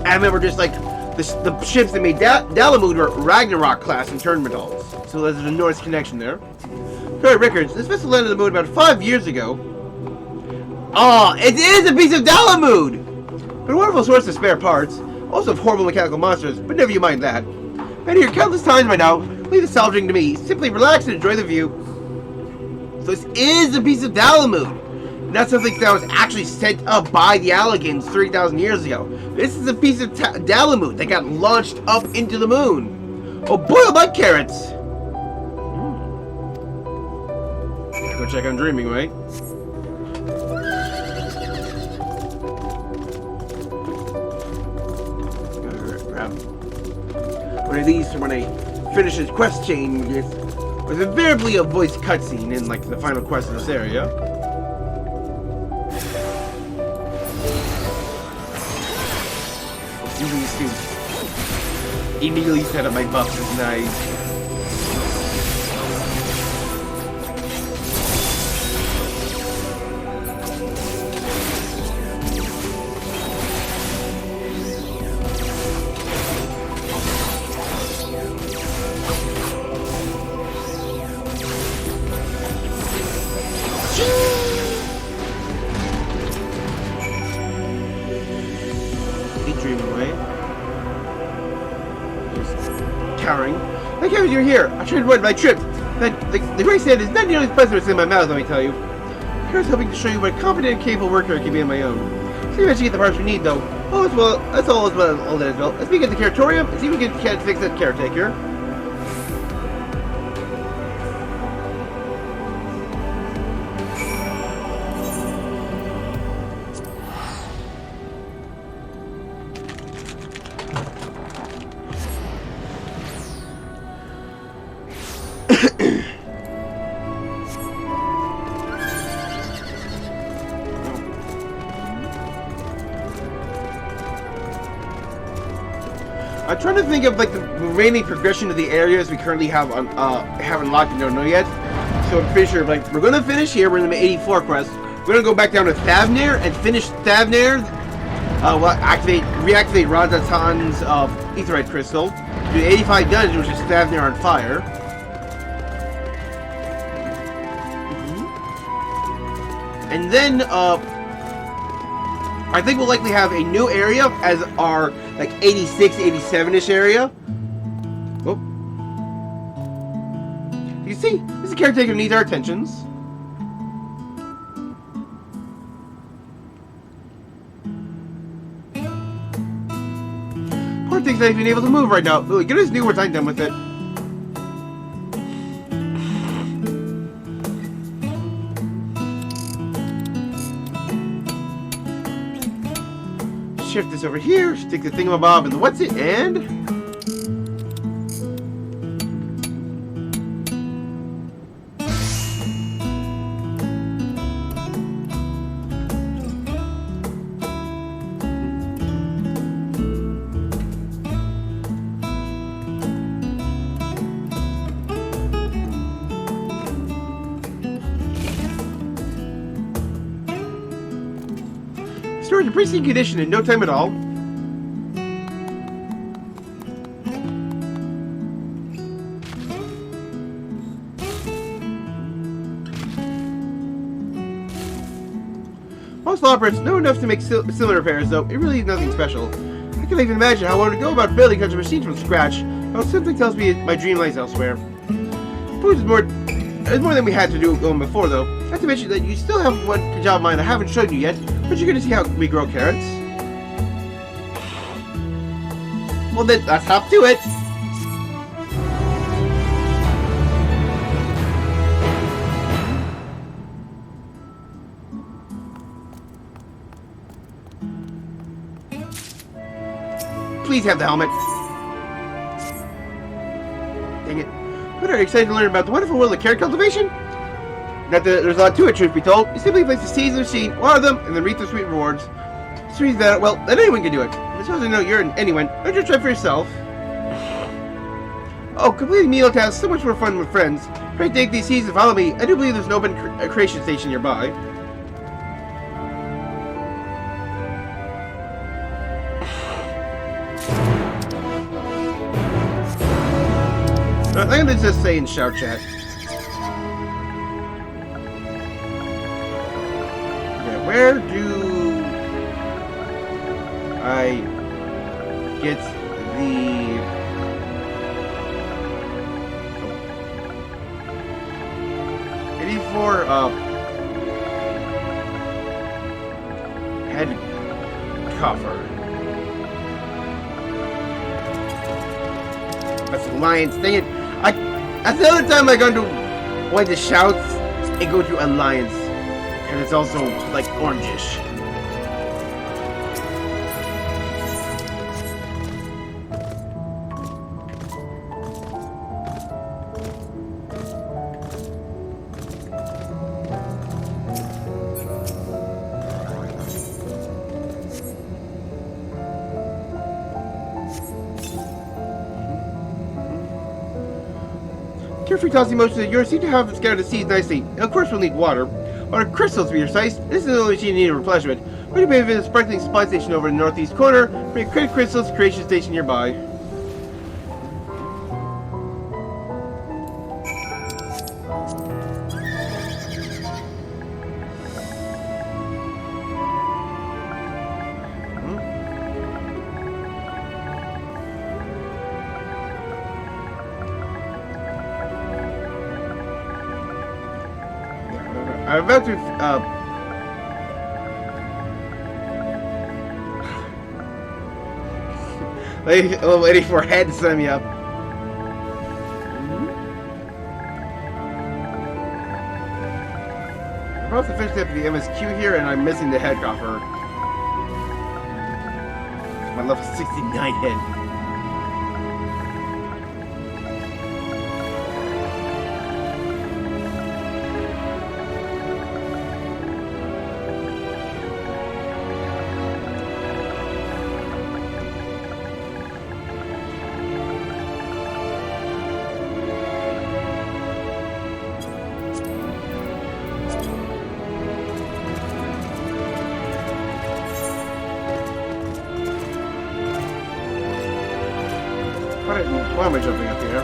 I remember just like the ships that made Dalamud were Ragnarok class and Turnmedals. So there's a Norse connection there. Alright, Rickards, this vessel landed on the moon about 5 years ago. Oh, it is a piece of Dalamud! But a wonderful source of spare parts. Also of horrible mechanical monsters, but never you mind that. Been here countless times by now. Leave the salvaging to me. Simply relax and enjoy the view. So this is a piece of Dalamud. Not something that was actually sent up by the Allegans 3,000 years ago. This is a piece of Dalamud that got launched up into the moon. Oh, boiled like carrots! Go check on dreaming, right? Grab one of these for when I finish this quest chain with invariably a voice cutscene in like the final quest of this area. Using this to immediately set up my buffs is nice. You're here. I tried to avoid my trip. The gray sand is not nearly as pleasant as in my mouth, let me tell you. Here I was hoping to show you what a competent and capable worker I can be on my own. See if I should get the parts we need, though. Oh, as well. That's all as well. All that as well. Let's begin the Curatorium and see if we can fix that caretaker. I'm trying to think of like the remaining progression of the areas we currently have on haven't unlocked and don't know yet. So I'm pretty sure like we're gonna finish here. We're in the 84 quest. We're gonna go back down to Thavnair and finish Thavnair. Reactivate Radatan's Aetheryte Crystal. Do the 85 dungeon, which is Thavnair on fire. And then I think we'll likely have a new area as our like 86, 87-ish area. Oh. You see, this is a caretaker who needs our attentions. Poor thing's not even able to move right now. Ooh, get us new words, I'm done with it. Shift this over here, stick the thingamabob in the what's it, and restored to pristine condition in no time at all. Most Loporrits know enough to make similar repairs, though it really is nothing special. I can't even imagine how one would go about building such a machine from scratch. Well, something tells me my dream lies elsewhere. Food is more than we had to do going before, though. Not to mention that you still have one job of mine I haven't shown you yet, but you're going to see how we grow carrots. Well then, let's hop to it! Please have the helmet. Dang it. But are you excited to learn about the wonderful world of carrot cultivation? Not that there's a lot to it, truth be told. You simply place the seeds in the machine, water them, and then reap the sweet rewards. This means that, well, that anyone can do it. As far as I know, you're anyone. Don't just try for yourself. Oh, completing meal tasks is so much more fun with friends. Try to take these seeds and follow me. I do believe there's an open creation station nearby. I'm gonna just say in shout chat. Yeah, where do I get the '84 head cover? That's Alliance. Dang it! That's the other time I go to when the shouts and go to Alliance, and it's also like orangish. Carefree tossing motions of yours seem to have scattered the seeds nicely. And of course we'll need water. Water crystals to be precise. This is the only machine you need a replenishment. Would you visit a sparkling supply station over in the northeast corner? Bring credit crystals creation station nearby. I'm about to, waiting for head to send me up. I'm about to finish up the MSQ here, and I'm missing the head coffer. My level 69 head. Why am I jumping up here?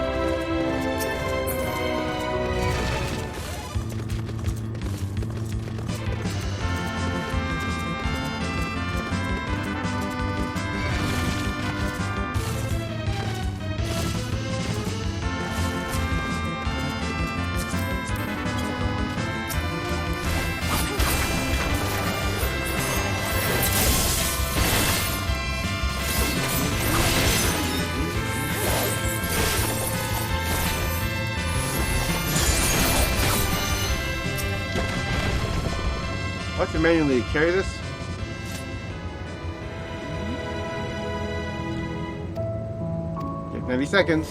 I have to manually carry this. Take 90 seconds.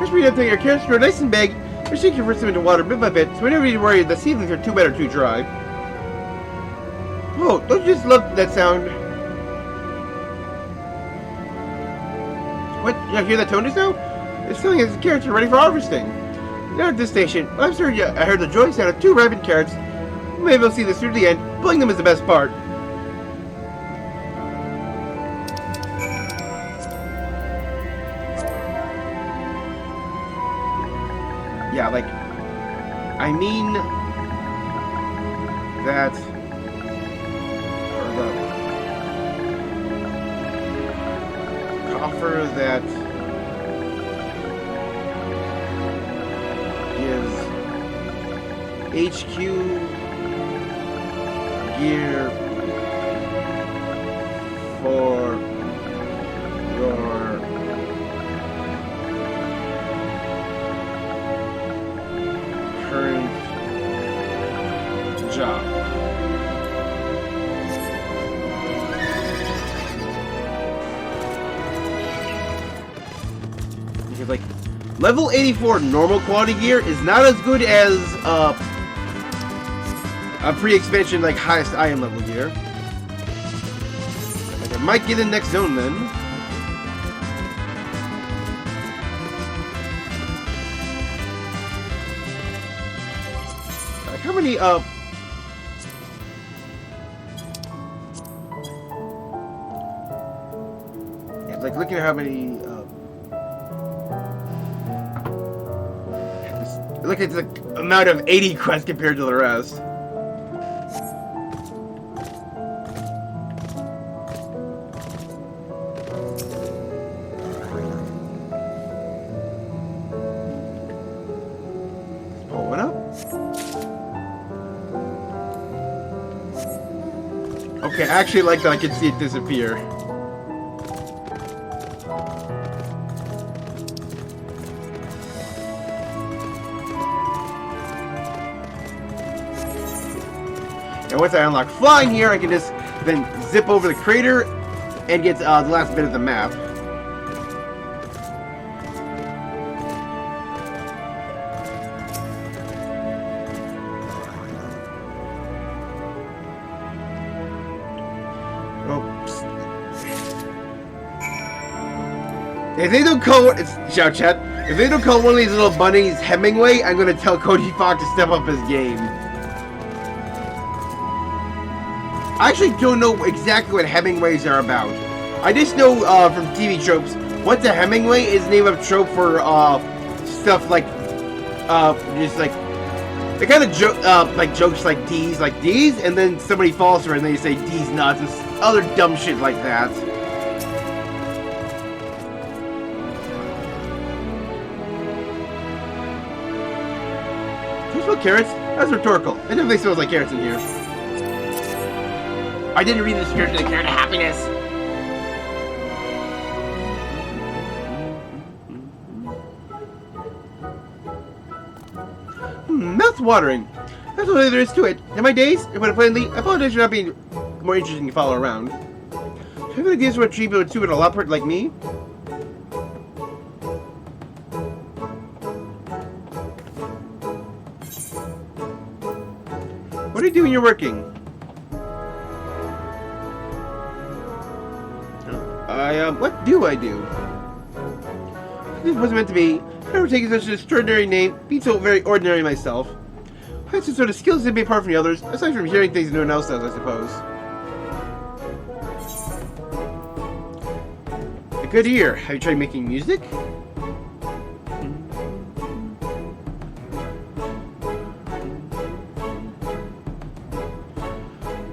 Let's read up to your carrots grow nice and big. You're shaking first them into water bit by bit, so we never need to worry the seedlings are too wet or too dry. Whoa, don't you just love that sound? What? You hear that tone just now? It's feeling as the carrots are ready for harvesting. Now at this station, I'm sure I heard the joy sound of 2 ripened carrots. Maybe we'll see this through to the end. Pulling them is the best part. Yeah, like, I mean that, or the coffer that gives HQ gear for your current job. Because, like, level 84 normal quality gear is not as good as a pre-expansion, like, highest iron level gear. Like, I might get in next zone then. Like, how many, yeah, like, looking at how many, look at the amount of 80 quests compared to the rest. Pulling up. Okay, I actually like that I can see it disappear. And once I unlock flying here, I can just then zip over the crater and get the last bit of the map. Oops. If they don't call it, shout chat. If they don't call one of these little bunnies Hemingway, I'm gonna tell Cody Fox to step up his game. I actually don't know exactly what Hemingways are about. I just know from TV tropes, what's a Hemingway is the name of a trope for stuff like just like the kind of joke like jokes like D's, and then somebody falls for it and they say D's nuts and other dumb shit like that. Do you smell carrots? That's rhetorical. It definitely smells like carrots in here. I didn't read the description of carrot of happiness. Mouth watering. That's all there is to it. In my days, to put it plainly, I apologize for not being more interesting to follow around. Do you have any ideas what treatment would suit a Loporrit like me? What do you do when you're working? What do I do? This wasn't meant to be. I've never taken such an extraordinary name, being so very ordinary myself. I had some sort of skills to be apart from the others, aside from hearing things no one else does, I suppose. A good ear. Have you tried making music?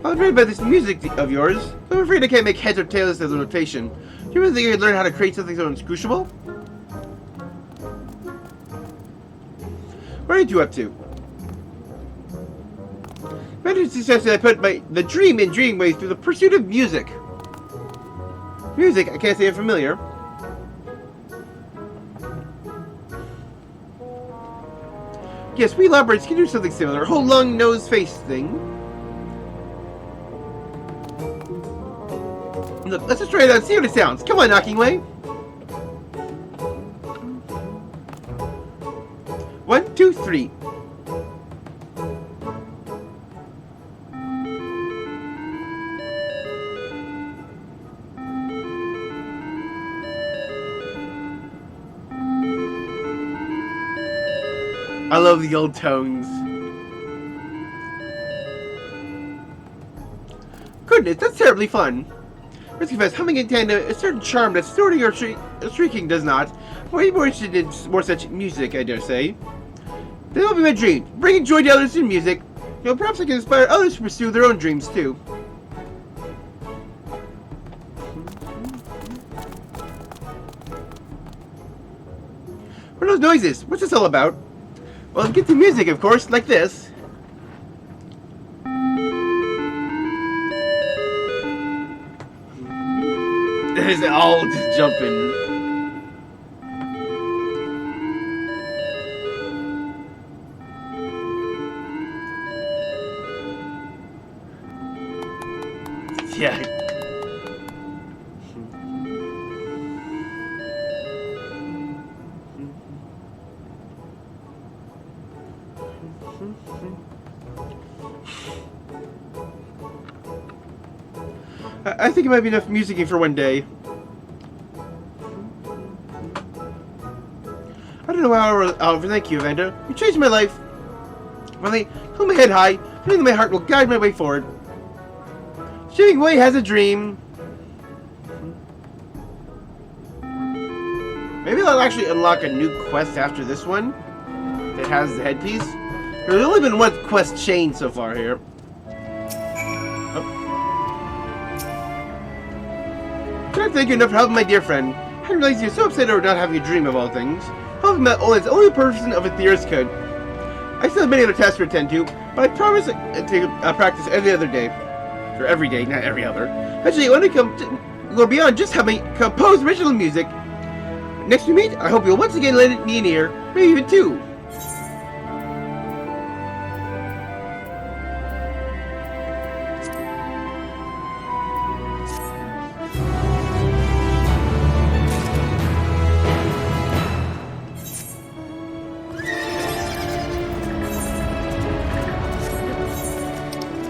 I was read about this music of yours, so I'm afraid I can't make heads or tails as a notation. Do you really think I could learn how to create something so inscrutable? What are you up to? Manager suggested I put the dream in Dreamways through the pursuit of music. Music, I can't say I'm familiar. Yes, we Loporrits can do something similar. Whole lung, nose, face thing. Look, let's just try it out and see what it sounds. Come on, Knockingway. 3. I love the old tones. Goodness, that's terribly fun. Let's confess, humming in tandem a certain charm that snorting or shrieking does not. Way more interested in more such music, I dare say. That'll be my dream, bringing joy to others in music. You know, perhaps I can inspire others to pursue their own dreams too. What are those noises? What's this all about? Well, get to music, of course, like this. There's all just jumping. Yeah. I think it might be enough musicking for one day. I don't know how I'll thank you, Evander. You changed my life. Finally, hold my head high, knowing my heart will guide my way forward. Shooting away has a dream. Maybe I'll actually unlock a new quest after this one that has the headpiece. There's only been one quest chain so far here. Can't thank you enough for helping my dear friend. I didn't realize you're so upset over not having a dream of all things. Helping that only a person of a theorist could. I still have many other tasks to attend to, but I promise to practice every other day. Or every day, not every other. Actually, when I go beyond just having composed original music. Next we meet, I hope you'll once again lend me an ear, maybe even two.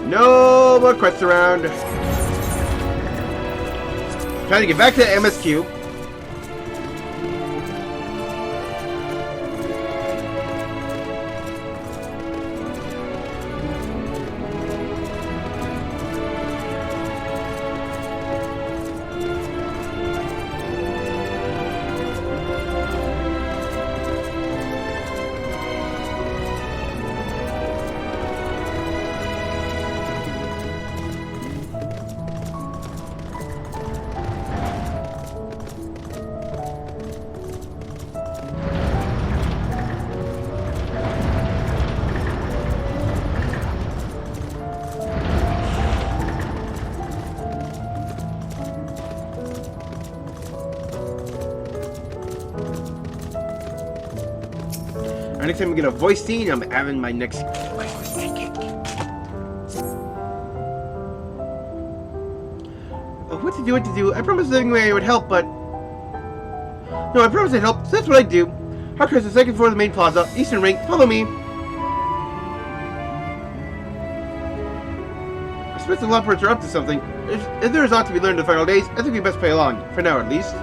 No more quests around. Trying to get back to MSQ. Anytime we get a voice scene, I'm having my next. What to do? I promised living way would help, but no, I promised I'd help. So that's what I do. Harker's the second floor of the main plaza, Eastern Ring. Follow me. I suppose the Loporrits are up to something. If there is ought to be learned in the final days, I think we best play along for now, at least.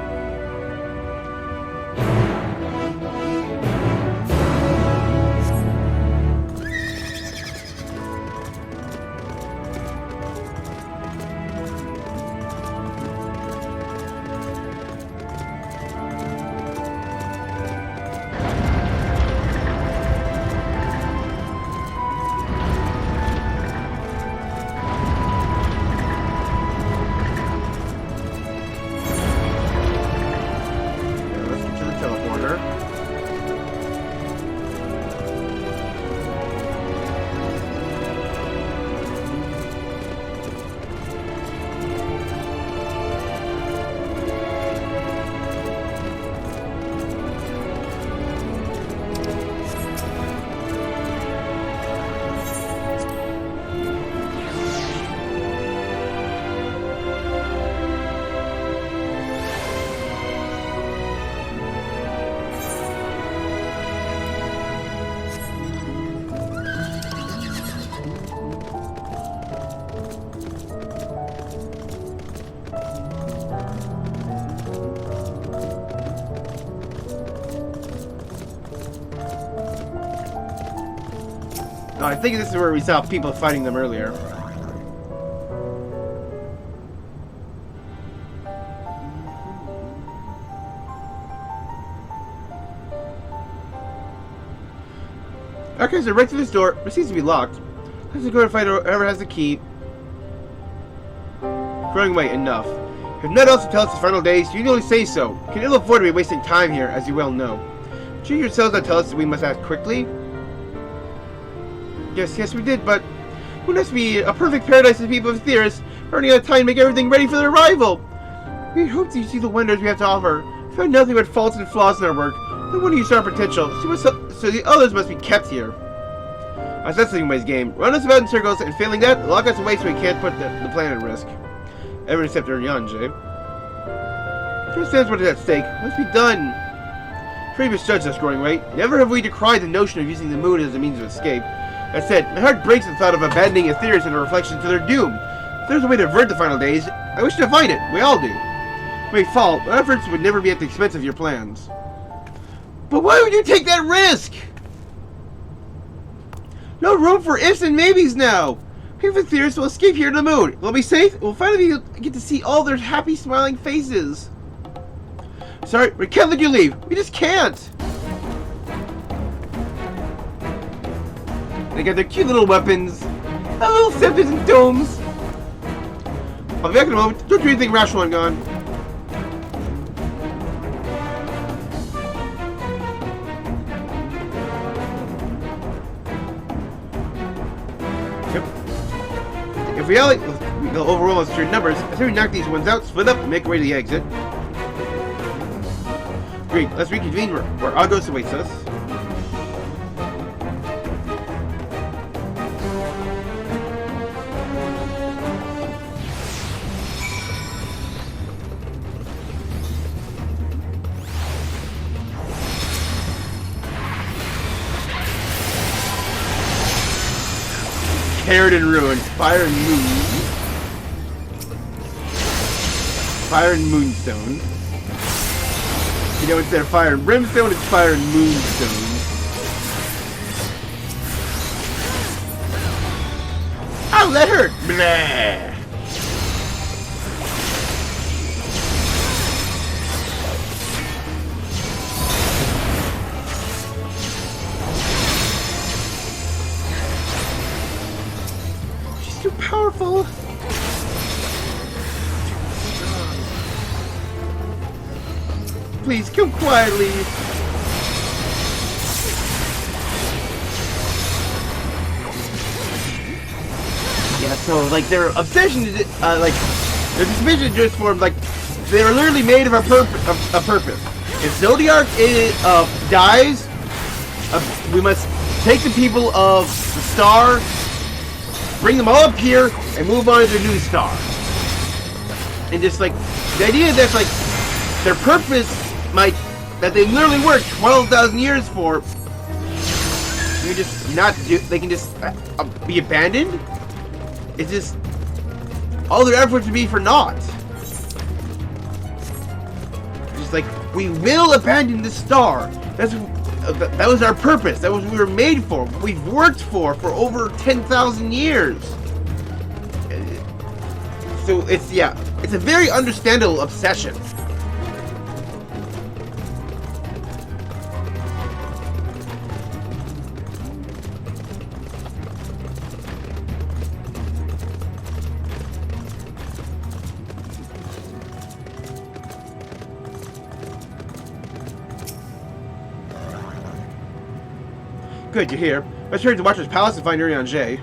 Oh, I think this is where we saw people fighting them earlier. Okay, so right through this door, it seems to be locked. Let's go and find whoever has the key. Throwing away, enough. If none else to tell us the final days, you can only say so. You can ill afford to be wasting time here, as you well know. Did you yourselves not tell us that we must act quickly? Yes, we did, but wouldn't this be a perfect paradise for the people of Theris, running out of time to make everything ready for their arrival? We hope you see the wonders we have to offer. We found nothing but faults and flaws in our work. No wonder you saw our potential, so the others must be kept here. That's the Singway's game. Run us about in circles, and failing that, lock us away so we can't put the planet at risk. Everyone except Urianger. He understands what is at stake. Let's be done. Free misjudged us, growing weight. Never have we decried the notion of using the moon as a means of escape. That said, my heart breaks at the thought of abandoning Aetherius and a reflection to their doom. If there's a way to avert the final days, I wish to find it. We all do. We may fall, but efforts would never be at the expense of your plans. But why would you take that risk? No room for ifs and maybes now. People of Theris will escape here to the moon. We'll be safe. We'll finally get to see all their happy, smiling faces. Sorry, we can't let you leave. We just can't. They got their cute little weapons, little scepters and domes. I'll be back in a moment. Don't do anything rash while I'm gone. If we go overwhelm us with your numbers, as soon as we knock these ones out, split up and make our way to the exit. Great, let's reconvene where Argos awaits us. Carried and ruined. Fire and moon. Fire and moonstone. You know, instead of fire and brimstone, it's fire and moonstone. Oh, that hurt! Blah! Too powerful. Please come quietly. Yeah, so like their obsession is like their suspicion just formed like they're literally made of a purpose. If Zodiac dies, we must take the people of the star, bring them all up here, and move on to their new star. And just like the idea that like their purpose that they literally worked 12,000 years for, you just not do. They can just be abandoned. It's just all their efforts would be for naught. Just like we will abandon the star. That was our purpose. That was what we were made for. What we've worked for over 10,000 years. So it's a very understandable obsession. Good, you're here. Let's hurry to Watcher's Palace and find Urianger.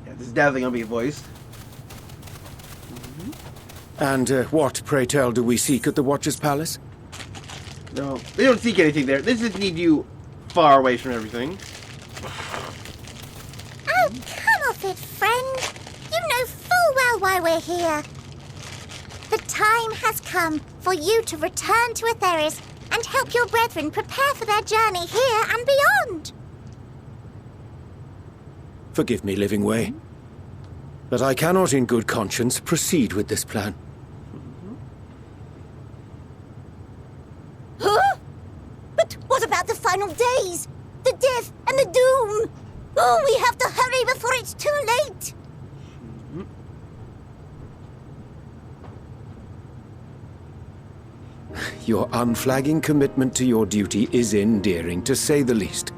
Yeah, this is definitely gonna be a voice. And what, pray tell, do we seek at the Watcher's Palace? No, they don't seek anything there. They just need you far away from everything. Oh, come off it, friend. You know full well why we're here. The time has come for you to return to Aetherius and help your brethren prepare for their journey here and beyond. Forgive me, Living Way. But I cannot in good conscience proceed with this plan. Huh? But what about the final days? The death and the doom? Oh, we have to hurry before it's too late! Your unflagging commitment to your duty is endearing, to say the least.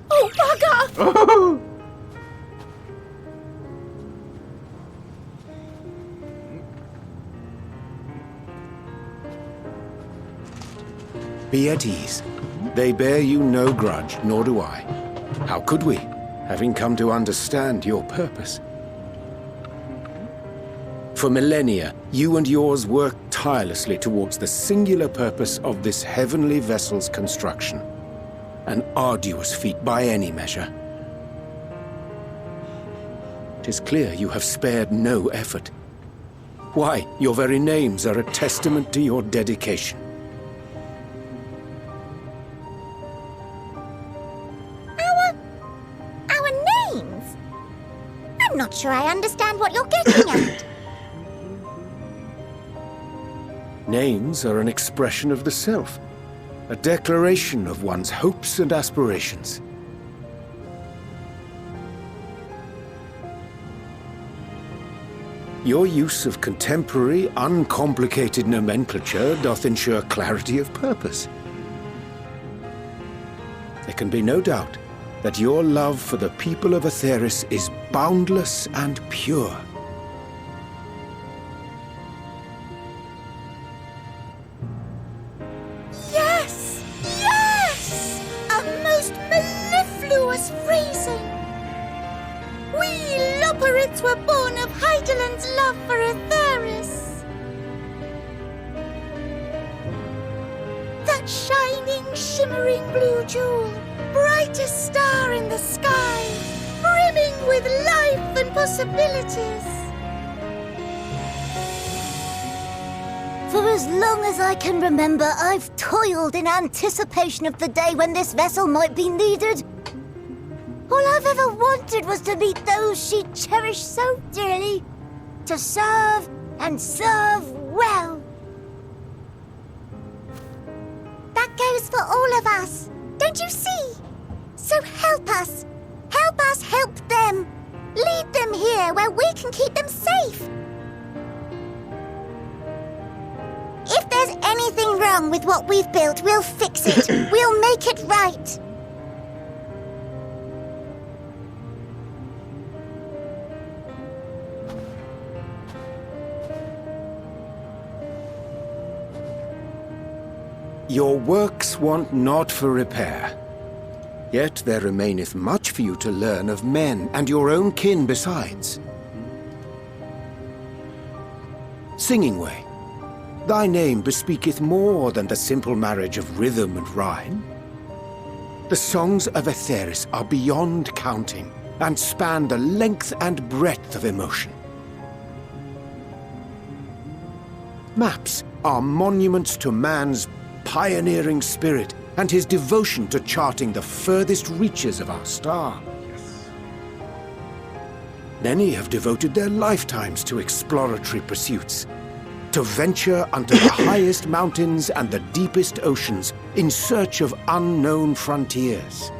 Oh, bugger! Oh! Be at ease. They bear you no grudge, nor do I. How could we, having come to understand your purpose? For millennia, you and yours worked tirelessly towards the singular purpose of this heavenly vessel's construction. An arduous feat by any measure. 'Tis clear you have spared no effort. Why, your very names are a testament to your dedication. Our names? I'm not sure I understand what you're getting at. Names are an expression of the self, a declaration of one's hopes and aspirations. Your use of contemporary, uncomplicated nomenclature doth ensure clarity of purpose. There can be no doubt that your love for the people of Aetheris is boundless and pure. Yes! Yes! A most mellifluous phrasing! We Loporrits were born of Heideland's love for Aetheris. That shining, shimmering blue jewel, brightest star in the sky, brimming with life and possibilities. For as long as I can remember, I've toiled in anticipation of the day when this vessel might be needed. All I've ever wanted was to meet those she cherished so dearly, to serve and serve well. That goes for all of us, don't you see? So help us help them. Lead them here where we can keep them safe. If there's anything wrong with what we've built, we'll fix it. We'll make it right. Your works want not for repair. Yet there remaineth much for you to learn of men and your own kin besides. Singing Way, thy name bespeaketh more than the simple marriage of rhythm and rhyme. The songs of Aetheris are beyond counting, and span the length and breadth of emotion. Maps are monuments to man's pioneering spirit and his devotion to charting the furthest reaches of our star. Many have devoted their lifetimes to exploratory pursuits, to venture unto the highest mountains and the deepest oceans in search of unknown frontiers.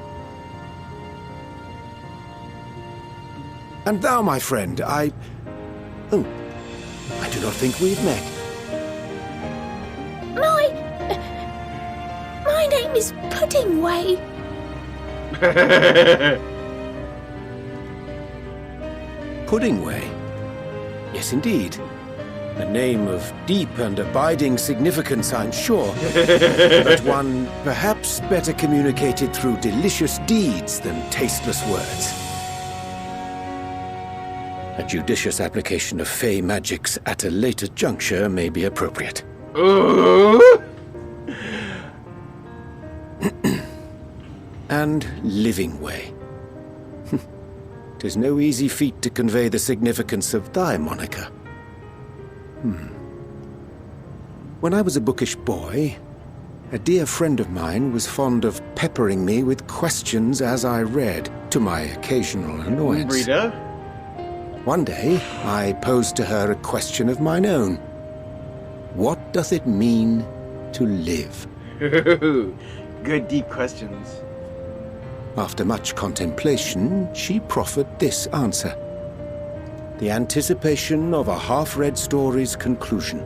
And thou, my friend, I do not think we've met. My name is Puddingway. Puddingway? Yes, indeed. A name of deep and abiding significance, I'm sure, but one perhaps better communicated through delicious deeds than tasteless words. A judicious application of fey magics at a later juncture may be appropriate. And Living Way. 'Tis no easy feat to convey the significance of thy moniker. When I was a bookish boy, A dear friend of mine was fond of peppering me with questions as I read, to my occasional annoyance. Rita? One day, I posed to her a question of mine own. What doth it mean to live? Good deep questions. After much contemplation, she proffered this answer. The anticipation of a half-read story's conclusion.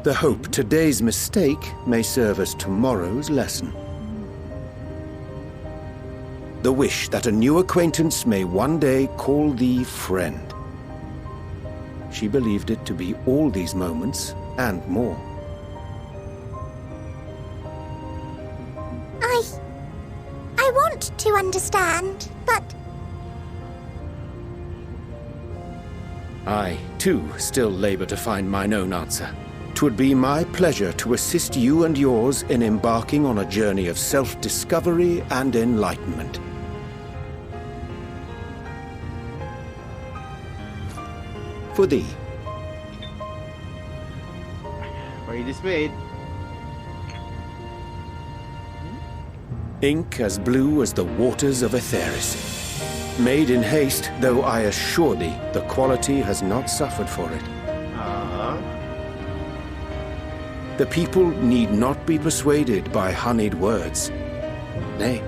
The hope today's mistake may serve as tomorrow's lesson. The wish that a new acquaintance may one day call thee friend. She believed it to be all these moments and more. I want to understand, but... I, too, still labor to find mine own answer. 'Twould be my pleasure to assist you and yours in embarking on a journey of self-discovery and enlightenment. For thee. Why are you dismayed? Ink as blue as the waters of Aetheris. Made in haste, though I assure thee, the quality has not suffered for it. The people need not be persuaded by honeyed words. Nay,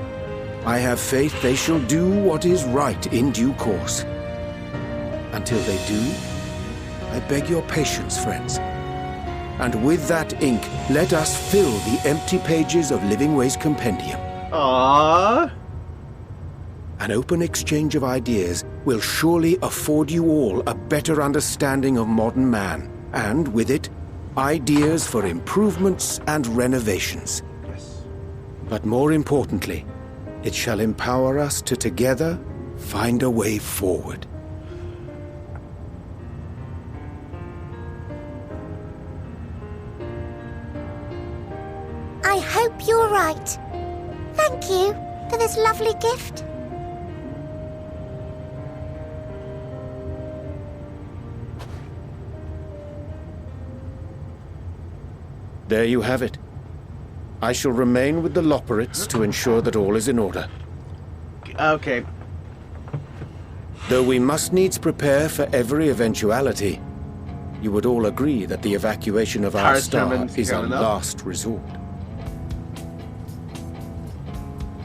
I have faith they shall do what is right in due course. Until they do, I beg your patience, friends. And with that ink, let us fill the empty pages of Living Way's compendium. Aww. An open exchange of ideas will surely afford you all a better understanding of modern man, and with it, ideas for improvements and renovations. Yes. But more importantly, it shall empower us to together find a way forward. I hope you're right. Thank you for this lovely gift. There you have it. I shall remain with the Loporrits to ensure that all is in order. Okay. Though we must needs prepare for every eventuality, you would all agree that the evacuation of our star is a last resort.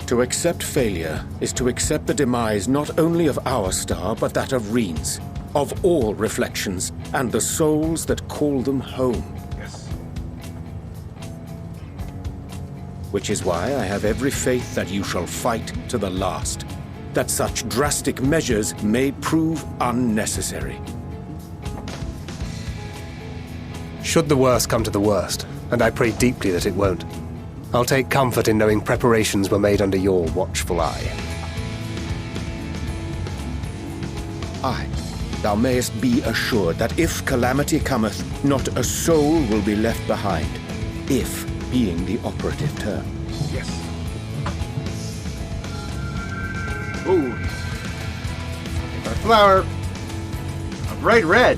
To accept failure is to accept the demise not only of our star, but that of Reen's, of all reflections, and the souls that call them home. Yes. Which is why I have every faith that you shall fight to the last, that such drastic measures may prove unnecessary. Should the worst come to the worst, and I pray deeply that it won't, I'll take comfort in knowing preparations were made under your watchful eye. Aye, thou mayest be assured that if calamity cometh, not a soul will be left behind, if being the operative term. Yes. Ooh. A flower. A bright red.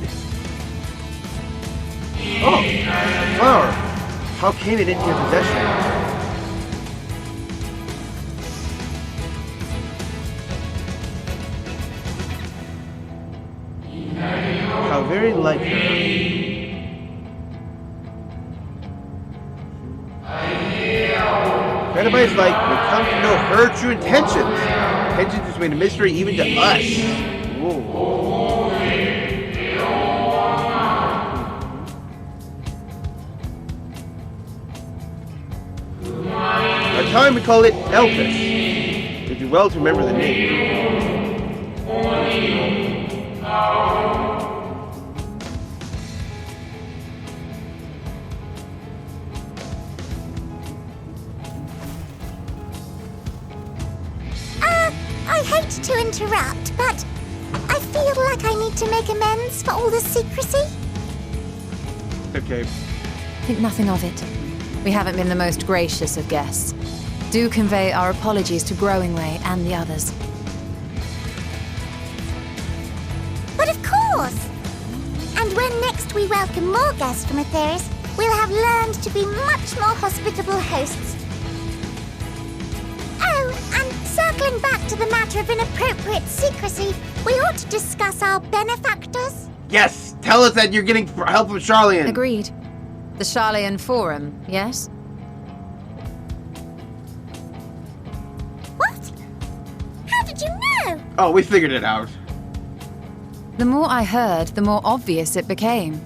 Oh, a flower. How came it into your possession? How very like her. Anybody's like, we come to know her true intentions. Intentions which made a mystery even to us. Whoa. At time we call it Elpis. We do well to remember the name. I hate to interrupt, but I feel like I need to make amends for all the secrecy. Okay. Think nothing of it. We haven't been the most gracious of guests. Do convey our apologies to Growingway and the others. But of course! And when next we welcome more guests from Aetheris, we'll have learned to be much more hospitable hosts. Oh, and circling back to the matter of inappropriate secrecy, we ought to discuss our benefactors. Yes! Tell us that you're getting help from Charlian! Agreed. The Charlian Forum, yes? What? How did you know? Oh, we figured it out. The more I heard, the more obvious it became.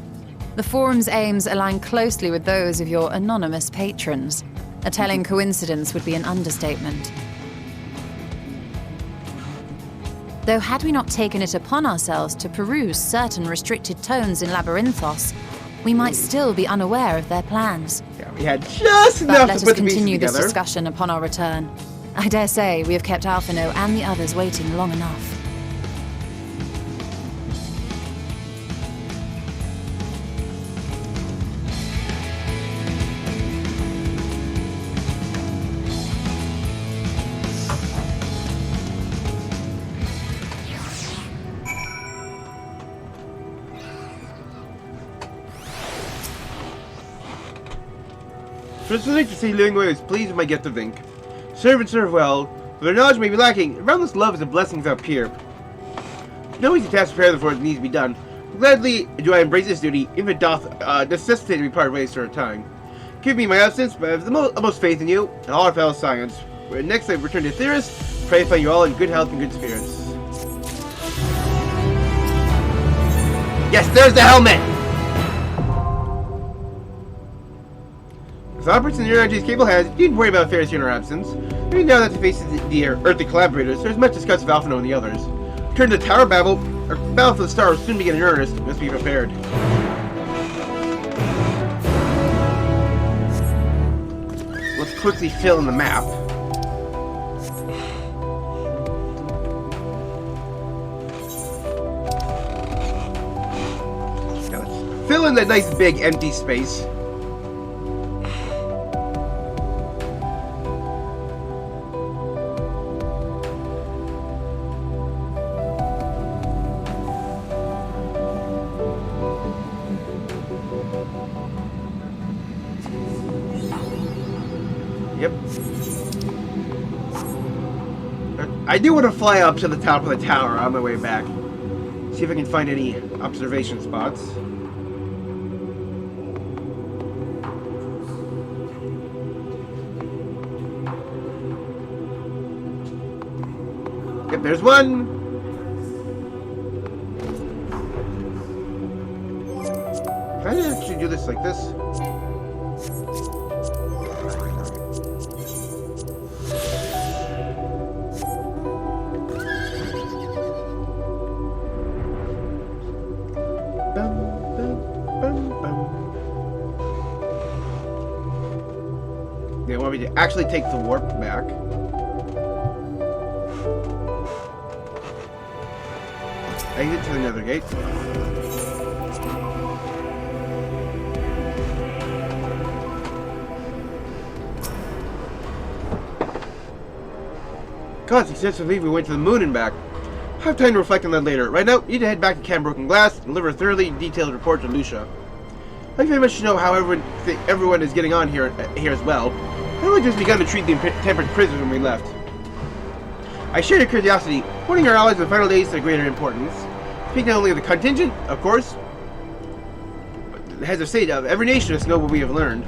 The Forum's aims align closely with those of your anonymous patrons. A telling coincidence would be an understatement. Though had we not taken it upon ourselves to peruse certain restricted tones in Labyrinthos, we might still be unaware of their plans. Yeah, we had just But enough let to us put the pieces continue this together. discussion upon our return. I dare say we have kept Alphino and the others waiting long enough. First, I'd like to say Lingwei was pleased with my gift of ink. Serve and serve well, but their knowledge may be lacking. Boundless love is a blessing without peer. No easy task to prepare for it needs to be done. Gladly do I embrace this duty, if it doth necessitate to be part ways for a time. Give me my absence, but I have the utmost faith in you and all our fellow science. When next I return to Theris, pray to find you all in good health and good spirits. Yes, there's the helmet! As Loporrits and Urianger's capable hands, you needn't worry about Theris in our absence. Maybe now that the faces the earthly collaborators, there's much discussed with Alphino and the others. Turn to the Tower Battle, or Battle for the Star will soon begin in earnest. We must be prepared. Let's quickly fill in the map. Now let's fill in that nice big empty space. Yep. I do want to fly up to the top of the tower on my way back. See if I can find any observation spots. Yep, there's one. Can I actually do this like this? They want me to actually take the warp back. Exit to the nether gate. God, successfully we went to the moon and back. I'll have time to reflect on that later. Right now, you need to head back to Camp Broken Glass and deliver a thoroughly detailed report to Lucia. I'd like very much to know how everyone is getting on here as well. I've only just begun to treat the tempered prisoners when we left. I share your curiosity, putting our allies in the final days to greater importance. Speaking not only of the contingent, of course, but as I say, of every nation must know what we have learned.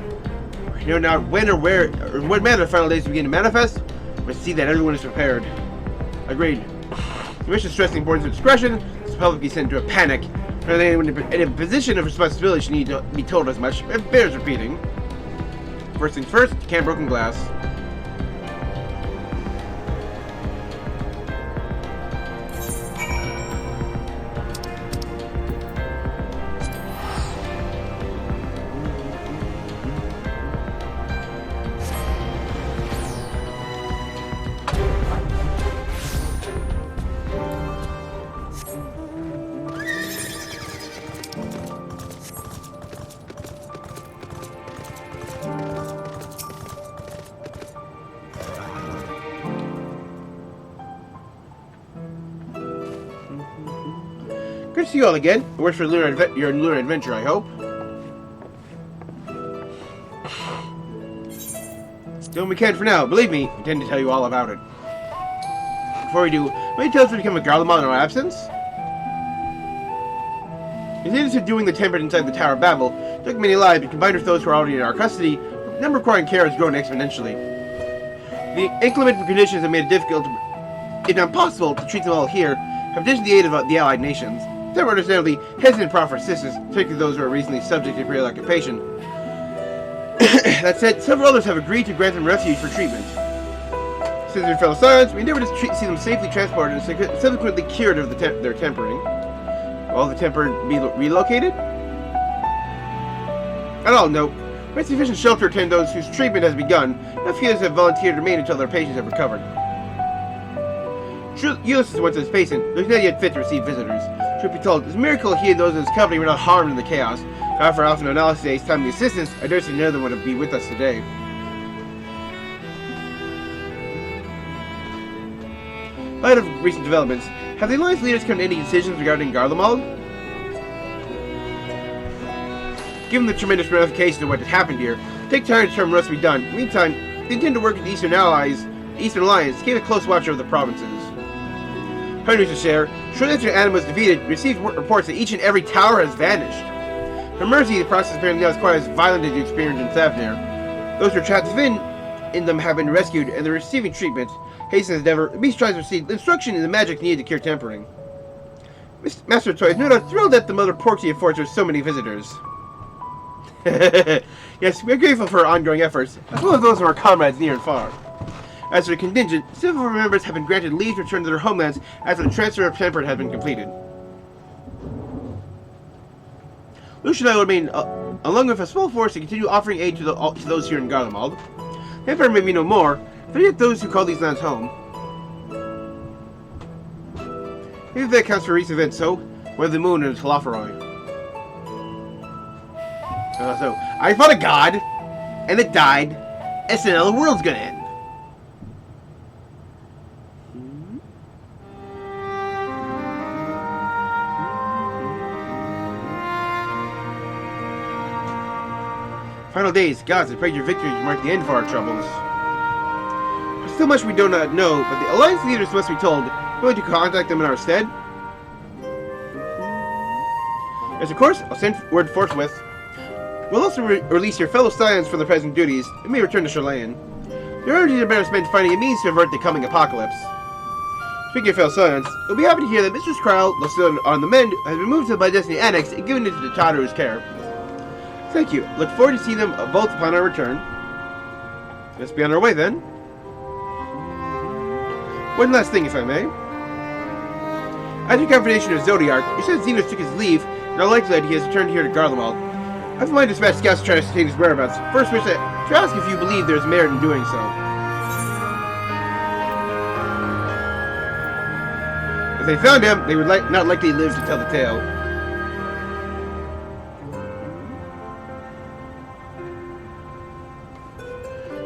We know now when or where, or in what manner the final days begin to manifest, but see that everyone is prepared. Agreed. We wish to stress the importance of discretion, so public be sent into a panic. Rather than anyone in a position of responsibility should need to be told as much. It bears repeating. First things first, Camp Broken Glass. Good to see you all again. It works for your lunar adventure, I hope. Doing what we can for now. Believe me, I intend to tell you all about it. Before we do, will you tell us what became of Garlemald in our absence? His natives are doing the tempered inside the Tower of Babel. Took many lives, but combined with those who are already in our custody, the number requiring care has grown exponentially. The inclement conditions have made it difficult, if not impossible, to treat them all here, have petitioned the aid of the allied nations. Some are understandably hesitant to proffer assistance, particularly those who are recently subject to imperial occupation. That said, several others have agreed to grant them refuge for treatment. Since their fellow Scions, we endeavor to see them safely transported and subsequently cured of their tempering. Will all the tempered be relocated? At all, no. We have sufficient shelter to attend those whose treatment has begun. Enough healers have volunteered to remain until their patients have recovered. Ulysses once his patient, though he's not yet fit to receive visitors. Truth be told, it's a miracle he and those in his company were not harmed in the chaos. However, for Alpha Analysis' timely assistance, I dare say none of them would be with us today. In light of recent developments, have the Alliance leaders come to any decisions regarding Garlemald? Given the tremendous ramifications of what has happened here, take time to determine what must be done. In the meantime, they intend to work with the Eastern Alliance, to keep a close watch over the provinces. Hundreds to share. Shortly after Adam was defeated, received reports that each and every tower has vanished. For mercy, the process apparently now is quite as violent as you experienced in Thavnir. Those who are trapped in them have been rescued, and they're receiving treatment. Hasten as ever, the beast tries to receive instruction in the magic needed to cure tempering. Master Toy is no doubt thrilled at the Mother Porky affords her so many visitors. Yes, we are grateful for her ongoing efforts, as well as those of our comrades near and far. As for the contingent, several members have been granted leave to return to their homelands after the transfer of temperate has been completed. Lucia and I will remain, along with a small force, to continue offering aid to those here in Garlemald. The Emperor may be no more, but yet those who call these lands home. Maybe that counts for recent events, so, where the moon and Loporrits. So, I fought a god, and it died, SNL, the world's gonna end. Final days, gods, I pray your victory to mark the end for our troubles. There's so much we do not know, but the Alliance leaders must be told. Going to contact them in our stead? Yes, of course, I'll send word forthwith. We'll also release your fellow Scions from their present duties, and may return to Sherlayan. Your energies are better spent finding a means to avert the coming apocalypse. Speaking of fellow Scions, you'll be happy to hear that Mistress Kryle, though still on the mend, has been moved to the Destiny Annex and given into the Tataru's care. Thank you. Look forward to seeing them both upon our return. Let's be on our way then. One last thing, if I may. After confirmation of Zodiarch, you said Xenos took his leave, and all likelihood he has returned here to Garlemald. I have in mind to dispatch scouts to try to ascertain his whereabouts. First, wish to ask if you believe there is merit in doing so. If they found him, they would not likely live to tell the tale.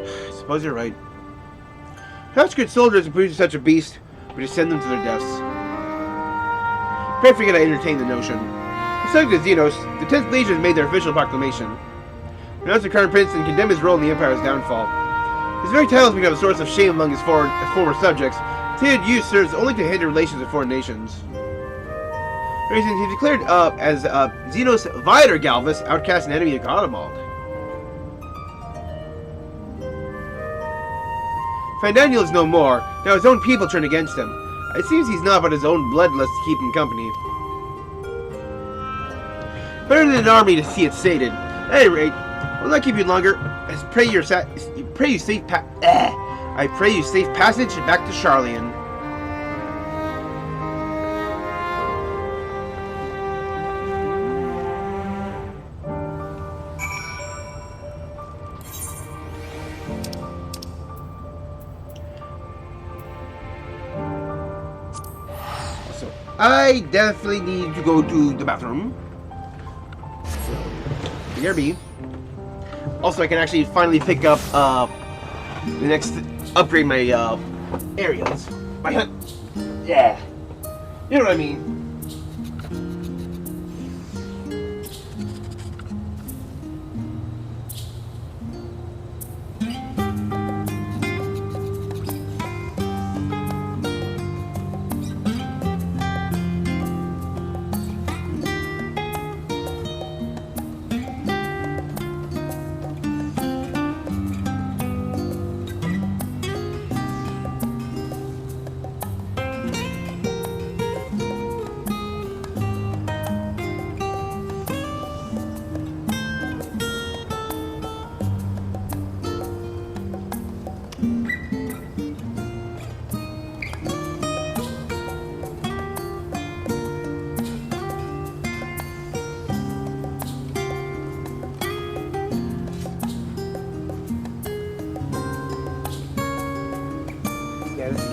I suppose you're right. Perhaps good soldiers opposed to such a beast would just send them to their deaths. Pray forget I entertained the notion. Besides the Xenos, the 10th Legion has made their official proclamation. Announced the current prince and condemned his role in the Empire's downfall. His very title has become a source of shame among his former subjects. His use serves only to hinder relations with foreign nations. For reason, he declared as Xenos Viator Galvus, outcast and enemy of Garlemald. Fandaniel is no more. Now his own people turn against him. It seems he's not but his own bloodlust to keep him company. Better than an army to see it sated. At any rate, I will not keep you longer. I pray you safe passage back to Sharlayan. So, I definitely need to go to the bathroom. BRB. Also, I can actually finally pick up the next upgrade my aerials. My hunt. Yeah. You know what I mean.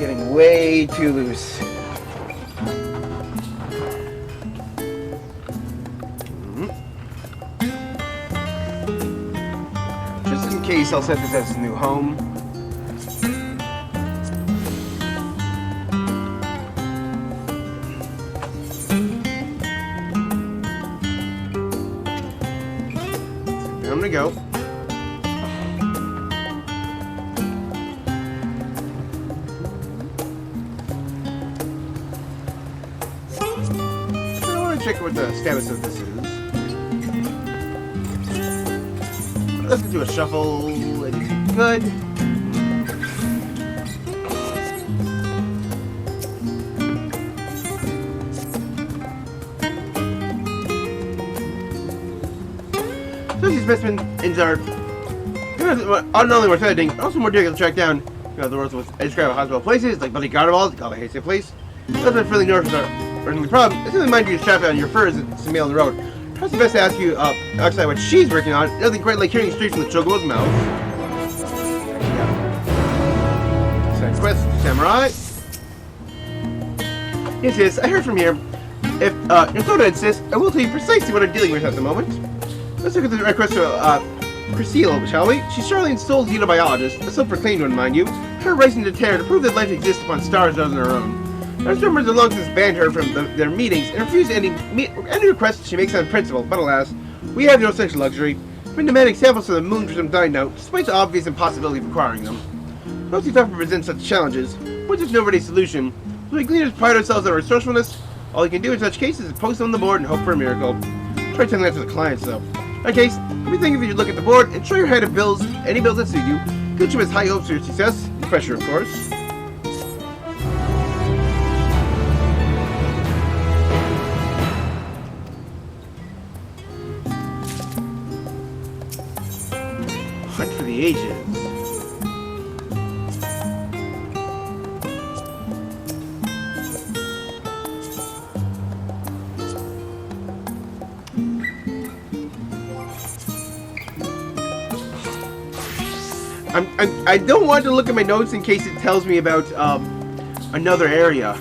getting way too loose. Just in case, I'll set this as a new home. I'm gonna go. I want to check what the status of this is. Let's do a shuffle. Anything good? So these specimens are not only more exciting, but also more difficult to track down. You know, the world's most described hospital places, like Bloody Gardevalls, called the Hasty Place. That's not really north of the original problem. It's only mind you to strap on your furs and some meal on the road. Perhaps the best to ask you outside what she's working on. Nothing quite like hearing straight from the Chocobo's mouth. Second quest, Samurai. Yes, I heard from here. If your Soda insists, I will tell you precisely what I'm dealing with at the moment. Let's look at the request to Priscilla, shall we? She's Charlene's sole xenobiologist, a self-proclaimed one, mind you. Her rising to terror to prove that life exists upon stars other than her own. Our members have long since banned her from their meetings and refused any requests she makes on principle, but alas, we have no such luxury. We've been demanding samples from the moon for some time now, despite the obvious impossibility of acquiring them. Most of often present such challenges, but there's no ready solution. So we cleaners pride ourselves on our resourcefulness. All you can do in such cases is post on the board and hope for a miracle. Try telling that to the clients, though. In that case, let me think if you look at the board and show your head of bills, any bills that suit you. Coach has high hopes for your success, pressure, of course. Hunt for the ages. I don't want to look at my notes in case it tells me about another area.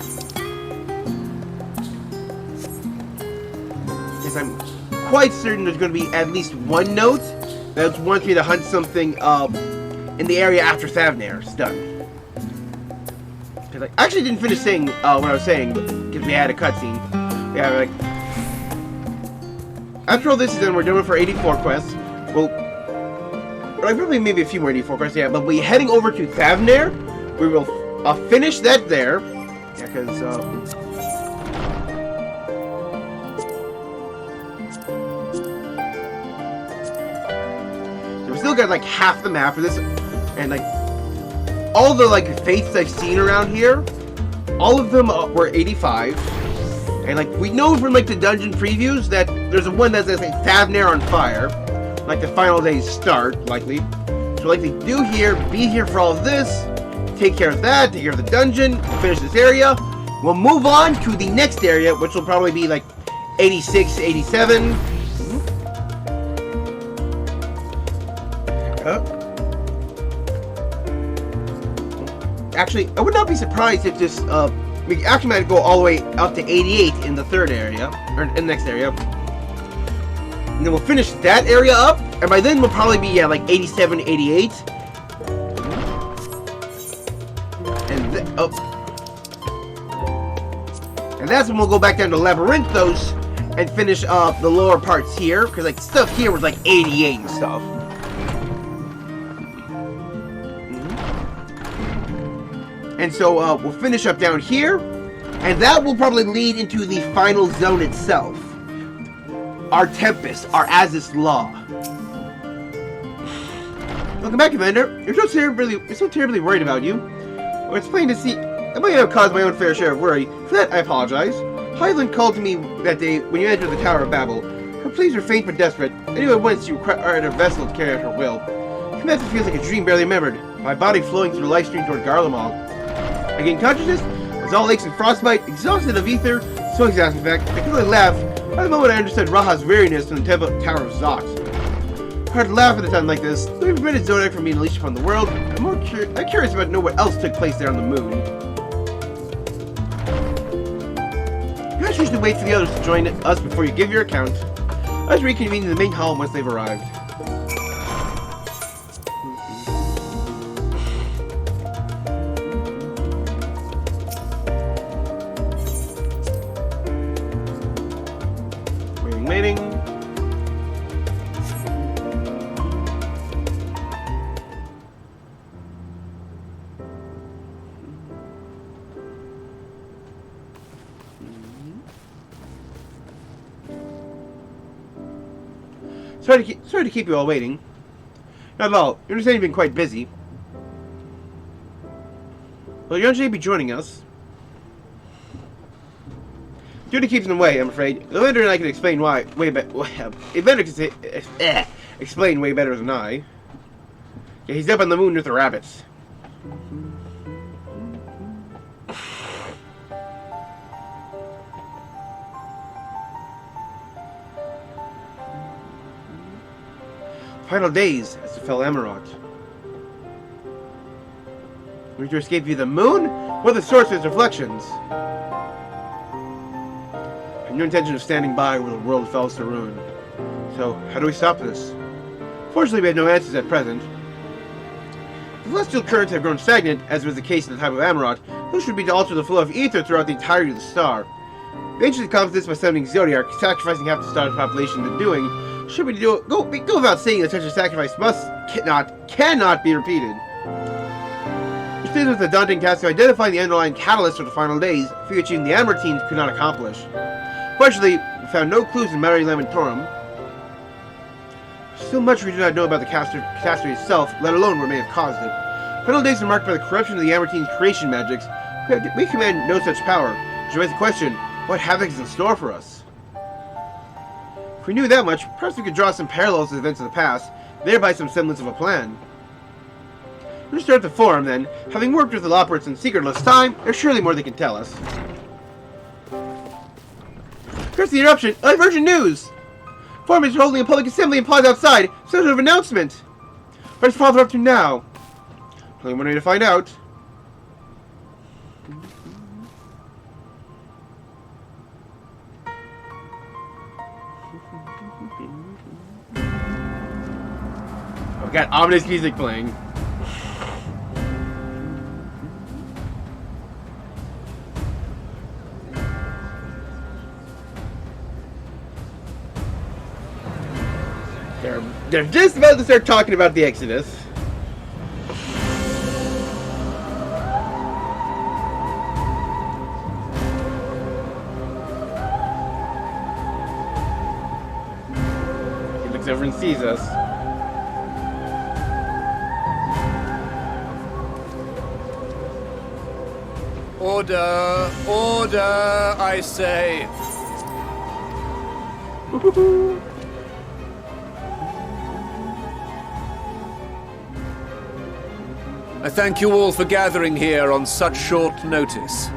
Because I'm quite certain there's going to be at least one note that wants me to hunt something in the area after Thavnair's done. Because I actually didn't finish saying what I was saying because we had a cutscene. Yeah, like after all this is done, we're done for 84 quests. Well, like probably maybe a few more 84 quests, yeah, but we're heading over to Thavnair. We will finish that there. Yeah, because, so we still got like half the map for this, and like all the like faiths I've seen around here, all of them were 85. And like we know from like the dungeon previews that there's one that says like Thavnair on fire. Like the final day's start, likely. So likely do here, be here for all of this, take care of that, take care of the dungeon, finish this area. We'll move on to the next area, which will probably be like 86, 87. Actually, I would not be surprised if this, we actually might go all the way up to 88 in the third area, or in the next area. And then we'll finish that area up, and by then we'll probably be like 87, 88. And that's when we'll go back down to Labyrinthos and finish up the lower parts here, because like stuff here was like 88 and stuff. And so we'll finish up down here, and that will probably lead into the final zone itself. Our Tempest, our Azis Law. Welcome back, Commander. You're so terribly worried about you. Well, it's plain to see. I might have caused my own fair share of worry. For that, I apologize. Hyland called to me that day when you entered the Tower of Babel. Her pleas were faint but desperate. I knew at once you required a vessel to carry out her will. Commander feels like a dream barely remembered. My body flowing through the life stream toward Garlemald. I gained consciousness. I was all aches and frostbite, exhausted of ether, so exhausted in fact, I could only laugh. By the moment I understood Raha's weariness from the Tower of Zot. Hard to laugh at a time like this. Though we prevented Zodiac from being unleashed upon the world, I'm curious about to know what else took place there on the moon. wait for the others to join us before you give your account. Let's reconvene in the main hall once they've arrived. Waiting. Sorry to keep you all waiting. Not at all. You understand you've been quite busy. Will Urianger be joining us? Duty keeps him away, I'm afraid. The Evander and I can explain why way better. Evander can explain way better than I. Yeah, he's up on the moon with the rabbits. Final days as to fell Amarot. Were you to escape via the moon? What are the source of his reflections? I have no intention of standing by when the world falls to ruin. So, how do we stop this? Fortunately, we have no answers at present. The celestial currents have grown stagnant, as was the case at the time of Amarot. Those should be to alter the flow of ether throughout the entirety of the star. We anciently accomplished this by summoning Zodiac, sacrificing half the star's population in the doing. Should we go without saying that such a sacrifice cannot be repeated. We're faced with the daunting task of identifying the underlying catalyst for the final days, for which even the Amortines could not accomplish. Fortunately, we found no clues in Mare Lamentorum. Still much we do not know about the catastrophe itself, let alone what may have caused it. Final days are marked by the corruption of the Amortines' creation magics. We command no such power, which raises the question, what havoc is in store for us? If we knew that much, perhaps we could draw some parallels to the events of the past, thereby some semblance of a plan. We'll start the forum, then. Having worked with the Loporrits in secretless time, there's surely more they can tell us. Curse the interruption! I have urgent news! Forum is holding a public assembly in Plaza outside. Some sort of announcement! Where's Father up to now? Only one way to find out. I've got ominous music playing. They're just about to start talking about the Exodus. He looks over and sees us. Order! Order, I say! I thank you all for gathering here on such short notice.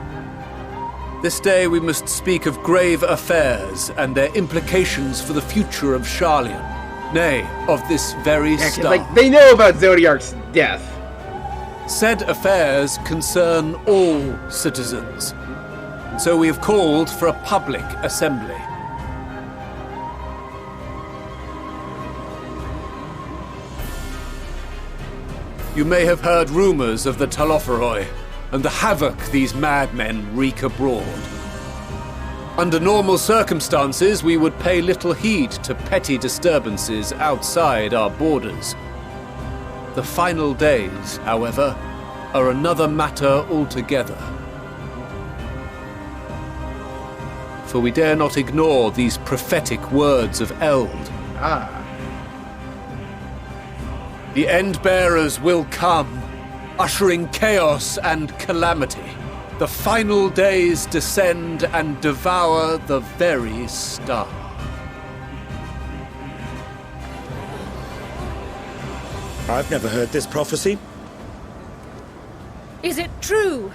This day we must speak of grave affairs and their implications for the future of Sharlayan. Nay, of this very star. Like, they know about Zodiark's death. Said affairs concern all citizens, and so we have called for a public assembly. You may have heard rumors of the Loporrits and the havoc these madmen wreak abroad. Under normal circumstances, we would pay little heed to petty disturbances outside our borders. The final days, however, are another matter altogether. For we dare not ignore these prophetic words of Eld. The End-bearers will come, ushering chaos and calamity. The final days descend and devour the very star. I've never heard this prophecy. Is it true?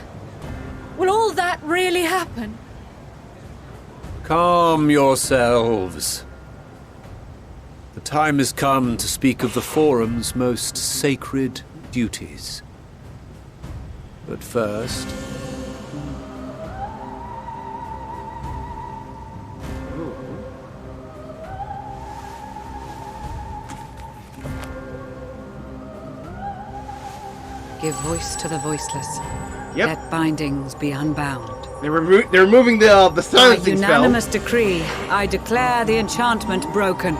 Will all that really happen? Calm yourselves. The time has come to speak of the Forum's most sacred duties. But first, Give voice to the voiceless. Yep. Let bindings be unbound. They're removing the By silencing spell. unanimous decree, I declare the enchantment broken.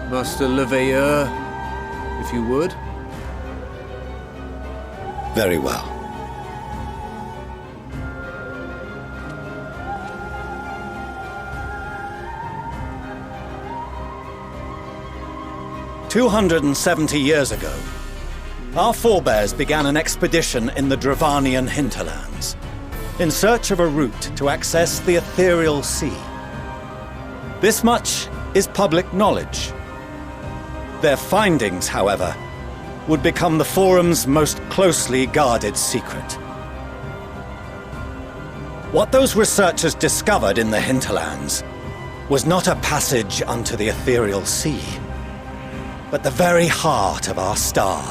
Master Leveilleur, if you would. Very well. "270 years ago, our forebears began an expedition in the Dravanian hinterlands, in search of a route to access the ethereal sea. This much is public knowledge. Their findings, however, would become the Forum's most closely guarded secret. What those researchers discovered in the hinterlands was not a passage unto the ethereal sea, but the very heart of our star,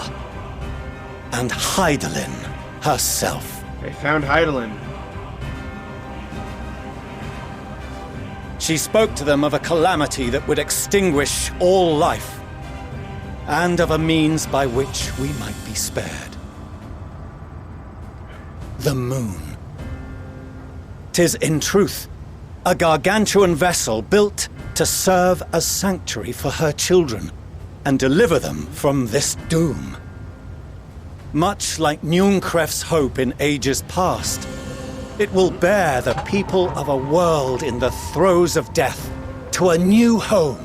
and Hydaelyn herself. They found Hydaelyn. She spoke to them of a calamity that would extinguish all life, and of a means by which we might be spared. The moon. 'Tis in truth a gargantuan vessel built to serve as sanctuary for her children and deliver them from this doom. Much like Njunkref's hope in ages past, it will bear the people of a world in the throes of death to a new home.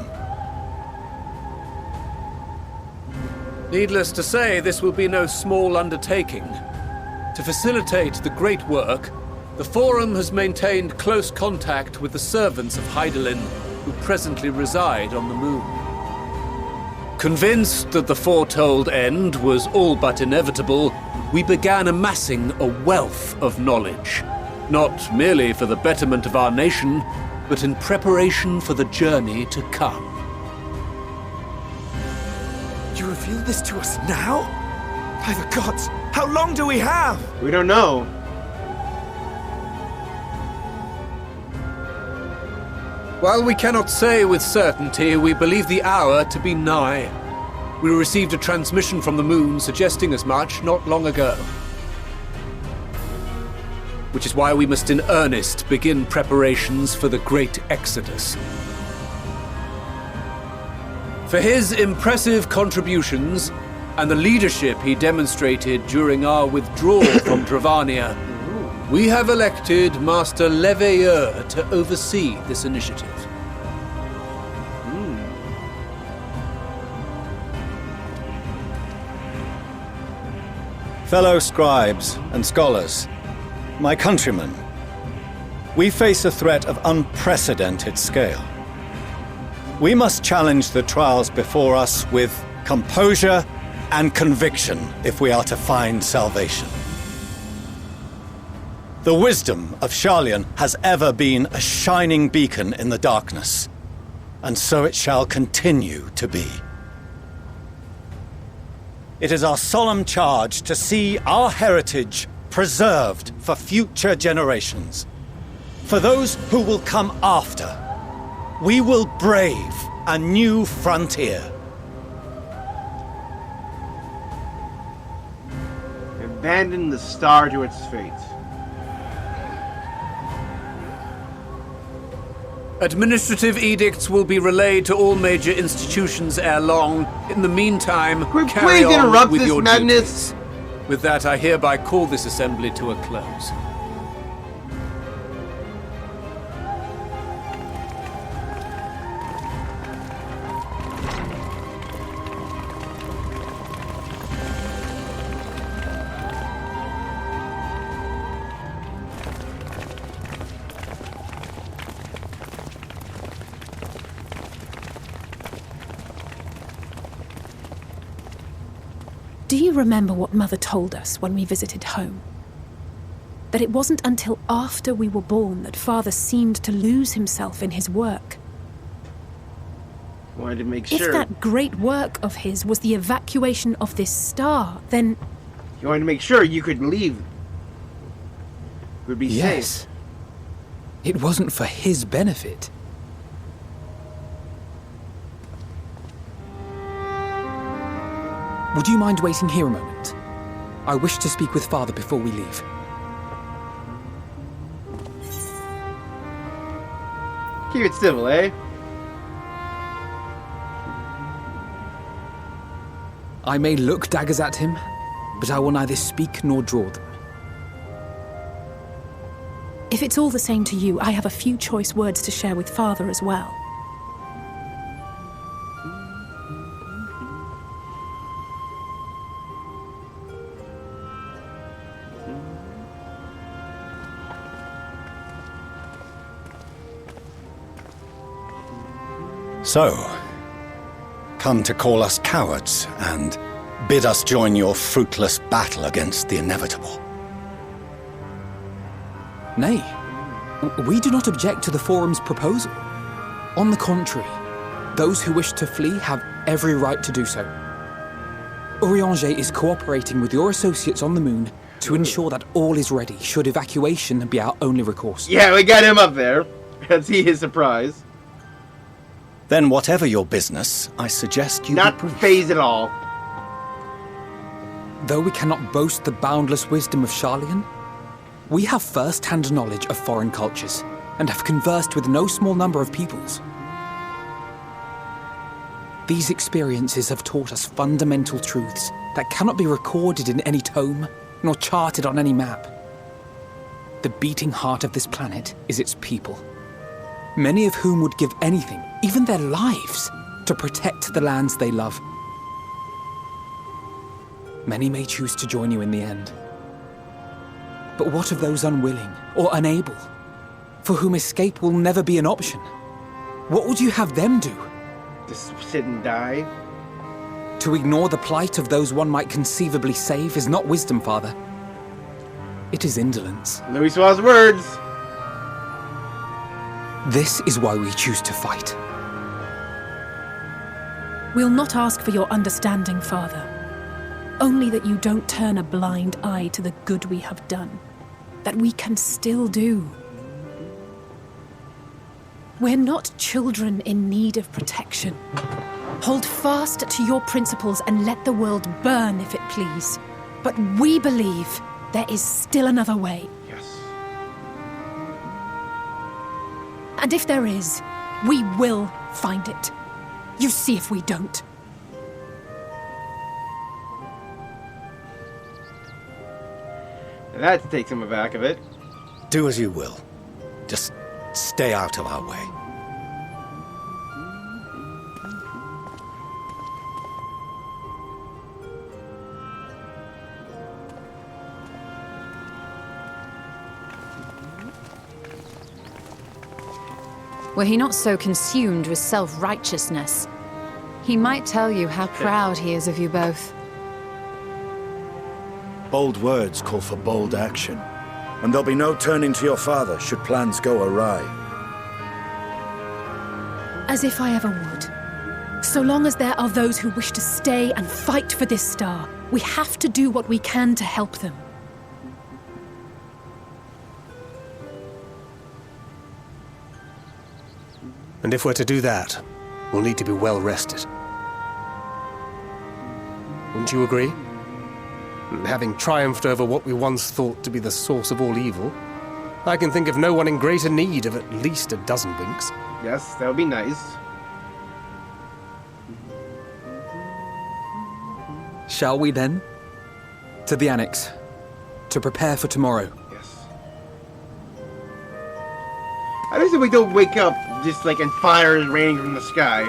Needless to say, this will be no small undertaking. To facilitate the great work, the Forum has maintained close contact with the servants of Hydaelyn, who presently reside on the moon. Convinced that the foretold end was all but inevitable, we began amassing a wealth of knowledge, not merely for the betterment of our nation, but in preparation for the journey to come. You reveal this to us now? By the gods, how long do we have? We don't know. While we cannot say with certainty, we believe the hour to be nigh. We received a transmission from the moon suggesting as much not long ago. Which is why we must in earnest begin preparations for the great exodus. For his impressive contributions and the leadership he demonstrated during our withdrawal from Dravania, we have elected Master Leveilleur to oversee this initiative. Fellow scribes and scholars, my countrymen, we face a threat of unprecedented scale. We must challenge the trials before us with composure and conviction if we are to find salvation. The wisdom of Sharlayan has ever been a shining beacon in the darkness, and so it shall continue to be. It is our solemn charge to see our heritage preserved for future generations. For those who will come after, we will brave a new frontier. Abandon the star to its fate. Administrative edicts will be relayed to all major institutions ere long. In the meantime, Can we carry please on interrupt with this your madness? duties. With that, I hereby call this assembly to a close. Do you remember what Mother told us when we visited home? That it wasn't until after we were born that Father seemed to lose himself in his work. Wanted to make If sure. that great work of his was the evacuation of this star, then... You wanted to make sure you could leave. Would be Yes. safe. It wasn't for his benefit. Would you mind waiting here a moment? I wish to speak with Father before we leave. Keep it civil, eh? I may look daggers at him, but I will neither speak nor draw them. If it's all the same to you, I have a few choice words to share with Father as well. So, come to call us cowards and bid us join your fruitless battle against the inevitable. Nay, we do not object to the Forum's proposal. On the contrary, those who wish to flee have every right to do so. Urianger is cooperating with your associates on the moon to ensure that all is ready should evacuation be our only recourse. Yeah, we got him up there. Let's see his surprise. Then whatever your business, I suggest you Not be brief. phased at all. Though we cannot boast the boundless wisdom of Charlian, we have first-hand knowledge of foreign cultures and have conversed with no small number of peoples. These experiences have taught us fundamental truths that cannot be recorded in any tome nor charted on any map. The beating heart of this planet is its people, many of whom would give anything, even their lives, to protect the lands they love. Many may choose to join you in the end. But what of those unwilling or unable, for whom escape will never be an option? What would you have them do? Just sit and die? To ignore the plight of those one might conceivably save is not wisdom, Father. It is indolence. Louis Suarez's words. This is why we choose to fight. We'll not ask for your understanding, Father. Only that you don't turn a blind eye to the good we have done. That we can still do. We're not children in need of protection. Hold fast to your principles and let the world burn if it please. But we believe there is still another way. Yes. And if there is, we will find it. You see if we don't. That takes him aback of it. Do as you will. Just stay out of our way. Were he not so consumed with self-righteousness, he might tell you how proud he is of you both. Bold words call for bold action, and there'll be no turning to your father should plans go awry. As if I ever would. So long as there are those who wish to stay and fight for this star, we have to do what we can to help them. And if we're to do that, we'll need to be well rested. Wouldn't you agree? And having triumphed over what we once thought to be the source of all evil, I can think of no one in greater need of at least a dozen winks. Yes, that would be nice. Shall we then? To the Annex, to prepare for tomorrow. Yes. I just hope we don't wake up just like and fire is raining from the sky.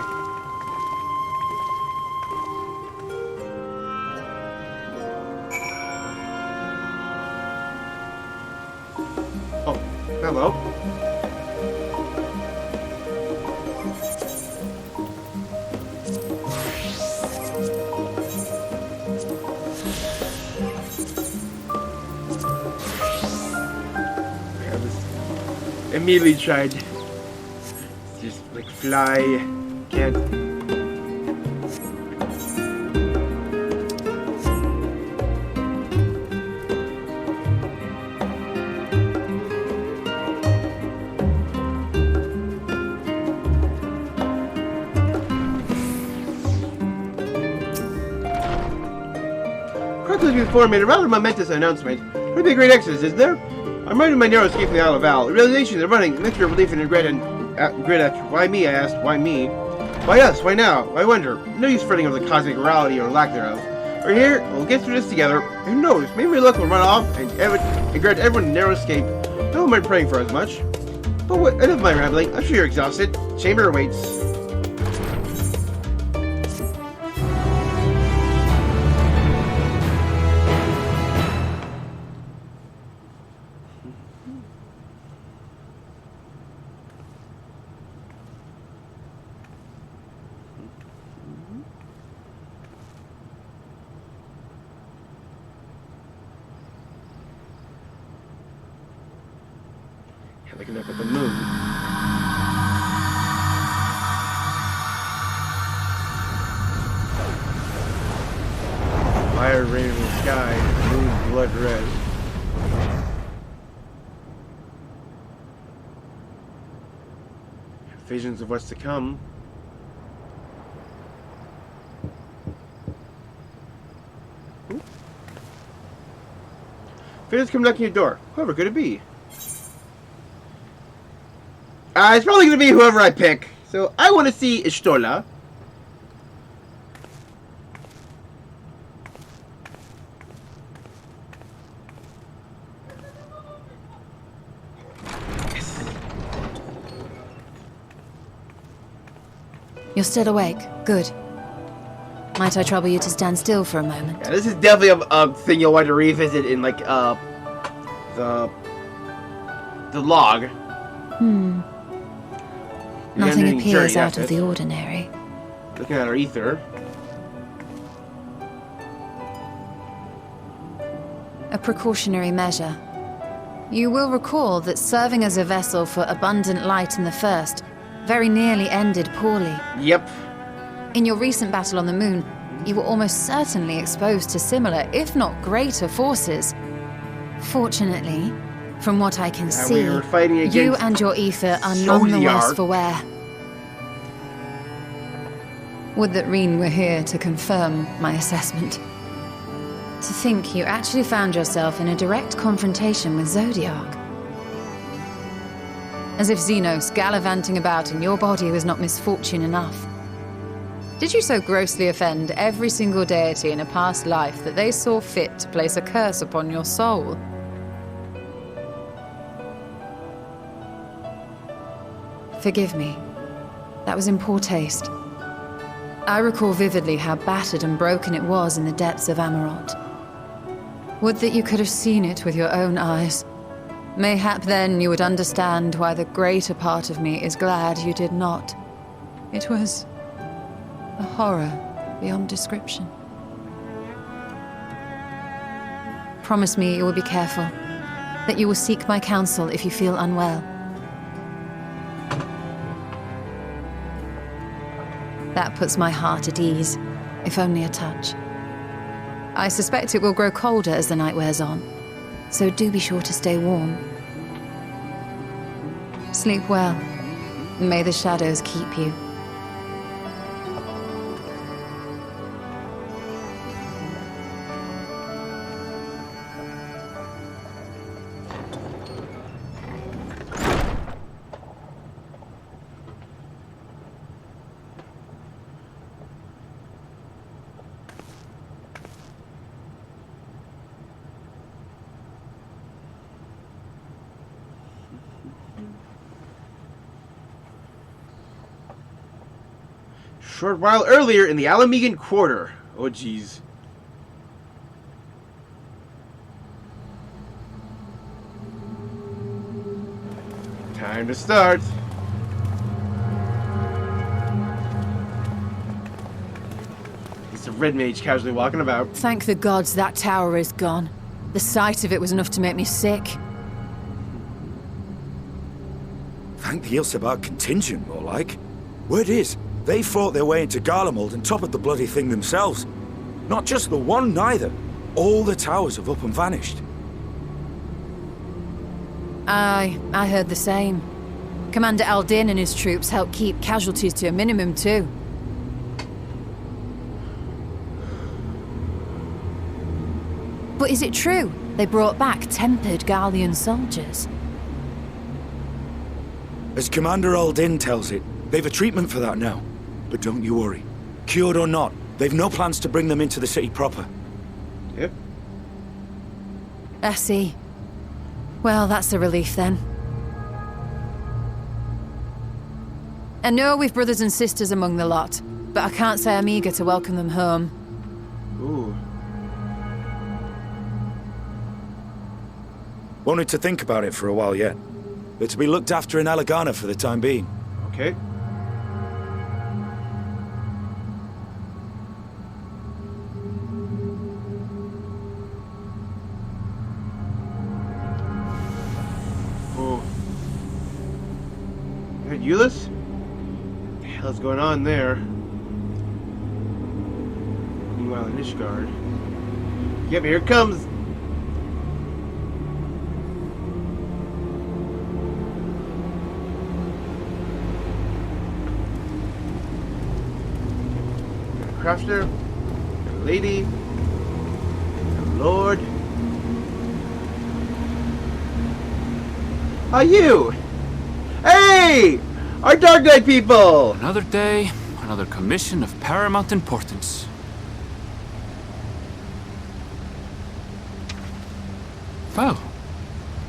Oh, hello. I just immediately tried to just like fly. Can't. Chronicles before made a rather momentous announcement. There would be a great exodus, isn't there? I'm minding my narrow escape from the Isle of Val. The realization they're running, a mixture of relief and regret and why me, I asked. Why me? Why us? Why now? Why wonder? No use fretting over the cosmic morality or lack thereof. We're here, we'll get through this together. Who knows? Maybe my luck will run off and grant everyone a narrow escape. No one might praying for as much. But what, enough of my rambling. I'm sure you're exhausted. Chamber awaits. Looking up at the moon. Fire raining in the sky, moon blood red. Visions of what's to come. Figures come knocking your door. Whoever could it be? It's probably going to be whoever I pick. So, I want to see Ishtola. Yes. You're still awake. Good. Might I trouble you to stand still for a moment? Yeah, this is definitely a thing you'll want to revisit in, like, the log. Nothing appears out of the ordinary. Looking at our ether. A precautionary measure. You will recall that serving as a vessel for abundant light in the first very nearly ended poorly. Yep. In your recent battle on the moon, you were almost certainly exposed to similar, if not greater, forces. Fortunately, from what I can see, you and your ether are none the worse for wear. Would that Reen were here to confirm my assessment. To think you actually found yourself in a direct confrontation with Zodiark. As if Xenos gallivanting about in your body was not misfortune enough. Did you so grossly offend every single deity in a past life that they saw fit to place a curse upon your soul? Forgive me. That was in poor taste. I recall vividly how battered and broken it was in the depths of Amarot. Would that you could have seen it with your own eyes. Mayhap then you would understand why the greater part of me is glad you did not. It was a horror beyond description. Promise me you will be careful, that you will seek my counsel if you feel unwell. That puts my heart at ease, if only a touch. I suspect it will grow colder as the night wears on, so do be sure to stay warm. Sleep well, and may the shadows keep you. Short while earlier in the Alamegan Quarter. Oh, jeez. Time to start. It's a red mage casually walking about. Thank the gods that tower is gone. The sight of it was enough to make me sick. Thank the Ilsebar contingent, more like. Word is, they fought their way into Garlemald and toppled the bloody thing themselves. Not just the one, neither. All the towers have up and vanished. Aye, I heard the same. Commander Aldin and his troops helped keep casualties to a minimum, too. But is it true? They brought back tempered Garlean soldiers. As Commander Aldin tells it, they've a treatment for that now. But don't you worry. Cured or not, they've no plans to bring them into the city proper. Yep. I see. Well, that's a relief then. I know we've brothers and sisters among the lot, but I can't say I'm eager to welcome them home. Ooh. Wanted to think about it for a while yet. They're to be looked after in Alagana for the time being. Okay. Oh. Is that Euless? What the hell's going on there? Meanwhile, in Ishgard. Yep, here it comes! Crafter, lady, lord. Are you? Hey! Our Dark Knight people! Another day, another commission of paramount importance. Well,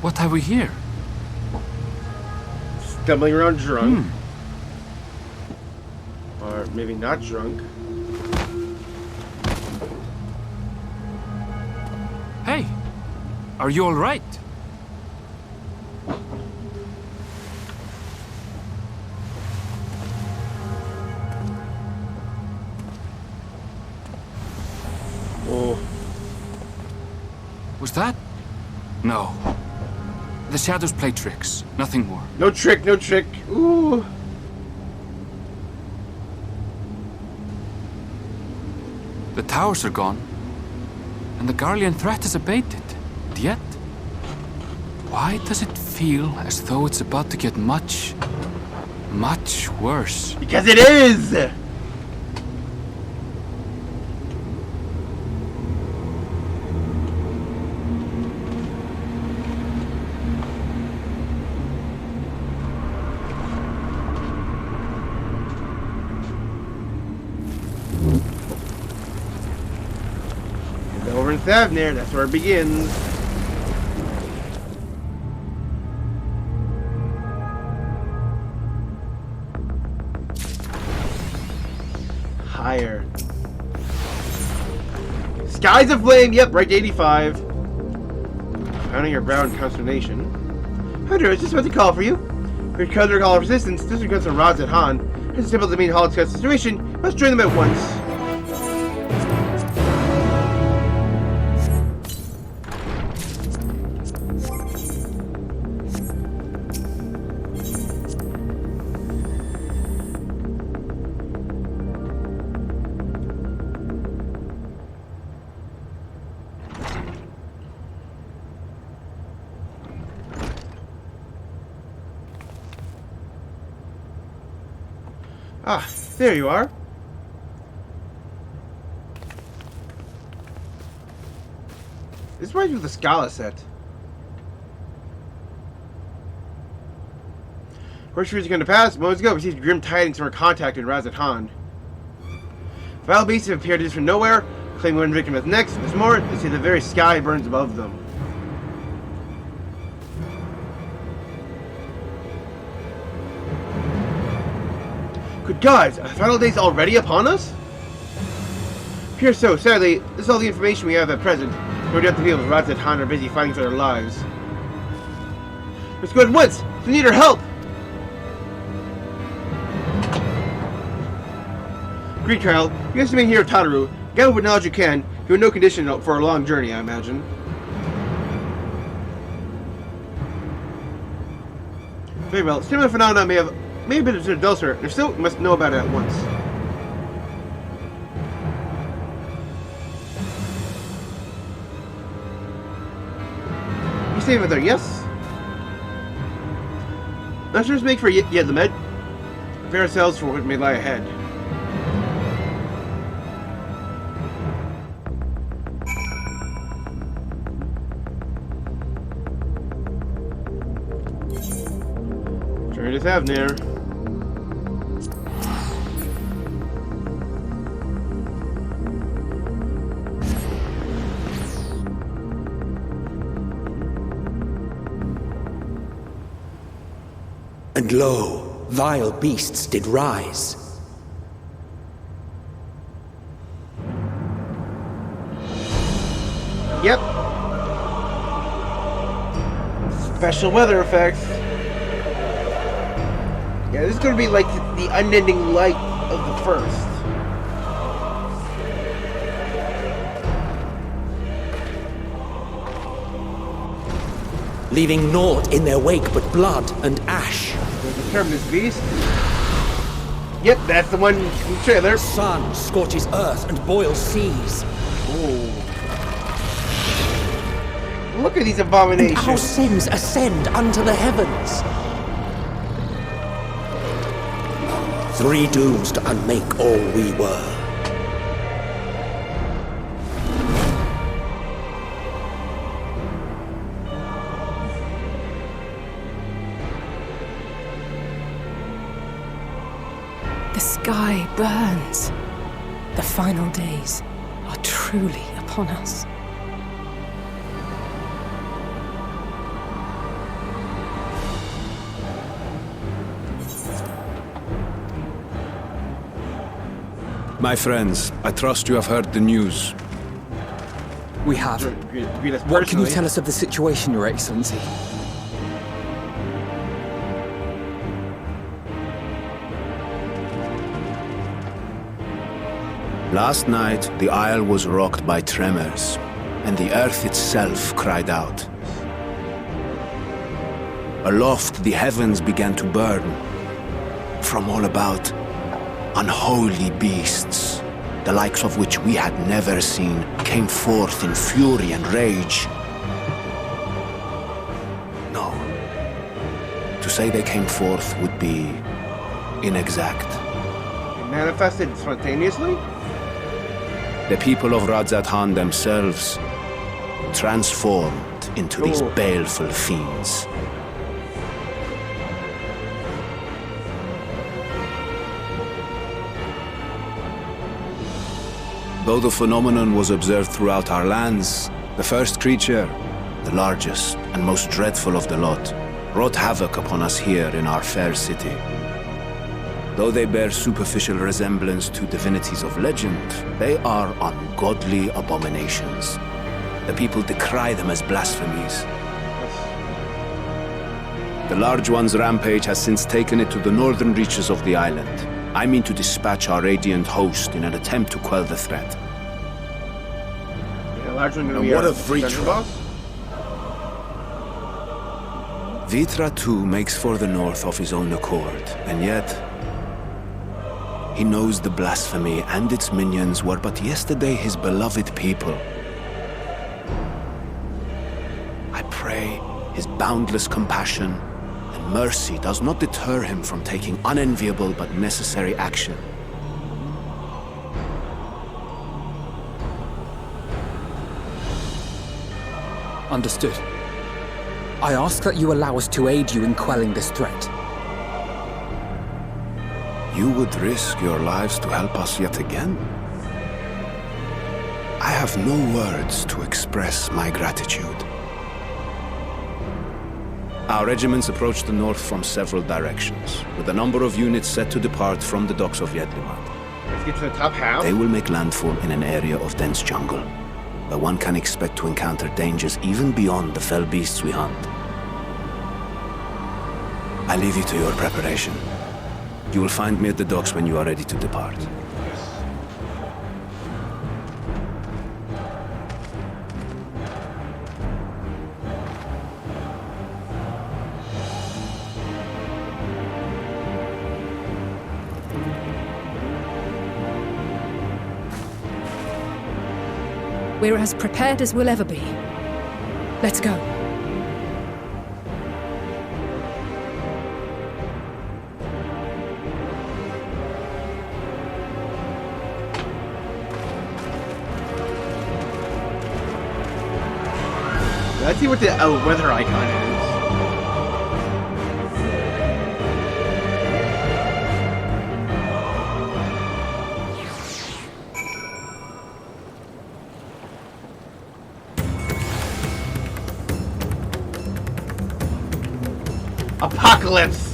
what have we here? Stumbling around drunk. Or maybe not drunk. Hey, are you all right? Oh. Was that? No. The shadows play tricks, nothing more. No trick, no trick. Ooh. The towers are gone, and the Garlean threat is abated. And yet, why does it feel as though it's about to get much, much worse? Because it is! Over in Thavnir, that's where it begins. Higher. Skies of Flame, yep, right to 85. Pounding your brow in consternation. Hunter, is this what to call for you? Your color call of resistance, disregards the rods at Han. It's simple to mean Hollick's situation. Let's join them at once. Ah, there you are. This reminds me of the Scala set. First years are going to pass. Moments ago, we received grim tidings from our contact in Razat Han. Vile beasts have appeared just from nowhere, claiming one victim as next. There's more. They see the very sky burns above them. Good gods, are the final days already upon us? Pure so, sadly, this is all the information we have at present. No doubt the people of Razat Han are busy fighting for their lives. Let's go at once! We need our help! Greek child, you guys remain here at Tataru. Gather what knowledge you can. You're in no condition for a long journey, I imagine. Very well. Similar phenomena may have been an adulterer, and if so, you must know about it at once. You stay with her, yes? Let's just make for Yedlamed. Prepare ourselves for what may lie ahead. have there. And lo, vile beasts did rise. Yep. Special weather effects. Yeah, this is going to be like the unending light of the first. Leaving naught in their wake but blood and ash. The terminus beast. Yep, that's the one in the trailer. Sun scorches earth and boils seas. Oh. Look at these abominations. And our sins ascend unto the heavens. 3 dooms to unmake all we were. The sky burns. The final days are truly upon us. My friends, I trust you have heard the news. We have. What can you tell us of the situation, Your Excellency? Last night, the isle was rocked by tremors, and the earth itself cried out. Aloft, the heavens began to burn. From all about, unholy beasts, the likes of which we had never seen, came forth in fury and rage. No. To say they came forth would be inexact. It manifested spontaneously? The people of Radzat-Han themselves transformed into these baleful fiends. Though the phenomenon was observed throughout our lands, the first creature, the largest and most dreadful of the lot, wrought havoc upon us here in our fair city. Though they bear superficial resemblance to divinities of legend, they are ungodly abominations. The people decry them as blasphemies. The large one's rampage has since taken it to the northern reaches of the island. I mean to dispatch our radiant host in an attempt to quell the threat. Yeah, large one And what of Vritra? Vritra too makes for the north of his own accord, and yet he knows the blasphemy and its minions were but yesterday his beloved people. I pray his boundless compassion and mercy does not deter him from taking unenviable but necessary action. Understood. I ask that you allow us to aid you in quelling this threat. You would risk your lives to help us yet again? I have no words to express my gratitude. Our regiments approach the north from several directions, with a number of units set to depart from the docks of Yedlimat. Let's get to the top half. They will make landfall in an area of dense jungle, where one can expect to encounter dangers even beyond the fell beasts we hunt. I leave you to your preparation. You will find me at the docks when you are ready to depart. We're as prepared as we'll ever be. Let's go. Let's see what the weather icon apocalypse!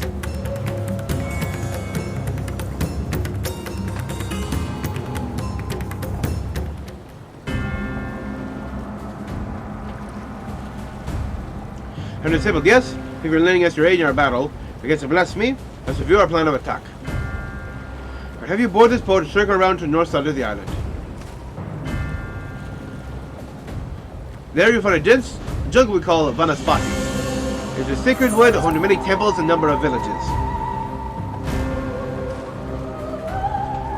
And disabled, yes? If you're lending us your aid in our battle against the blasphemy, let's review our plan of attack. I'll have you board this boat and circle around to the north side of the island. There you'll find a dense jungle we call Vanaspati. It's a sacred wood home to many temples and a number of villages.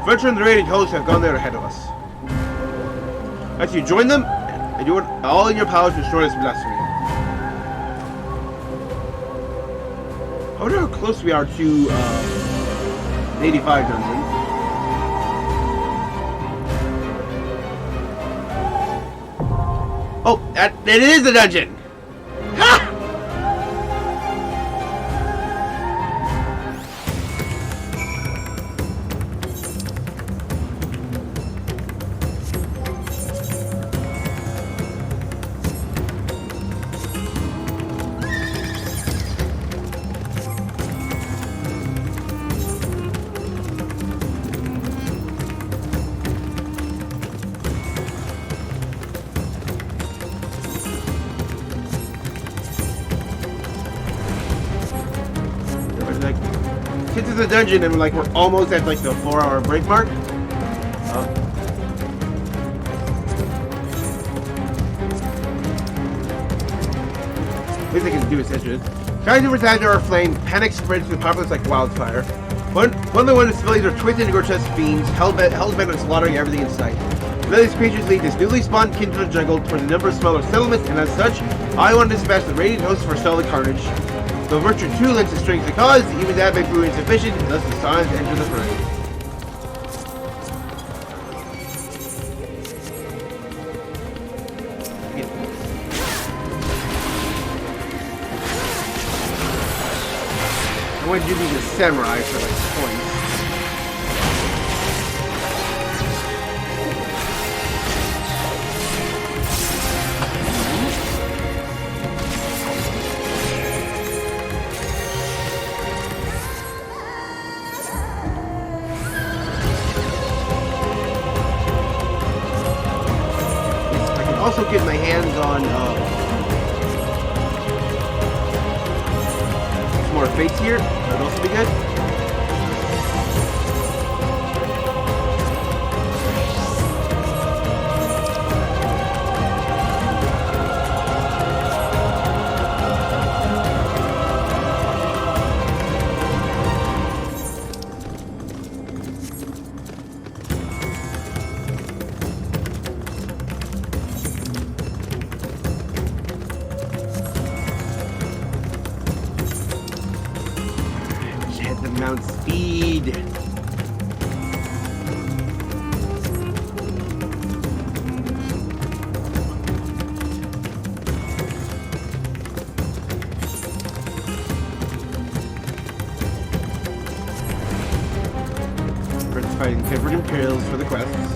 Fletcher and the raiding hosts have gone there ahead of us. As you join them, and do all in your power to destroy this blasphemy. I wonder how close we are to the 85 dungeon. Oh, it is the dungeon! Ha! Get to the dungeon and we're almost at the 4-hour break mark. At least I can do a session. Guys over time are aflame, panic spreads through the populace like wildfire. One by one, the civilians are twisted and grotesque fiends, hell-bent on slaughtering everything in sight. Then these creatures lead this newly spawned kin to the jungle towards a number of smaller settlements, and as such, I want to dispatch the raiding hosts for stall the carnage. Though virtue too lends its strength to cause, even that may prove insufficient unless the signs enter the fray. I want to do these as samurai for points. Also get my hands on some more fates here. That would also be good. Mount speed. Prince fighting favorite Imperials for the quests.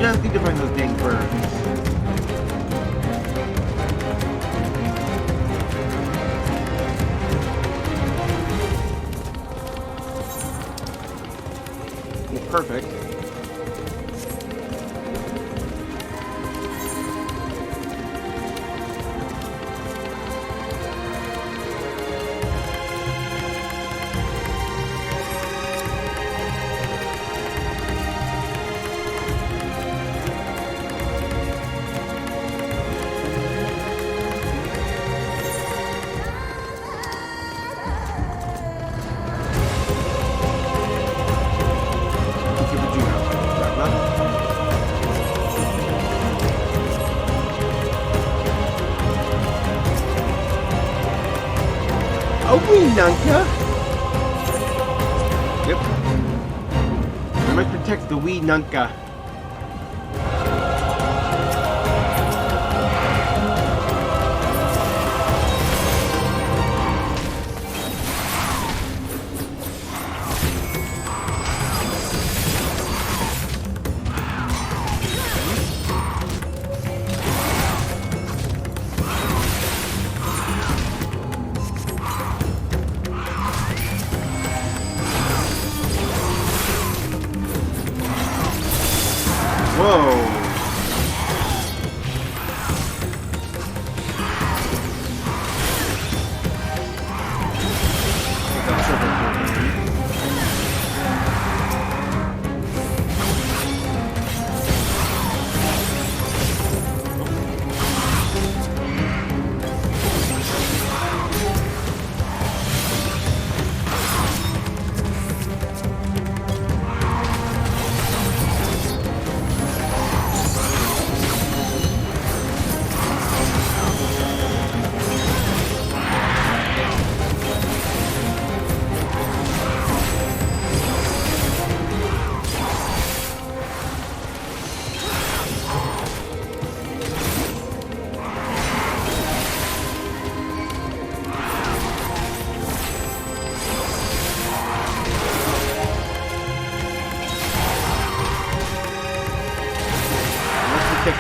Just need to find those dang birds. Well, perfect. A Urianger? Yep. I must protect the Urianger.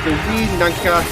XIV, Nanka.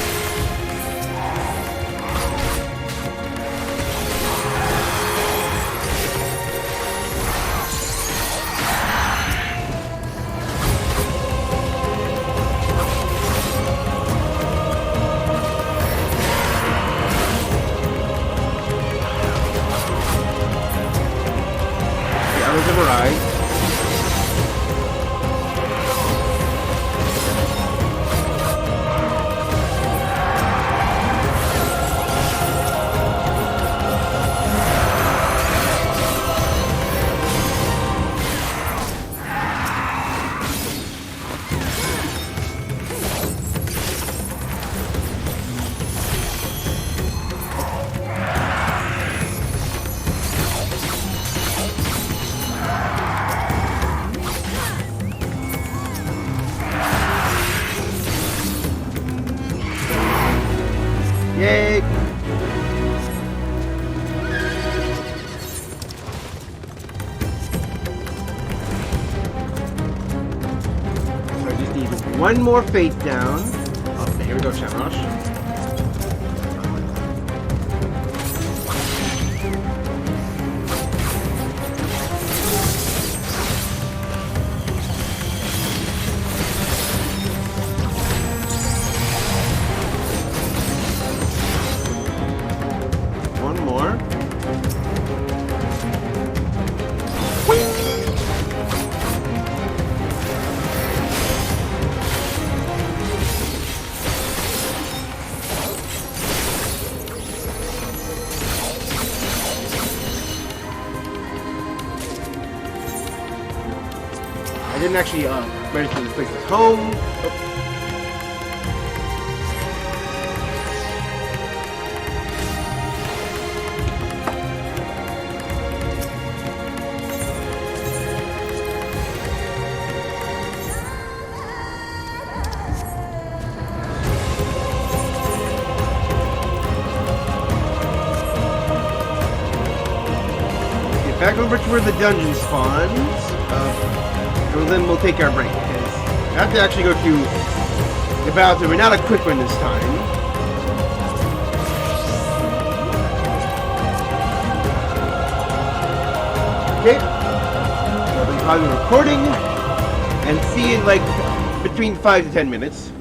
Yay! So I just need one more fate down. Oh, here we go, Shamrosh. I didn't actually register this place as home. Oh. Get back over to where the dungeon spawns. And then we'll take our break, because I have to actually go through the bathroom, and not a quick one this time. Okay. I'll be pausing recording, and see you in like between 5 to 10 minutes.